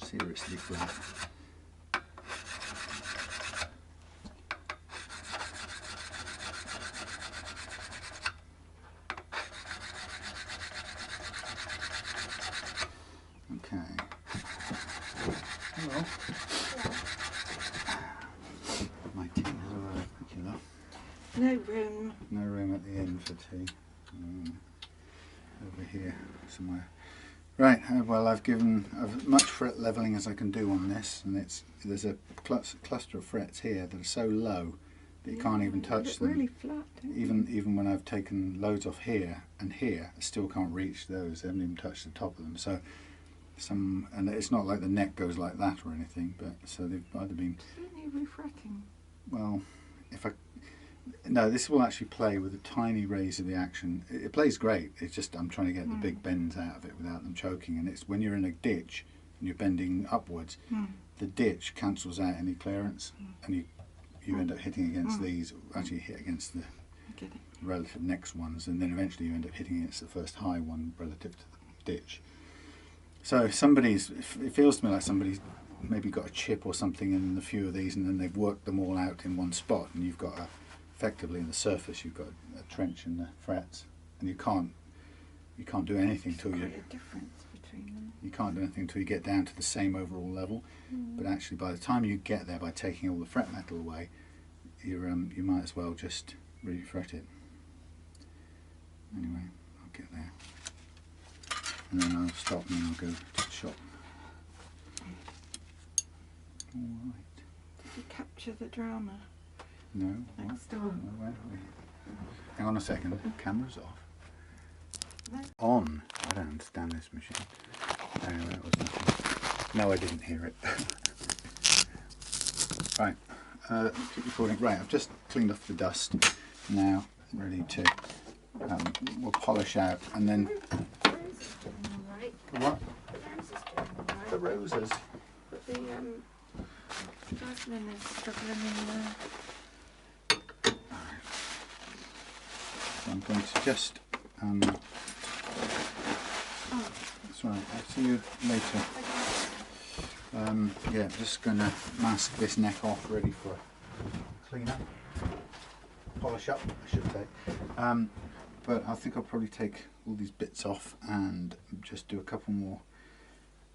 Speaker 1: seriously flat. No room at the end for tea. Over here somewhere. Right, well I've as much fret levelling as I can do on this, and there's a cluster of frets here that are so low that you can't even touch them. Really flat, even when I've taken loads off here and here, I still can't reach those. They haven't even touched the top of them. So and it's not like the neck goes like that or anything, but so they've either been. Don't need refretting. Well, no, this will actually play with a tiny raise of the action. It plays great. It's just I'm trying to get the big bends out of it without them choking. And it's when you're in a ditch and you're bending upwards, the ditch cancels out any clearance, and you end up hitting against these. Actually, hit against the relative next ones, and then eventually you end up hitting against the first high one relative to the ditch. So it feels to me like somebody's maybe got a chip or something in a few of these, and then they've worked them all out in one spot, and you've got effectively in the surface you've got a trench in the frets, and you can't do anything till you can't do anything until you get down to the same overall level. But actually, by the time you get there, by taking all the fret metal away, you might as well just refret it. Anyway, I'll get there, and then I'll stop and then I'll go to the shop. All right.
Speaker 2: Did you capture the drama?
Speaker 1: No.
Speaker 2: Next door.
Speaker 1: No, hang on a second. Camera's off. On. I don't understand this machine. Anyway, that was nothing. No, I didn't hear it. Right. Keep recording. Right. I've just cleaned off the dust. Now ready to. We'll polish out and then. What? The roses.
Speaker 2: But the jasmine is struggling in there.
Speaker 1: So I'm going to just. That's right. I'll see you later. Yeah, I'm just going to mask this neck off, ready for clean up, polish up, I should say. But I think I'll probably take all these bits off and just do a couple more.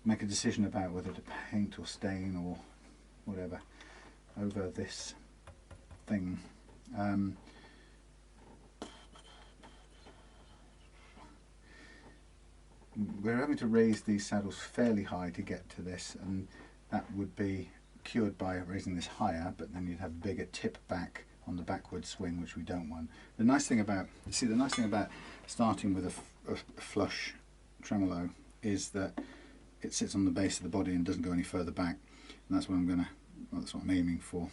Speaker 1: Make a decision about whether to paint or stain or whatever over this thing. We're having to raise these saddles fairly high to get to this, and that would be cured by raising this higher, but then you'd have a bigger tip back on the backward swing, which we don't want. The nice thing about starting with a flush tremolo is that it sits on the base of the body and doesn't go any further back, and that's what that's what I'm aiming for.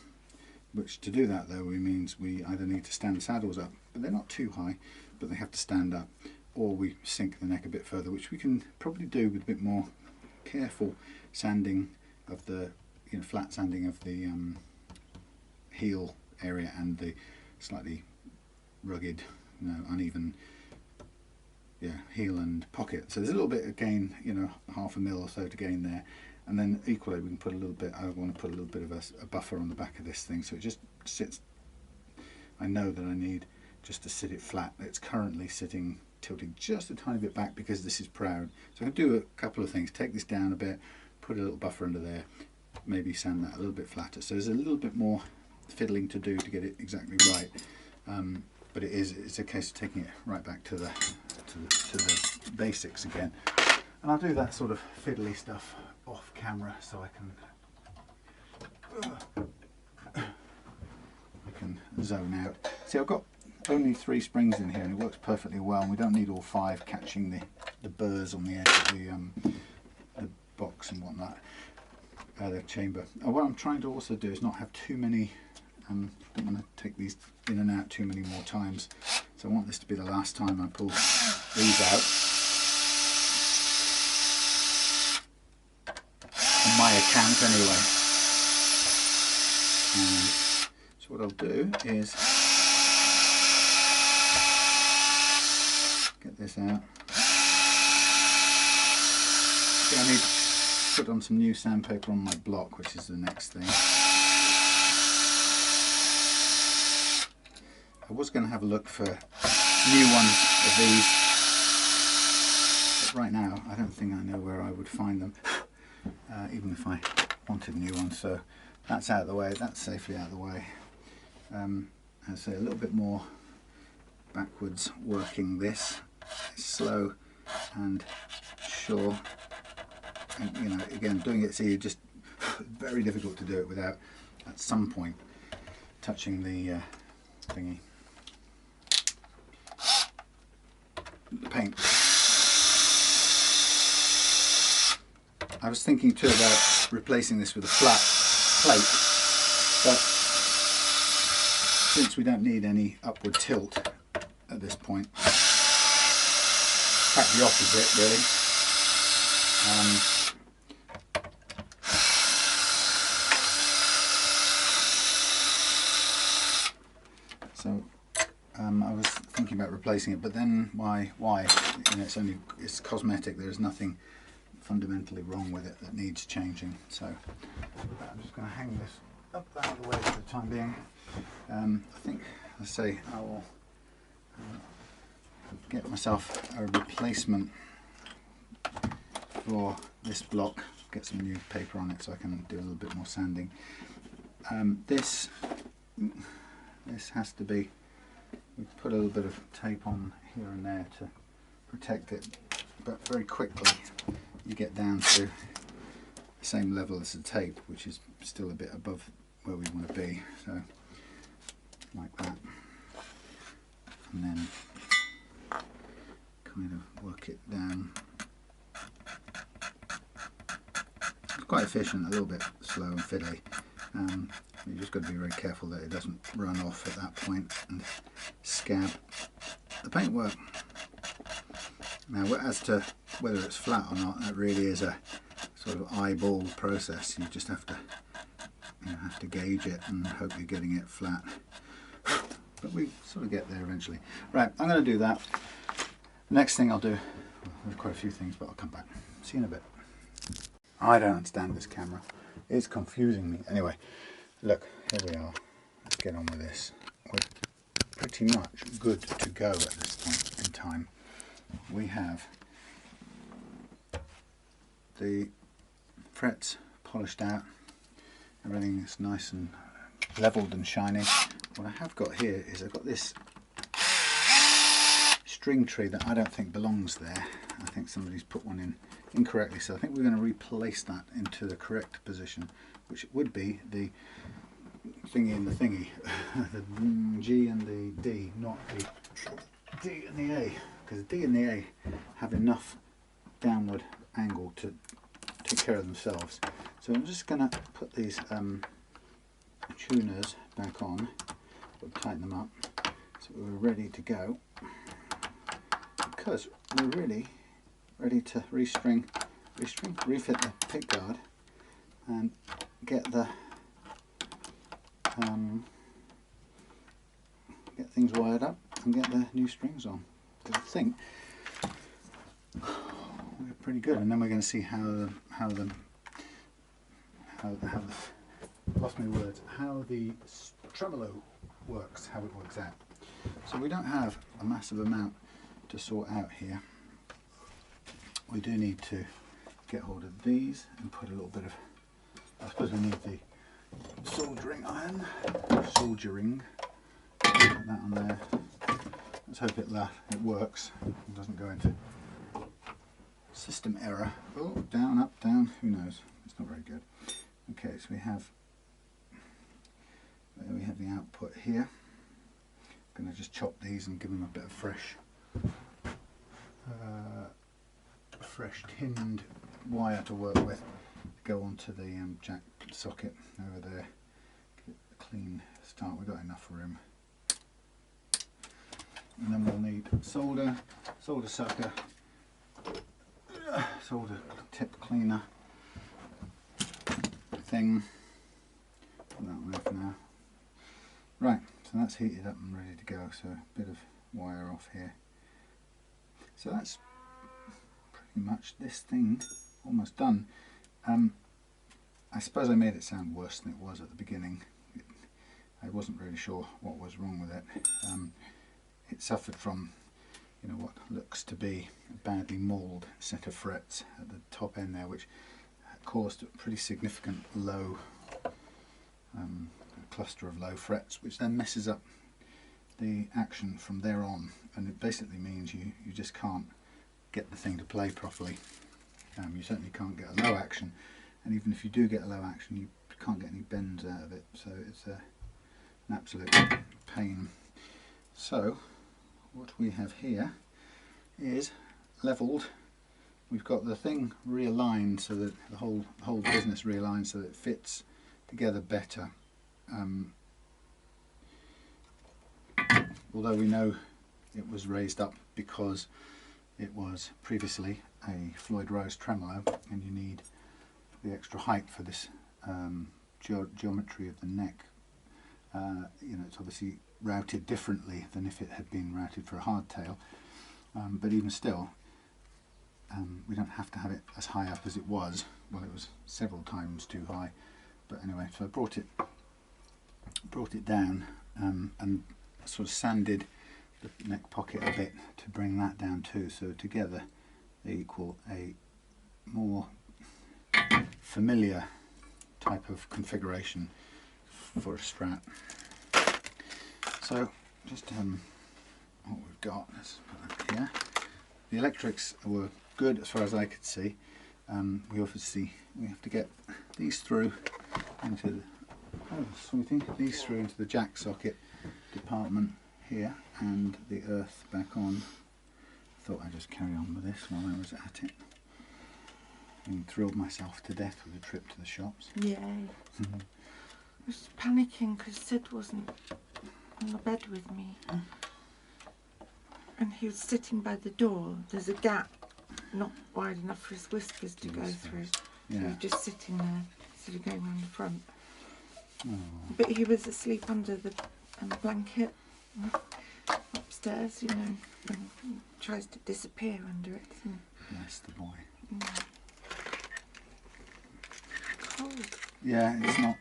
Speaker 1: Which, to do that though, means we either need to stand the saddles up, but they're not too high, but they have to stand up, or we sink the neck a bit further, which we can probably do with a bit more careful sanding of the, you know, flat sanding of the heel area and the slightly rugged, you know, uneven, yeah, heel and pocket. So there's a little bit of gain, you know, 1/2 mil or so to gain there, and then equally we can put a little bit. I want to put a little bit of a buffer on the back of this thing, so it just sits. I know that I need just to sit it flat. It's currently sitting tilting just a tiny bit back because this is proud. So I can do a couple of things. Take this down a bit, put a little buffer under there, maybe sand that a little bit flatter. So there's a little bit more fiddling to do to get it exactly right. But it's a case of taking it right back to the basics again. And I'll do that sort of fiddly stuff off camera, so I can zone out. See, I've got only 3 springs in here and it works perfectly well, and we don't need all 5 catching the burrs on the edge of the box and whatnot, the chamber. What I'm trying to also do is not have too many, don't want to take these in and out too many more times, so I want this to be the last time I pull these out. On my account anyway. And so what I'll do is get this out. See, I need to put on some new sandpaper on my block, which is the next thing. I was going to have a look for new ones of these, but right now I don't think I know where I would find them, even if I wanted new ones. So that's out of the way, that's safely out of the way. I say a little bit more backwards working this, slow and sure, and you know, again doing it so you just very difficult to do it without at some point touching the thingy, the paint. I was thinking too about replacing this with a flat plate, but since we don't need any upward tilt at this point, in fact the opposite really, so I was thinking about replacing it, but then why? You know, it's cosmetic. There's nothing fundamentally wrong with it that needs changing. So I'm just going to hang this up out of the way for the time being. I think, let's say, I will get myself a replacement for this block, get some new paper on it so I can do a little bit more sanding. This has to be, we put a little bit of tape on here and there to protect it, but very quickly you get down to the same level as the tape, which is still a bit above where we want to be, so like that, and then kind of work it down. It's quite efficient, a little bit slow and fiddly. You just got to be very careful that it doesn't run off at that point and scab the paintwork. Now, as to whether it's flat or not, that really is a sort of eyeball process. You just have to, have to gauge it and hope you're getting it flat. But we sort of get there eventually. Right, I'm going to do that. The next thing I'll do, well, there's quite a few things, but I'll come back. See you in a bit. I don't understand this camera. It's confusing me. Anyway, look, here we are. Let's get on with this. We're pretty much good to go at this point in time. We have the frets polished out. Everything is nice and leveled and shiny. What I have got here is I've got this string tree that I don't think belongs there. I think somebody's put one in incorrectly, so I think we're going to replace that into the correct position, which would be the thingy and the thingy, the G and the D, not the D and the A, because the D and the A have enough downward angle to take care of themselves. So I'm just going to put these tuners back on, tighten them up so we're ready to go, because we're really ready to refit the pick guard and get the get things wired up and get the new strings on. I think we're pretty good, and then we're going to see how the lost my words, how the tremolo works, how it works out. So we don't have a massive amount to sort out here. We do need to get hold of these and put a little bit of, I suppose we need the soldering iron, put that on there. Let's hope it works, it doesn't go into system error. Oh, down, up, down, who knows, it's not very good. Okay, so we have the output here. I'm going to just chop these and give them a bit of fresh tinned wire to work with. Go onto the jack socket over there. Get a clean start. We've got enough room. And then we'll need solder sucker, solder tip cleaner thing. Put that one off now. Right, so that's heated up and ready to go, so a bit of wire off here. So that's pretty much this thing almost done. I suppose I made it sound worse than it was at the beginning. I wasn't really sure what was wrong with it. It suffered from, you know, what looks to be a badly mauled set of frets at the top end there, which caused a pretty significant low cluster of low frets, which then messes up the action from there on, and it basically means you just can't get the thing to play properly. You certainly can't get a low action, and even if you do get a low action, you can't get any bends out of it, so it's an absolute pain. So what we have here is levelled. We've got the thing realigned so that the whole business realigned so that it fits together better. Although we know it was raised up because it was previously a Floyd Rose tremolo, and you need the extra height for this geometry of the neck. You know, it's obviously routed differently than if it had been routed for a hardtail, but even still, we don't have to have it as high up as it was. Well, it was several times too high, but anyway, so I brought it down and sort of sanded the neck pocket a bit to bring that down too, so together they equal a more familiar type of configuration for a Strat. So just what we've got, let's put that here. The electrics were good as far as I could see. We have to get these through into the jack socket department here, and the earth back on. I thought I'd just carry on with this while I was at it. And thrilled myself to death with a trip to the shops.
Speaker 2: Yay. I was panicking because Sid wasn't on the bed with me. And he was sitting by the door. There's a gap not wide enough for his whiskers to go through.
Speaker 1: Yeah.
Speaker 2: So he was just sitting there instead of going around the front.
Speaker 1: Oh.
Speaker 2: But he was asleep under the blanket upstairs, you know, and he tries to disappear under it. And,
Speaker 1: Bless the boy.
Speaker 2: Cold.
Speaker 1: Yeah, it's not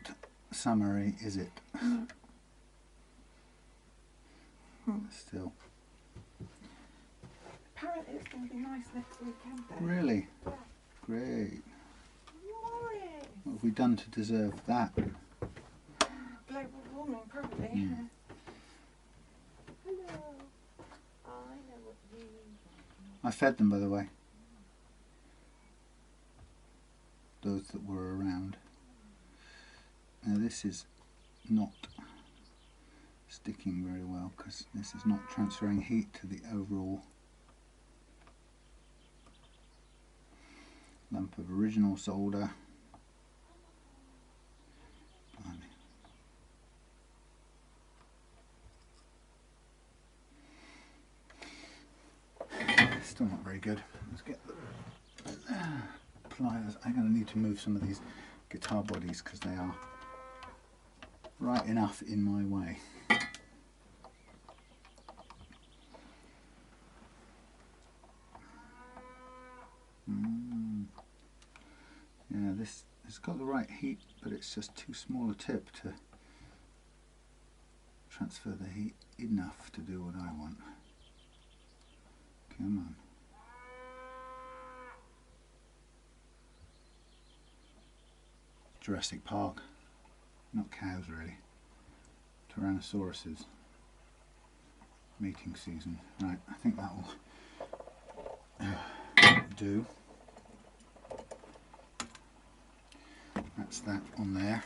Speaker 1: summery, is it?
Speaker 2: No.
Speaker 1: Still.
Speaker 2: Apparently it's going to be nice next weekend though.
Speaker 1: Really?
Speaker 2: Yeah.
Speaker 1: Great.
Speaker 2: Morning.
Speaker 1: What have we done to deserve that?
Speaker 2: Global warming, probably.
Speaker 1: Mm.
Speaker 2: Hello. I know what you mean.
Speaker 1: I fed them, by the way. Those that were around. Now this is not sticking very well because this is not transferring heat to the overall lump of original solder. Blimey. Still not good. Let's get the pliers. I'm going to need to move some of these guitar bodies because they are right enough in my way. Yeah, this has got the right heat, but it's just too small a tip to transfer the heat enough to do what I want. Come on. Jurassic Park, not cows really. Tyrannosauruses. Mating season. Right, I think that will do. That's that on there.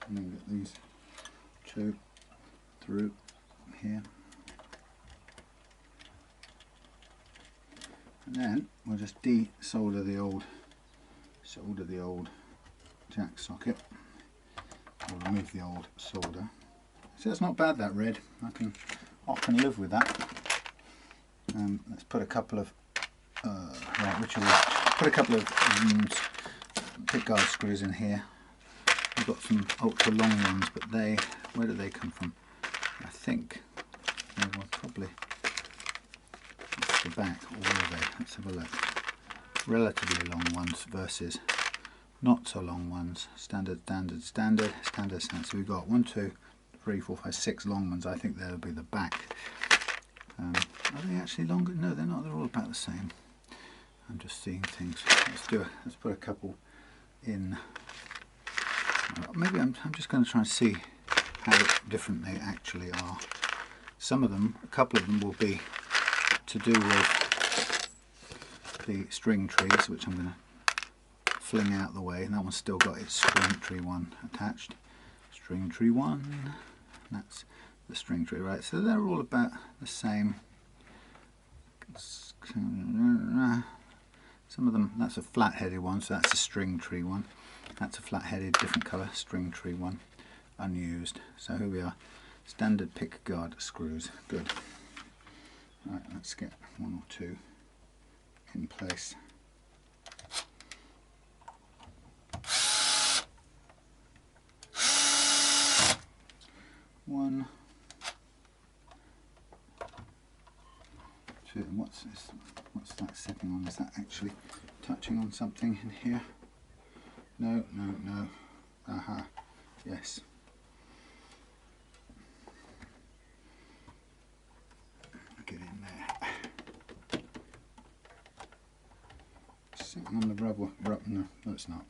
Speaker 1: And then get these two through here. And then we'll just de-solder the old jack socket. We'll remove the old solder. So it's not bad, that red. I can live with that. Let's put a couple of Richie, put a couple of pickguard screws in here. We've got some ultra long ones, but where do they come from? I think they were probably the back, or were they? Let's have a look. Relatively long ones versus not so long ones. Standard. So we've got 1, 2, 3, 4, 5, 6 long ones. I think they'll be the back. Are they actually longer? No, they're not. They're all about the same. I'm just seeing things. Let's put a couple in. Maybe I'm just going to try and see how different they actually are. Some of them, a couple of them will be to do with the string trees, which I'm going to fling out the way, and that one's still got its string tree one attached. String tree one, that's the string tree, right? So they're all about the same. Some of them, that's a flat-headed one, so that's a string tree one. That's a flat-headed, different colour, string tree one, unused. So here we are, standard pick guard screws, good. Right, let's get 1 or 2 in place. One, two, and what's this? What's that sitting on? Is that actually touching on something in here? No. Aha, yes. Get in there. Sitting on the rubber. No, it's not.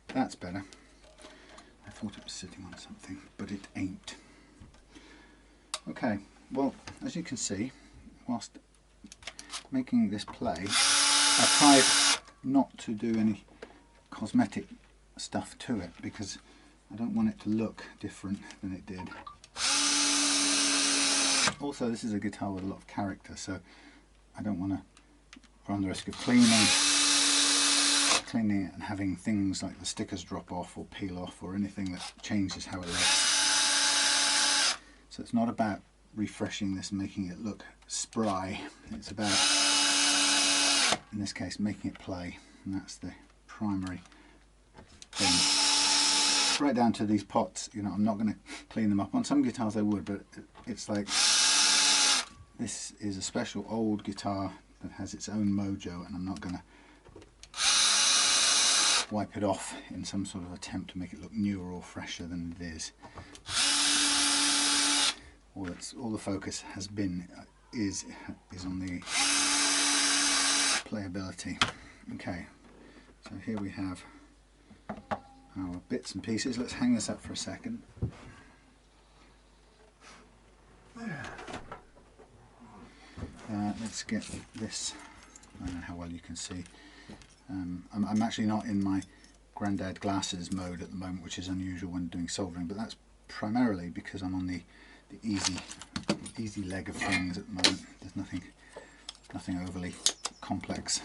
Speaker 1: That's better. I thought it was sitting on something, but it ain't. Okay, well, as you can see, whilst making this play, I tried not to do any cosmetic stuff to it because I don't want it to look different than it did. Also, this is a guitar with a lot of character, so I don't want to run the risk of cleaning it and having things like the stickers drop off or peel off or anything that changes how it looks. So it's not about refreshing this and making it look spry, it's about, in this case, making it play, and that's the primary thing. Right down to these pots, you know, I'm not going to clean them up. On some guitars I would, but it's like, this is a special old guitar that has its own mojo, and I'm not going to wipe it off in some sort of attempt to make it look newer or fresher than it is. All the focus has been is on the playability. Okay, so here we have our bits and pieces. Let's hang this up for a second. Let's get this. I don't know how well you can see. I'm actually not in my granddad glasses mode at the moment, which is unusual when doing soldering, but that's primarily because I'm on the easy leg of things at the moment. There's nothing overly complex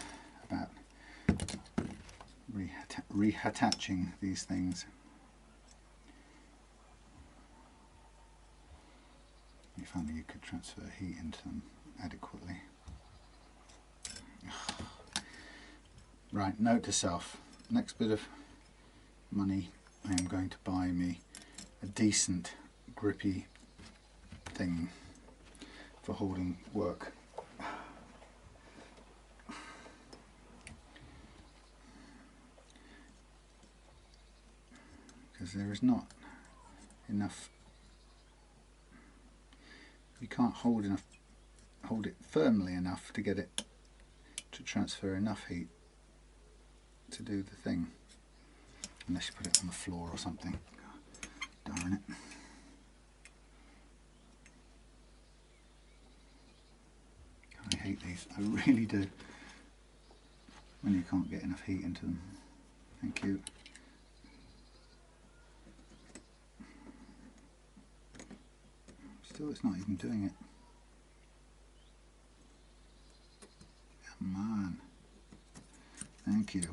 Speaker 1: about reattaching these things. Let me if only you could transfer heat into them adequately. Right, note to self, next bit of money I am going to buy me a decent grippy thing for holding work. Because there is not enough, you can't hold it firmly enough to get it to transfer enough heat to do the thing, unless you put it on the floor or something. Darn it. I hate these, I really do, when you can't get enough heat into them. Thank you. Still, it's not even doing it. Come on. Thank you.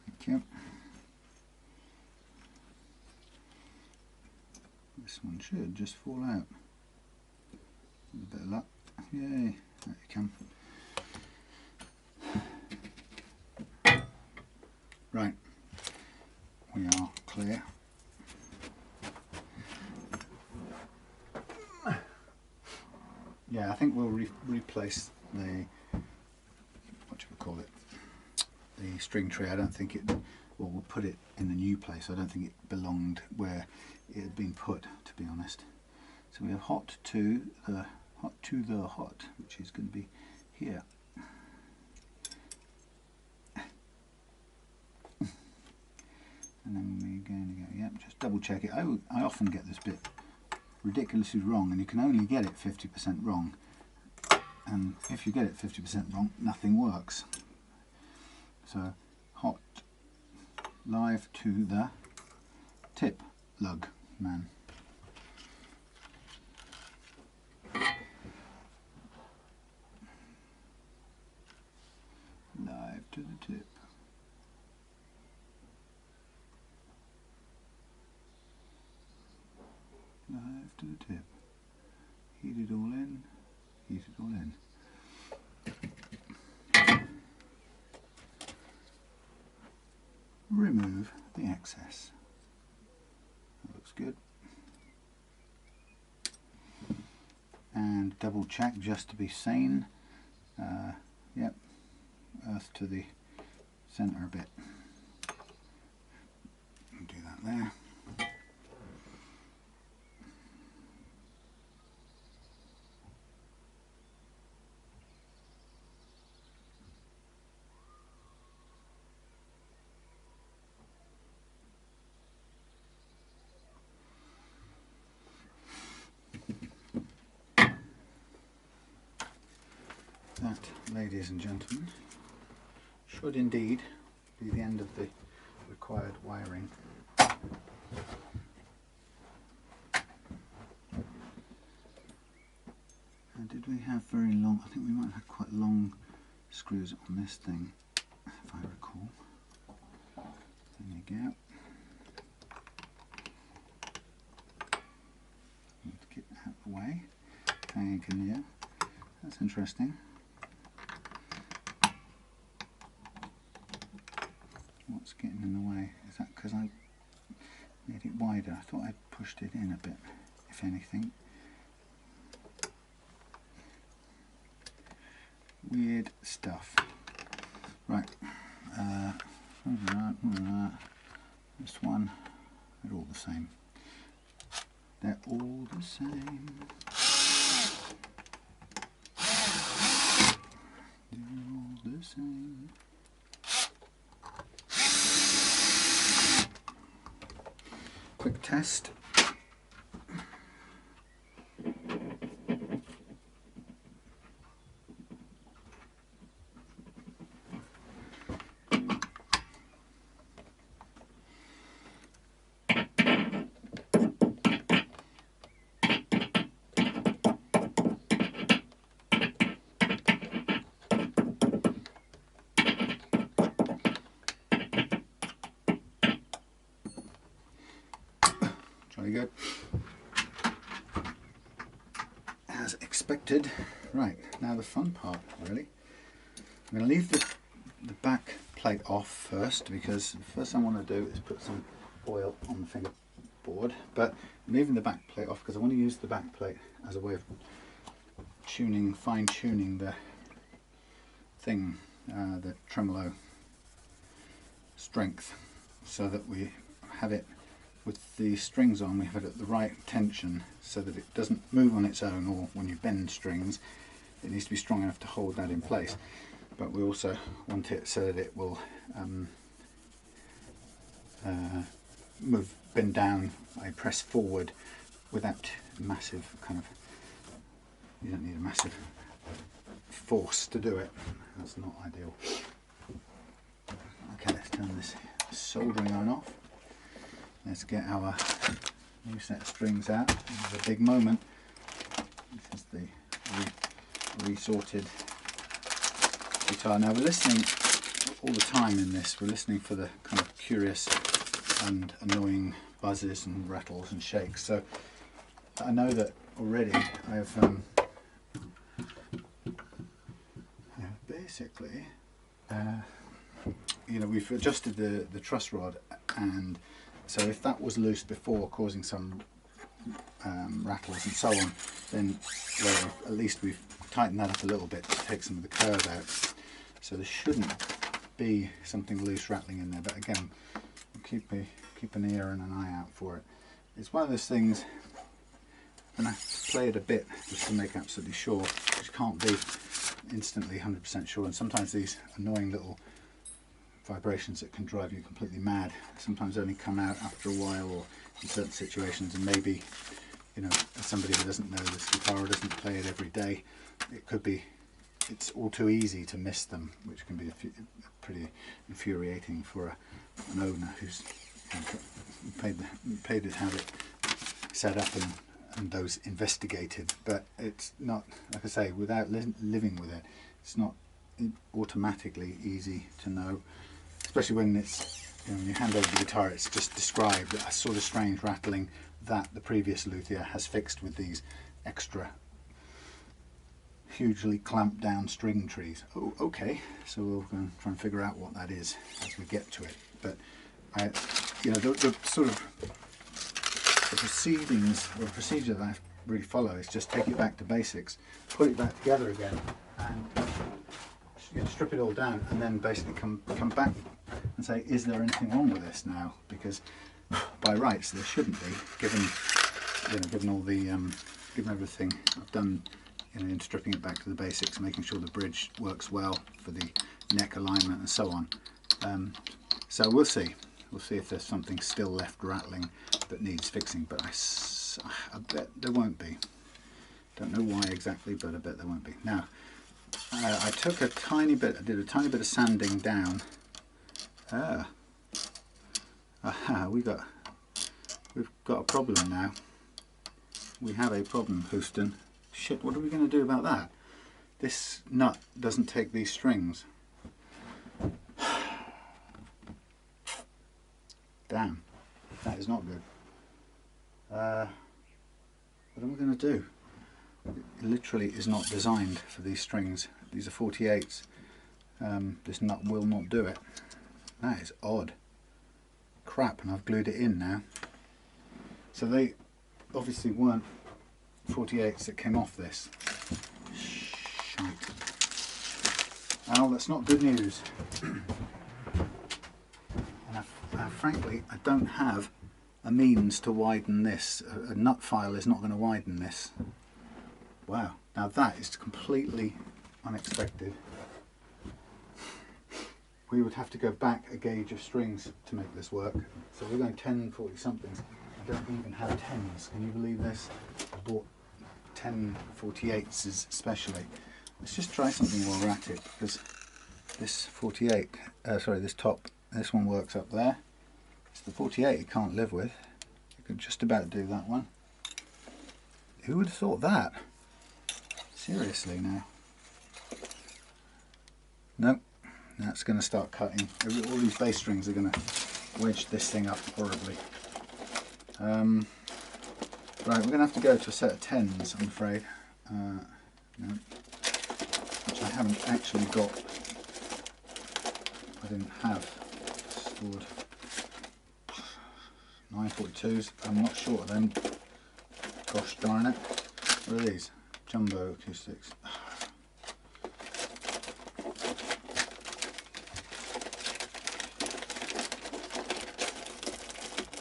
Speaker 1: Thank you. This one should just fall out. With a bit of luck. Yay, there you come. Right, we are clear. Yeah, I think we'll replace the, what do we call it, the string tree. I don't think it, well, we'll put it in the new place. I don't think it belonged where it had been put, to be honest. So we have hot to the hot, which is going to be here. And then we're going to go, yep, just double check it. I often get this bit ridiculously wrong, and you can only get it 50% wrong. And if you get it 50% wrong, nothing works. So, hot, live to the tip lug, man. Live to the tip. Live to the tip. Heat it all in. Heat it all in. Remove the excess. That looks good. And double check just to be sane. Yep. Earth to the centre a bit. Do that there. That, ladies and gentlemen, should indeed be the end of the required wiring. And did we have very long, I think we might have had quite long screws on this thing, if I recall. There you go. Need to get out of the way. Thank you. That's interesting. What's getting in the way? Is that because I made it wider? I thought I'd pushed it in a bit, if anything. Weird stuff. Right. This one, they're all the same. They're all the same. They're all the same. Quick test. Jolly good. As expected. Right, now the fun part, really. I'm going to leave the back plate off first, because the first thing I want to do is put some oil on the fingerboard. But I'm leaving the back plate off because I want to use the back plate as a way of tuning, fine-tuning the thing, the tremolo strength, so that we have it with the strings on, we have it at the right tension so that it doesn't move on its own, or when you bend strings it needs to be strong enough to hold that in place. But we also want it so that it will bend down, I press forward without massive kind of, you don't need a massive force to do it, that's not ideal. Okay, let's turn this soldering iron off. Let's get our new set of strings out. This is a big moment. This is the resorted guitar. Now we're listening all the time in this. We're listening for the kind of curious and annoying buzzes and rattles and shakes. So I know that already I've basically, you know, we've adjusted the truss rod, and so if that was loose before, causing some rattles and so on, then well, at least we've tightened that up a little bit to take some of the curve out. So there shouldn't be something loose rattling in there, but again, keep an ear and an eye out for it. It's one of those things, and I play it a bit just to make absolutely sure, because you can't be instantly 100% sure, and sometimes these annoying little vibrations that can drive you completely mad sometimes only come out after a while, or in certain situations, and maybe, you know, as somebody who doesn't know this guitar or doesn't play it every day, it could be, it's all too easy to miss them, which can be pretty infuriating for an owner who's, you know, paid to have it set up and those investigated. But it's not, like I say, without living with it, it's not automatically easy to know, especially when it's, you know, when you hand over the guitar, it's just described a sort of strange rattling that the previous luthier has fixed with these extra hugely clamped down string trees. Oh, okay, so we'll go and try and figure out what that is as we get to it. But you know, the sort of the proceedings, or the procedure that I really follow is just take it back to basics, put it back together again, and you know, strip it all down, and then basically come back and say, is there anything wrong with this now? Because by rights there shouldn't be, given, you know, given all the given everything I've done, you know, in stripping it back to the basics, making sure the bridge works well for the neck alignment and so on. So we'll see if there's something still left rattling that needs fixing, but I bet there won't be. Don't know why exactly, but I bet there won't be. Now I took a tiny bit, I did a tiny bit of sanding down. We've got a problem now. We have a problem, Houston. Shit, what are we going to do about that? This nut doesn't take these strings. Damn, that is not good. What am I going to do? It literally is not designed for these strings. These are 48s. This nut will not do it. That is odd. Crap, and I've glued it in now. So they obviously weren't 48s that came off this. Shite. Oh, that's not good news. And frankly, I don't have a means to widen this. A nut file is not going to widen this. Wow, now that is completely unexpected. We would have to go back a gauge of strings to make this work. So we're going 10 40 somethings. I don't even have 10s. Can you believe this? I bought 10 48s especially. Let's just try something while we're at it, because this 48, sorry, this top, this one works up there. It's the 48 you can't live with. You could just about do that one. Who would have thought that? Seriously now. Nope. That's going to start cutting. All these bass strings are going to wedge this thing up horribly. Right, we're going to have to go to a set of 10s, I'm afraid. No, which I haven't actually got. I didn't have stored. 942s, I'm not sure of them. Gosh darn it. What are these? Jumbo acoustics.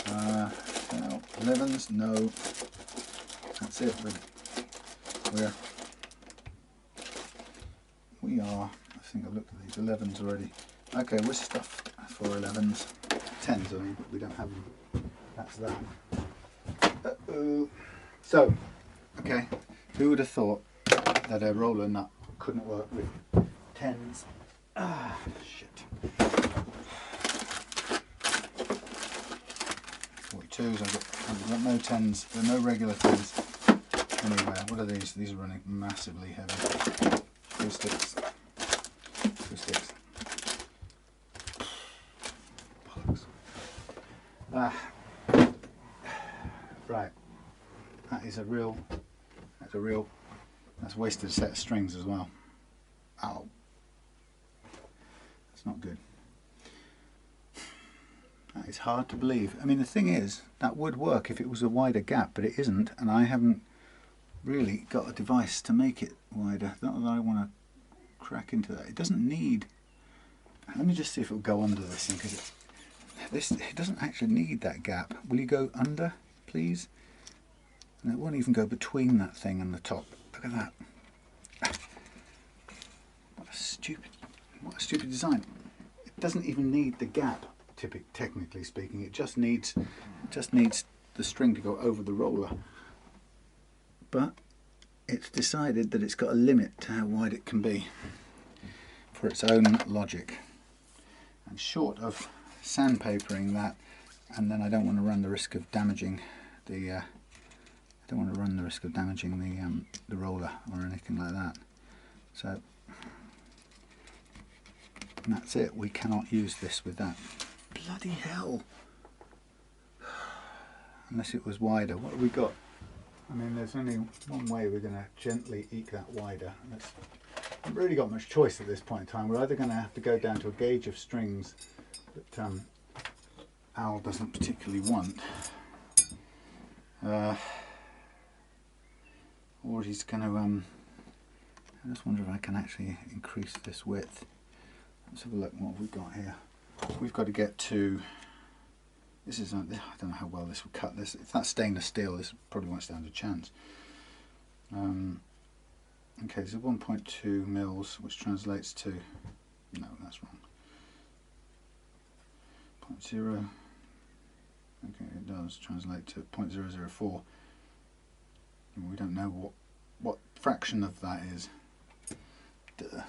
Speaker 1: No, 11s, no. That's it. We are, I think I've looked at these 11s already. Okay, with stuff for 11s. 10s, I mean, but we don't have them. That's that. Uh-oh. So, okay, who would have thought that a roller nut couldn't work with 10s? Ah, shit. 42s, I've got no 10s, there are no regular 10s anywhere. What are these? These are running massively heavy. Two sticks. Right, that's a wasted set of strings as well. Ow. That's not good. That is hard to believe. I mean, the thing is, that would work if it was a wider gap, but it isn't, and I haven't really got a device to make it wider. Not that I want to crack into that. It doesn't need... Let me just see if it'll go under this thing, because it doesn't actually need that gap. Will you go under, please? And it won't even go between that thing and the top. Look at that. What a stupid design. It doesn't even need the gap, technically speaking. It just needs the string to go over the roller. But it's decided that it's got a limit to how wide it can be for its own logic. And short of sandpapering that, and then I don't want to run the risk of damaging the the roller or anything like that. So that's it. We cannot use this with that. Bloody hell! Unless it was wider. What have we got? I mean, there's only one way we're going to gently eke that wider. I haven't really got much choice at this point in time. We're either going to have to go down to a gauge of strings that Al doesn't particularly want, or he's going to, I just wonder if I can actually increase this width. Let's have a look what we've got here. We've got to get to, this is, I don't know how well this will cut this. If that's stainless steel, this probably won't stand a chance. Okay, so 1.2 mils, which translates to, no, that's wrong. 0.0, okay, it does translate to 0.004. We don't know what fraction of that is. Duh.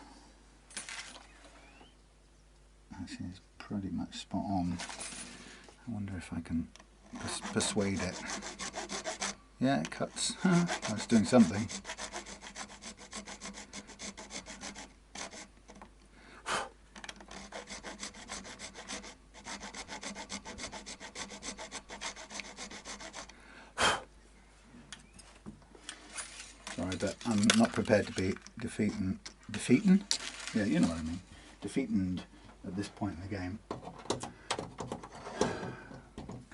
Speaker 1: Actually, it's pretty much spot on. I wonder if I can persuade it. Yeah, it cuts. It's doing something. Sorry, but I'm not prepared to be defeating? Yeah, you know what I mean. Defeated at this point in the game.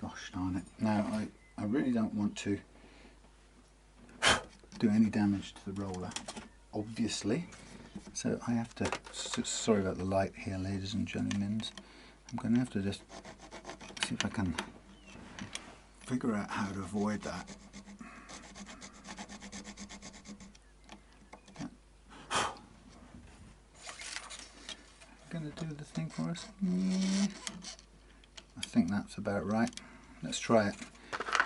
Speaker 1: Gosh darn it. Now, I really don't want to do any damage to the roller, obviously. So I have to, sorry about the light here, ladies and gentlemen. I'm going to have to just see if I can figure out how to avoid that. Going to do the thing for us. I think that's about right. Let's try it.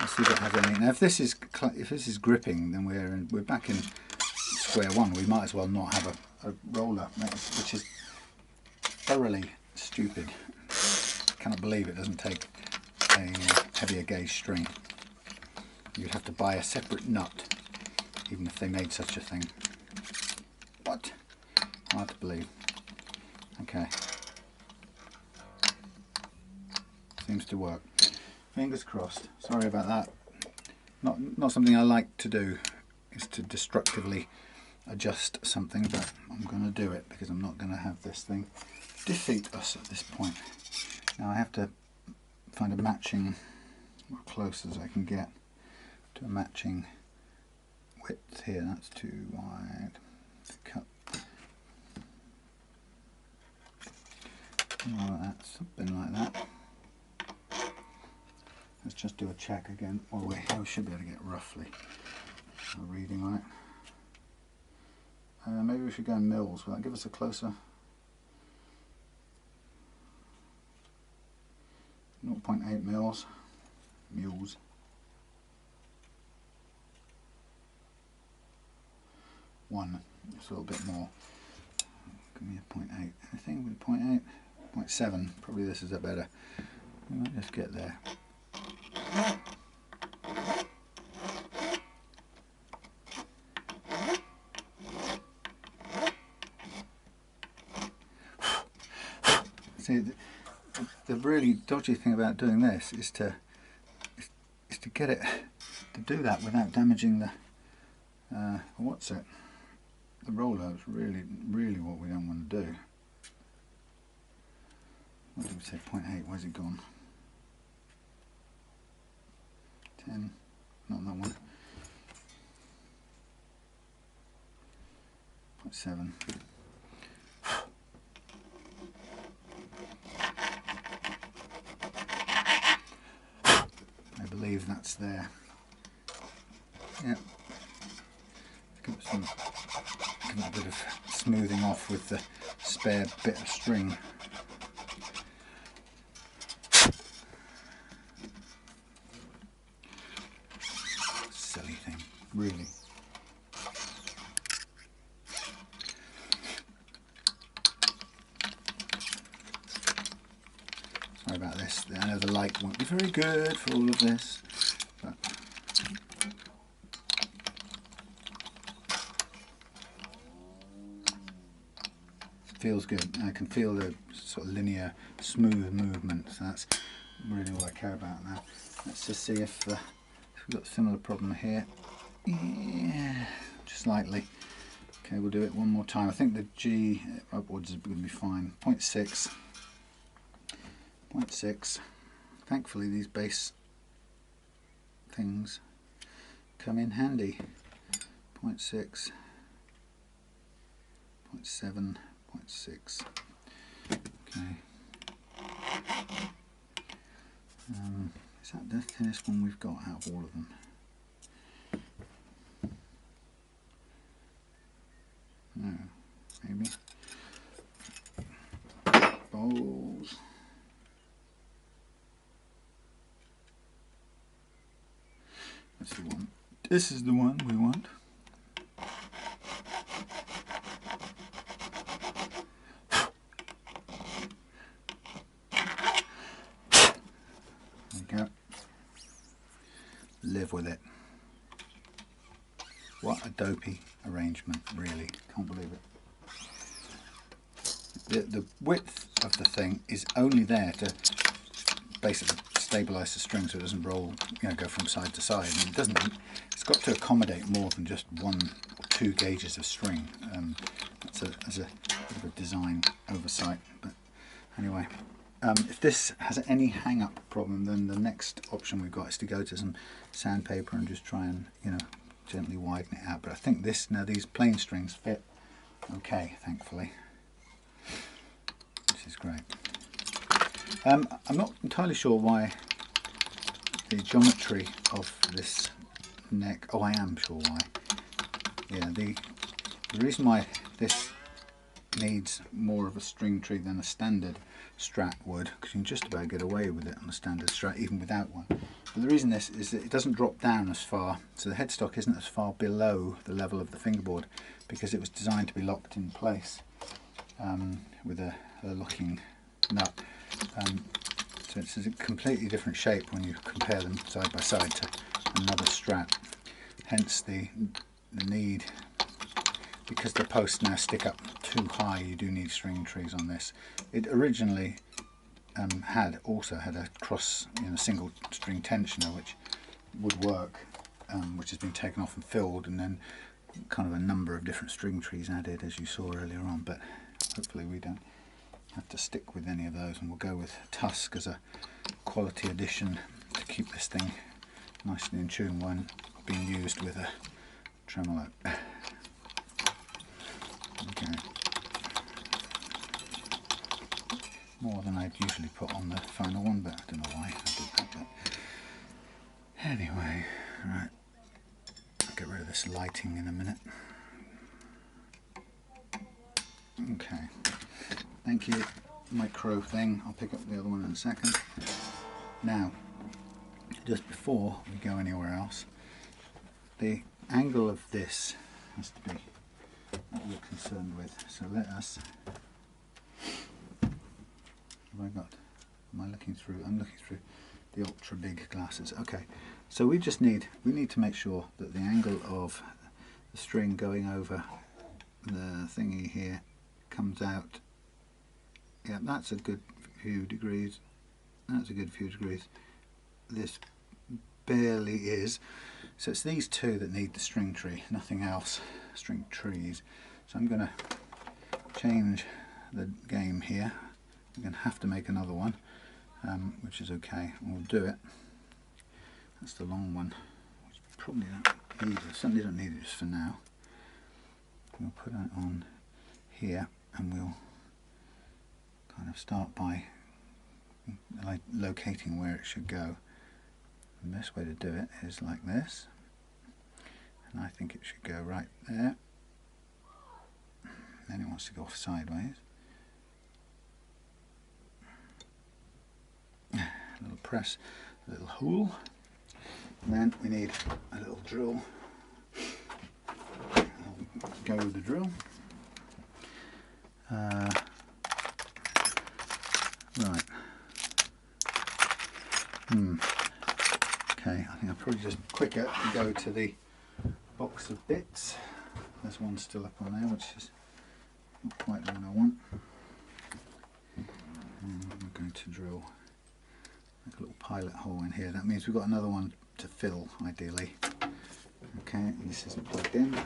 Speaker 1: Let's see if it has any. Now, if this is gripping, then we're back in square one. We might as well not have a roller, which is thoroughly stupid. I cannot believe it doesn't take a heavier gauge string. You'd have to buy a separate nut, even if they made such a thing. What? Hard to believe. Okay. Seems to work. Fingers crossed. Sorry about that. not something I like to do, is to destructively adjust something, but I'm going to do it because I'm not going to have this thing defeat us at this point. Now I have to find a matching, as close as I can get to a matching width here. That's too wide to cut. Like that, something like that. Let's just do a check again. Oh wait, we should be able to get roughly a reading on it. Maybe we should go in mils. Will that give us a closer? 0.8 mils. Mules. One. Just a little bit more. Give me a 0.8. Anything with 0.8? 0.7. Probably this is a better. We might just get there. See, the really dodgy thing about doing this is to get it to do that without damaging the what's it? The roller is really what we don't want to do. What did we say? 0.8. Where's it gone? 10. Not that one. 0.7. I believe that's there. Yep. Give it a bit of smoothing off with the spare bit of string. Silly thing, really. Sorry about this. I know the light won't be very good for all of this, but feels good. I can feel the sort of linear, smooth movement. So that's really all I care about now. Let's just see if we've got a similar problem here. Yeah, just slightly. Okay, we'll do it one more time. I think the G upwards is going to be fine. 0.6. 0.6. Thankfully these bass things come in handy. 0.6. 0.7. 0.6. Okay. Is that the thinnest one we've got out of all of them? No, maybe. Bowls. That's the one. This is the one we want. There we go. Live with it. What a dopey arrangement, really. Can't believe it. The width of the thing is only there to basically stabilise the string so it doesn't roll, go from side to side. And it's got to accommodate more than just 1 or 2 gauges of string. That's a bit of a design oversight. But anyway, if this has any hang-up problem, then the next option we've got is to go to some sandpaper and just try and, gently widen it out. But I think these plain strings fit okay, thankfully. This is great. I'm not entirely sure why the geometry of this neck. Oh, I am sure why. Yeah, the reason why this needs more of a string tree than a standard Strat would, because you can just about get away with it on a standard Strat even without one. But the reason this is that it doesn't drop down as far, so the headstock isn't as far below the level of the fingerboard, because it was designed to be locked in place with a locking nut. So it's a completely different shape when you compare them side by side to another Strat. Hence the need, because the posts now stick up too high, you do need string trees on this. It originally also had a cross, single string tensioner, which would work which has been taken off and filled, and then kind of a number of different string trees added, as you saw earlier on. But hopefully we don't have to stick with any of those, and we'll go with Tusk as a quality addition to keep this thing nice and in tune when being used with a tremolo. Okay. More than I'd usually put on the final one, but I don't know why I did that. But anyway, right, I'll get rid of this lighting in a minute. Okay, thank you, micro thing. I'll pick up the other one in a second. Now, just before we go anywhere else, the angle of this has to be what we're concerned with. So let us. Have I got? Am I looking through? I'm looking through the ultra big glasses. Okay, so we need to make sure that the angle of the string going over the thingy here comes out. Yeah, that's a good few degrees. That's a good few degrees. This barely is. So it's these two that need the string tree, nothing else. String trees. So I'm going to change the game here. I'm going to have to make another one, which is okay. We'll do it. That's the long one. Which probably don't need it. Certainly don't need it just for now. We'll put it on here, and we'll kind of start by locating where it should go. The best way to do it is like this, and I think it should go right there. Then it wants to go off sideways. A little press, a little hole, and then we need a little drill. Go with the drill. Right. Okay, I think I'll probably just quicker to go to the box of bits. There's one still up on there, which is not quite the one I want. And I'm going to drill a little pilot hole in here. That means we've got another one to fill, ideally. Okay, this isn't plugged in.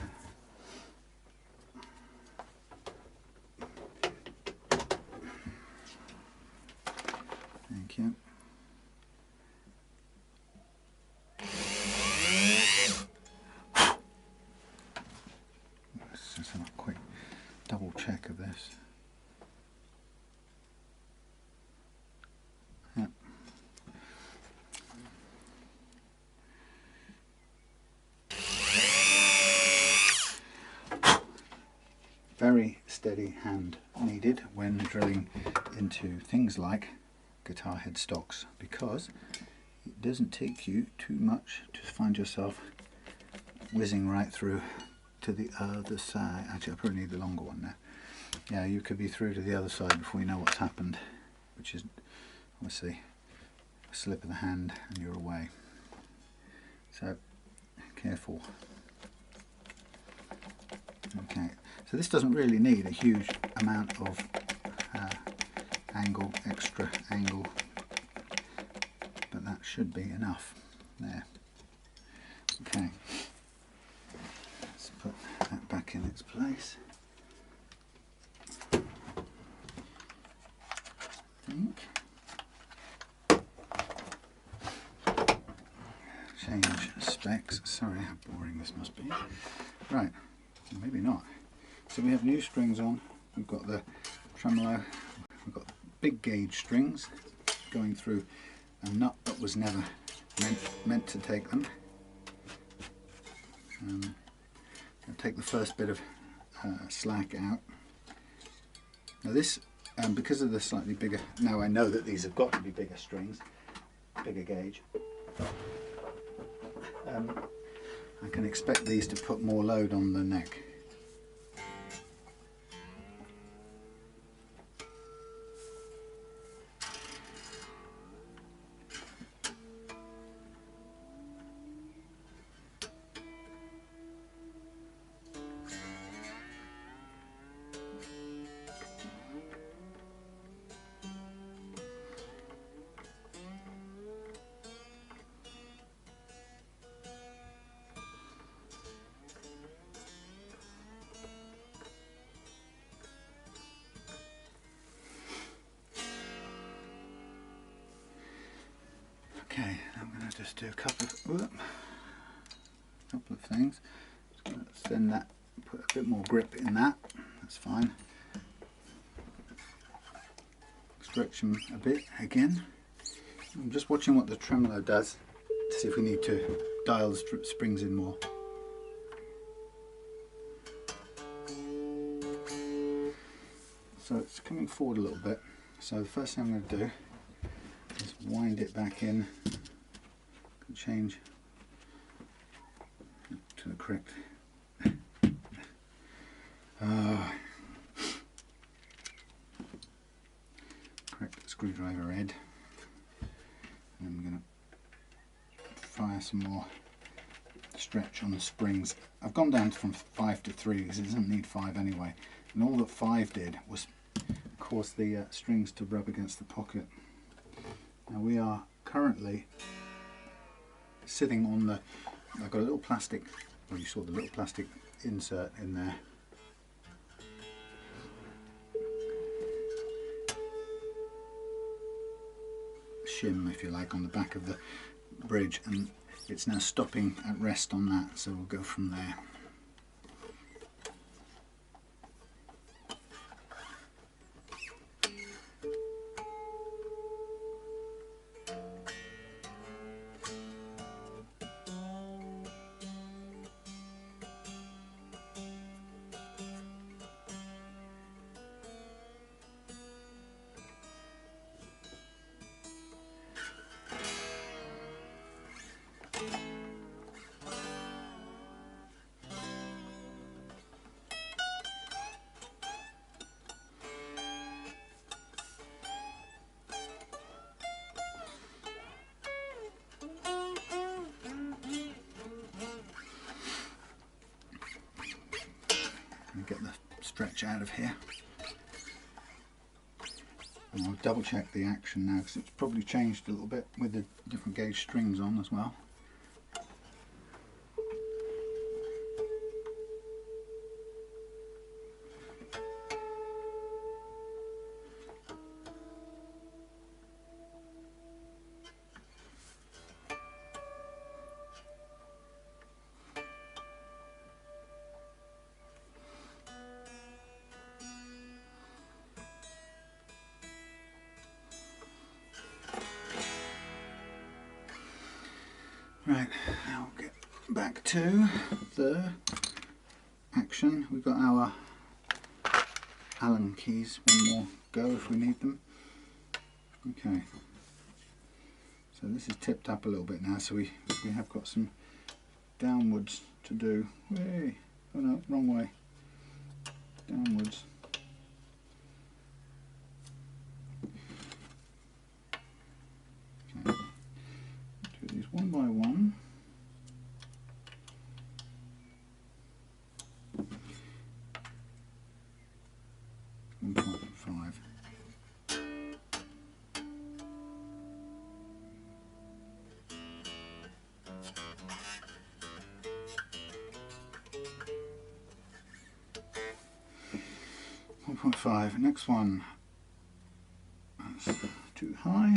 Speaker 1: Thank you. Let's just have a quick double check of this. Yeah. Very steady hand needed when drilling into things like guitar headstocks, because it doesn't take you too much to find yourself whizzing right through to the other side. Actually, I probably need the longer one now. Yeah, you could be through to the other side before you know what's happened, which is obviously a slip of the hand and you're away. So careful. Okay, so this doesn't really need a huge amount of extra angle, but that should be enough there. Okay, let's put that back in its place. I think. Change specs. Sorry how boring this must be. Right, maybe not. So we have new strings on. We've got the tremolo. We've got big gauge strings going through a nut that was never meant to take them. I'll take the first bit of slack out. Now this, because of the slightly bigger, now I know that these have got to be bigger strings, bigger gauge. I can expect these to put more load on the neck. Okay, I'm going to just do a couple of things. Just going to send that, put a bit more grip in that. That's fine. Stretch them a bit again. I'm just watching what the tremolo does to see if we need to dial the springs in more. So it's coming forward a little bit. So the first thing I'm going to do is wind it back in. Change to the correct. Correct screwdriver head. And I'm going to fire some more stretch on the springs. I've gone down from 5 to 3 because it doesn't need 5 anyway. And all that 5 did was cause the strings to rub against the pocket. Now we are currently sitting on the, I've got a little plastic, well you saw the little plastic insert in there. Shim, if you like, on the back of the bridge, and it's now stopping at rest on that, so we'll go from there. Get the stretch out of here. And I'll double check the action now because it's probably changed a little bit with the different gauge strings on as well. Right, now we'll get back to the action. We've got our Allen keys, one more go if we need them. Okay, so this is tipped up a little bit now, so we have got some downwards to do. Whee! Oh no, wrong way. Downwards. Okay. Do these one by one. .5. Next one, that's too high.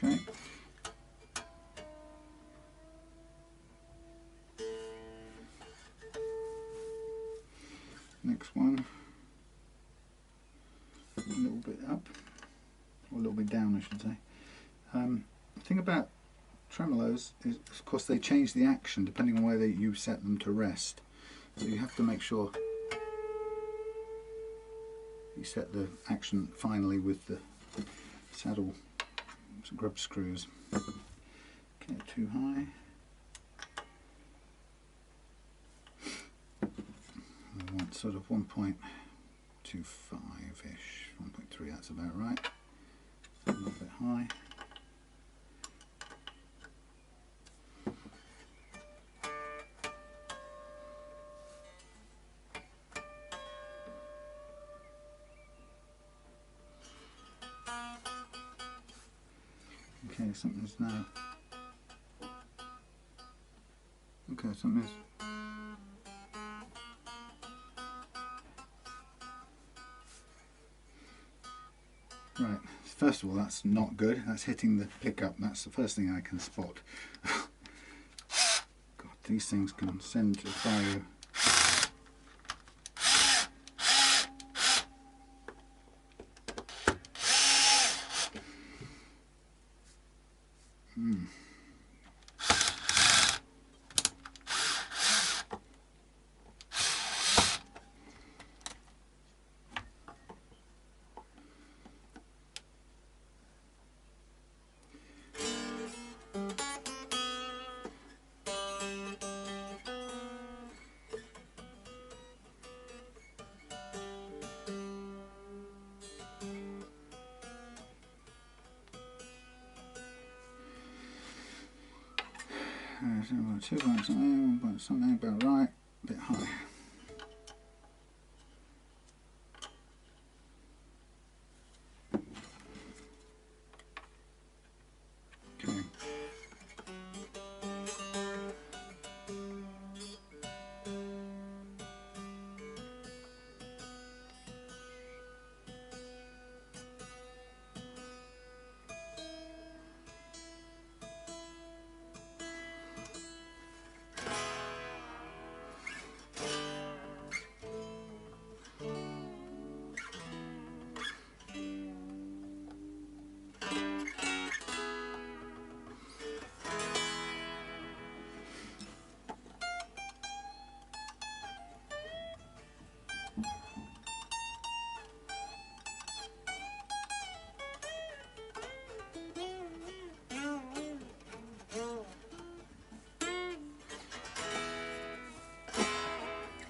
Speaker 1: Okay. Next one, a little bit up, or a little bit down I should say. The thing about tremolos is of course they change the action depending on whether you set them to rest. So you have to make sure you set the action finally with the saddle grub screws. Okay, too high. I want sort of 1.25-ish, 1.3, that's about right. A little bit high. Okay, something's now. Okay, something's. Right, first of all, that's not good. That's hitting the pickup. That's the first thing I can spot. God, these things can send to fire. Something about right, a bit high. Okay.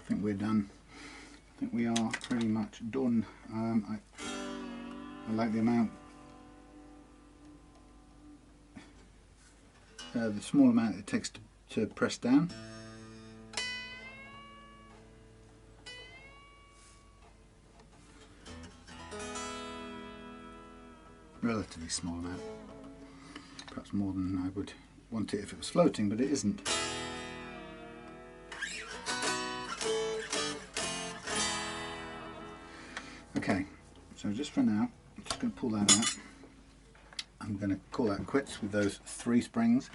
Speaker 1: I think we're done. I think we are pretty much done. I like the amount, the small amount it takes to press down. Relatively small amount, perhaps more than I would want it if it was floating, but it isn't. Okay, so just for now, I'm just going to pull that out. I'm going to call that quits with those 3 springs.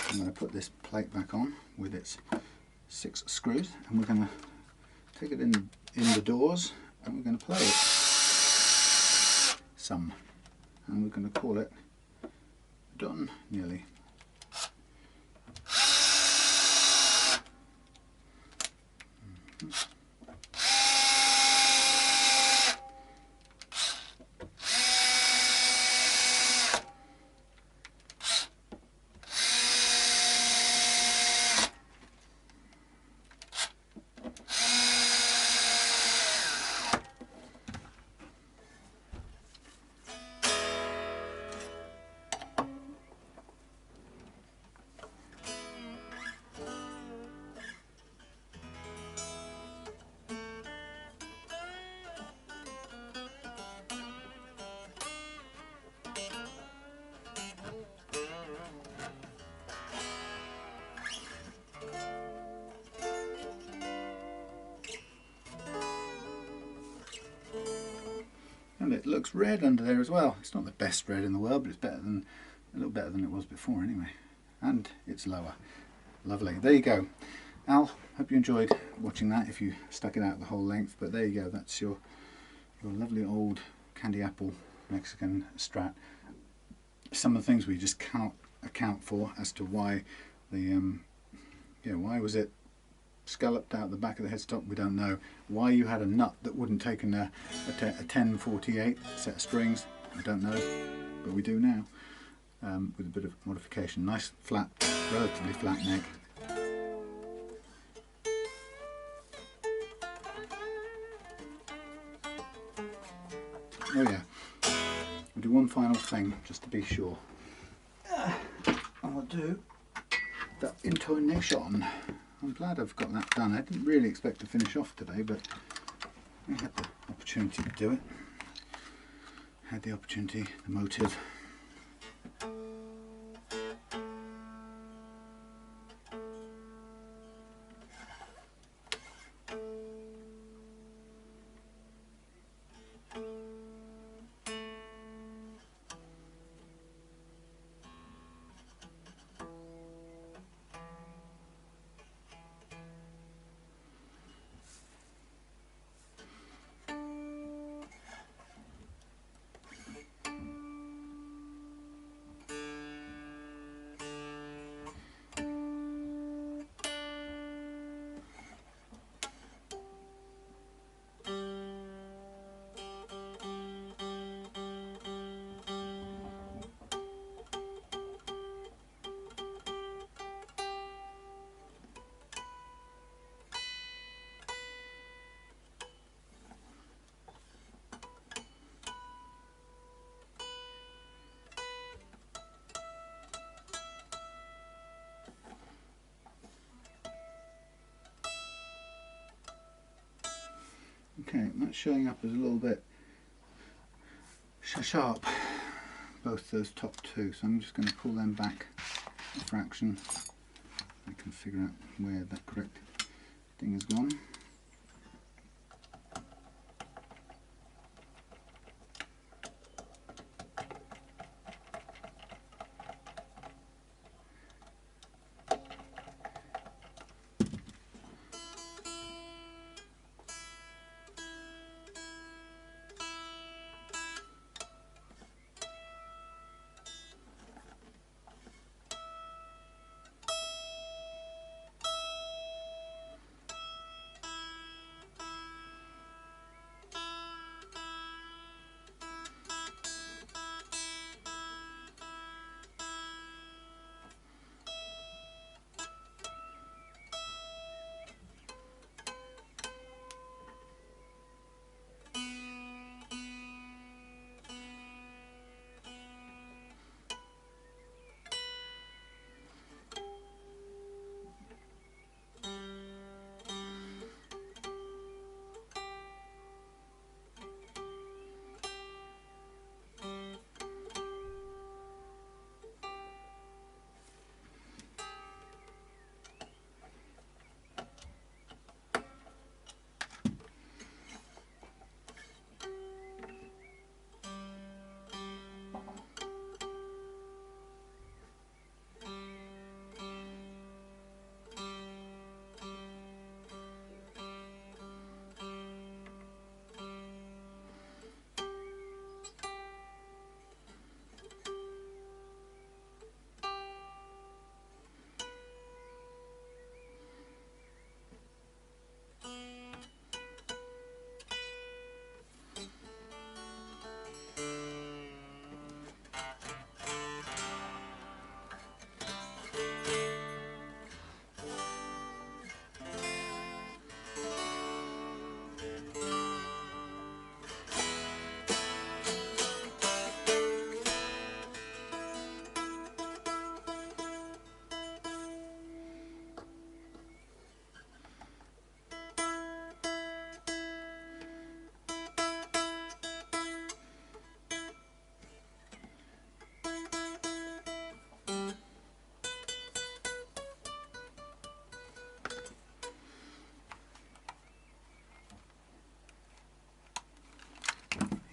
Speaker 1: I'm going to put this plate back on with its 6 screws, and we're going to take it in the doors, and we're going to play it some, and we're going to call it done nearly. And it looks red under there as well. It's not the best red in the world, but it's better than, a little better than it was before anyway. And it's lower. Lovely. There you go. Al, hope you enjoyed watching that if you stuck it out the whole length. But there you go. That's your lovely old candy apple Mexican Strat. Some of the things we just cannot account for as to why the why was it scalloped out the back of the headstock, we don't know. Why you had a nut that wouldn't take in a 1048 set of strings, I don't know, but we do now, with a bit of modification. Nice flat, relatively flat neck. Oh yeah, we'll do one final thing just to be sure. I'll do the intonation. I'm glad I've got that done. I didn't really expect to finish off today, but I had the opportunity to do it. Had the opportunity, the motive. Okay, that's showing up as a little bit sharp, both those top two, so I'm just going to pull them back a fraction. I can figure out where that correct thing has gone.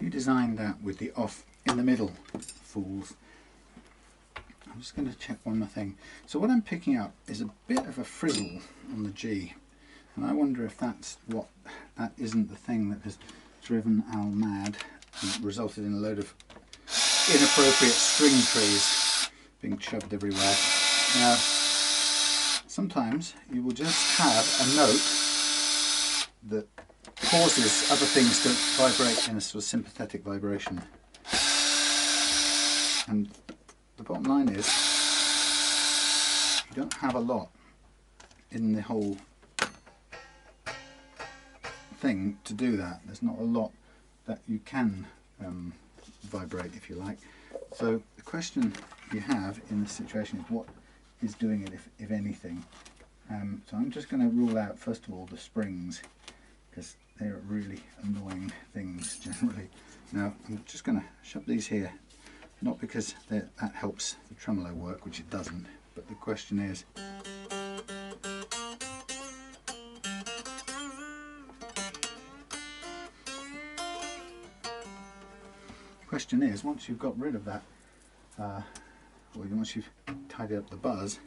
Speaker 1: You designed that with the off in the middle fools. I'm just going to check one more thing. So what I'm picking up is a bit of a frizzle on the G, and I wonder if that isn't the thing that has driven Al mad and resulted in a load of inappropriate string trees being shoved everywhere. Now, sometimes you will just have a note that causes other things to vibrate in a sort of sympathetic vibration. And the bottom line is, you don't have a lot in the whole thing to do that. There's not a lot that you can vibrate, if you like. So the question you have in this situation is what is doing it, if anything. So I'm just going to rule out first of all the springs, because they're really annoying things generally. Now I'm just going to shove these here, not because that helps the tremolo work, which it doesn't, but the question is, once you've got rid of that, or once you've tidied up the buzz,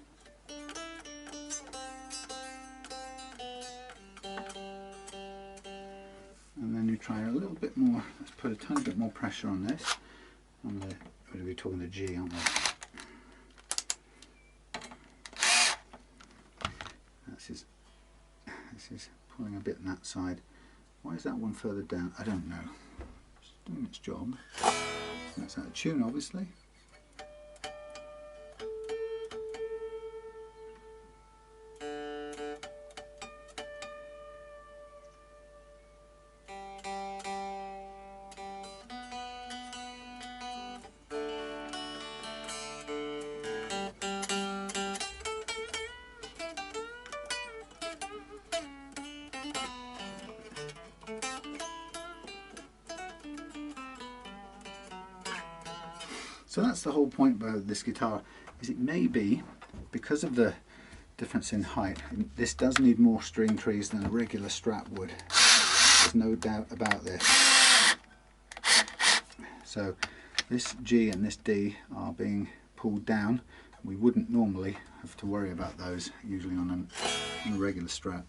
Speaker 1: and then you try a little bit more, let's put a tiny bit more pressure on this. We're talking the G, aren't we? This is pulling a bit on that side. Why is that one further down? I don't know. It's doing its job. That's out of tune, obviously. So that's the whole point about this guitar, is it may be, because of the difference in height, this does need more string trees than a regular Strat would. There's no doubt about this. So this G and this D are being pulled down. We wouldn't normally have to worry about those, usually on a regular Strat.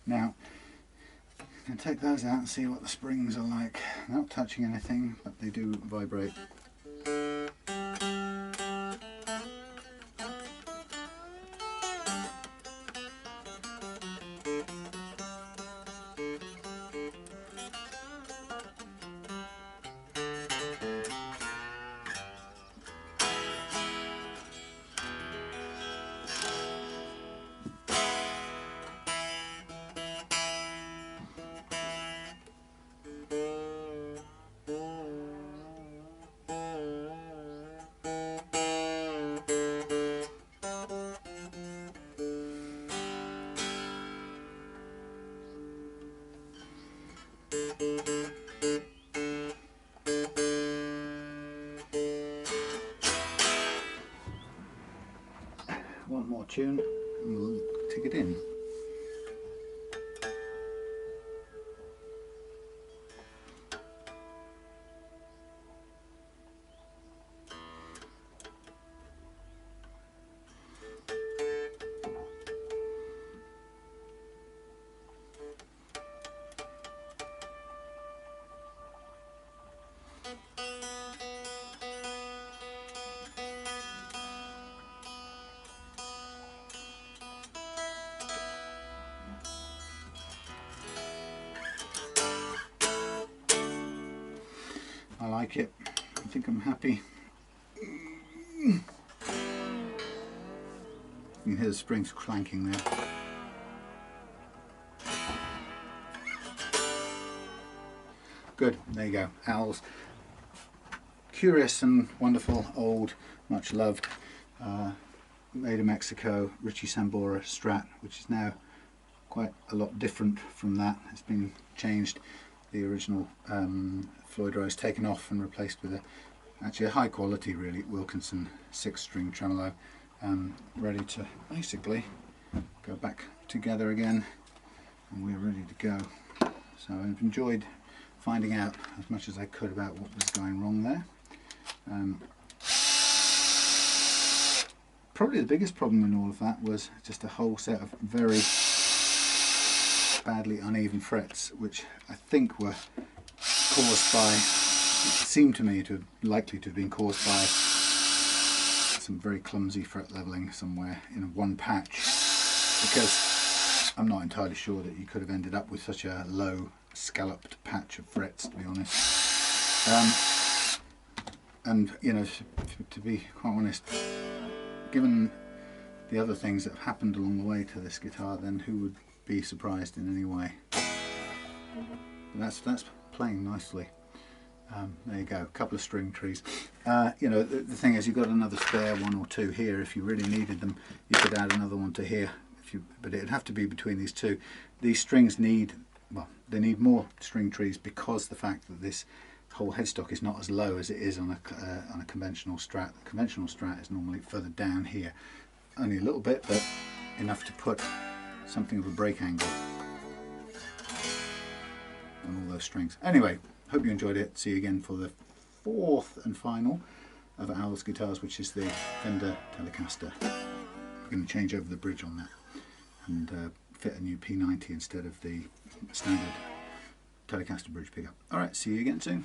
Speaker 1: Now, I'm going to take those out and see what the springs are like. They're not touching anything, but they do vibrate. One more tune and we'll take it in. I like it. I think I'm happy. You can hear the springs clanking there. Good, there you go. Owls. Curious and wonderful, old, much loved, made in Mexico, Richie Sambora Strat, which is now quite a lot different from that. It's been changed. The original Floyd Rose taken off and replaced with actually a high quality, really, Wilkinson 6-string tremolo, ready to basically go back together again, and we're ready to go. So I've enjoyed finding out as much as I could about what was going wrong there. Probably the biggest problem in all of that was just a whole set of very badly uneven frets, which I think were caused by, it seemed to me to have likely to have been caused by some very clumsy fret leveling somewhere in one patch, because I'm not entirely sure that you could have ended up with such a low scalloped patch of frets, to be honest. And you know, to be quite honest, given the other things that have happened along the way to this guitar, then who would be surprised in any way? But that's playing nicely. There you go, a couple of string trees. You know, the thing is, you've got another spare one or two here. If you really needed them, you could add another one to here. But it'd have to be between these two. These strings need, well, they need more string trees because the fact that this whole headstock is not as low as it is on a conventional Strat. The conventional Strat is normally further down here, only a little bit, but enough to put something of a break angle on all those strings. Anyway, hope you enjoyed it. See you again for the fourth and final of Owl's guitars, which is the Fender Telecaster. We're going to change over the bridge on that and fit a new P90 instead of the standard Telecaster bridge pickup. Alright, see you again soon.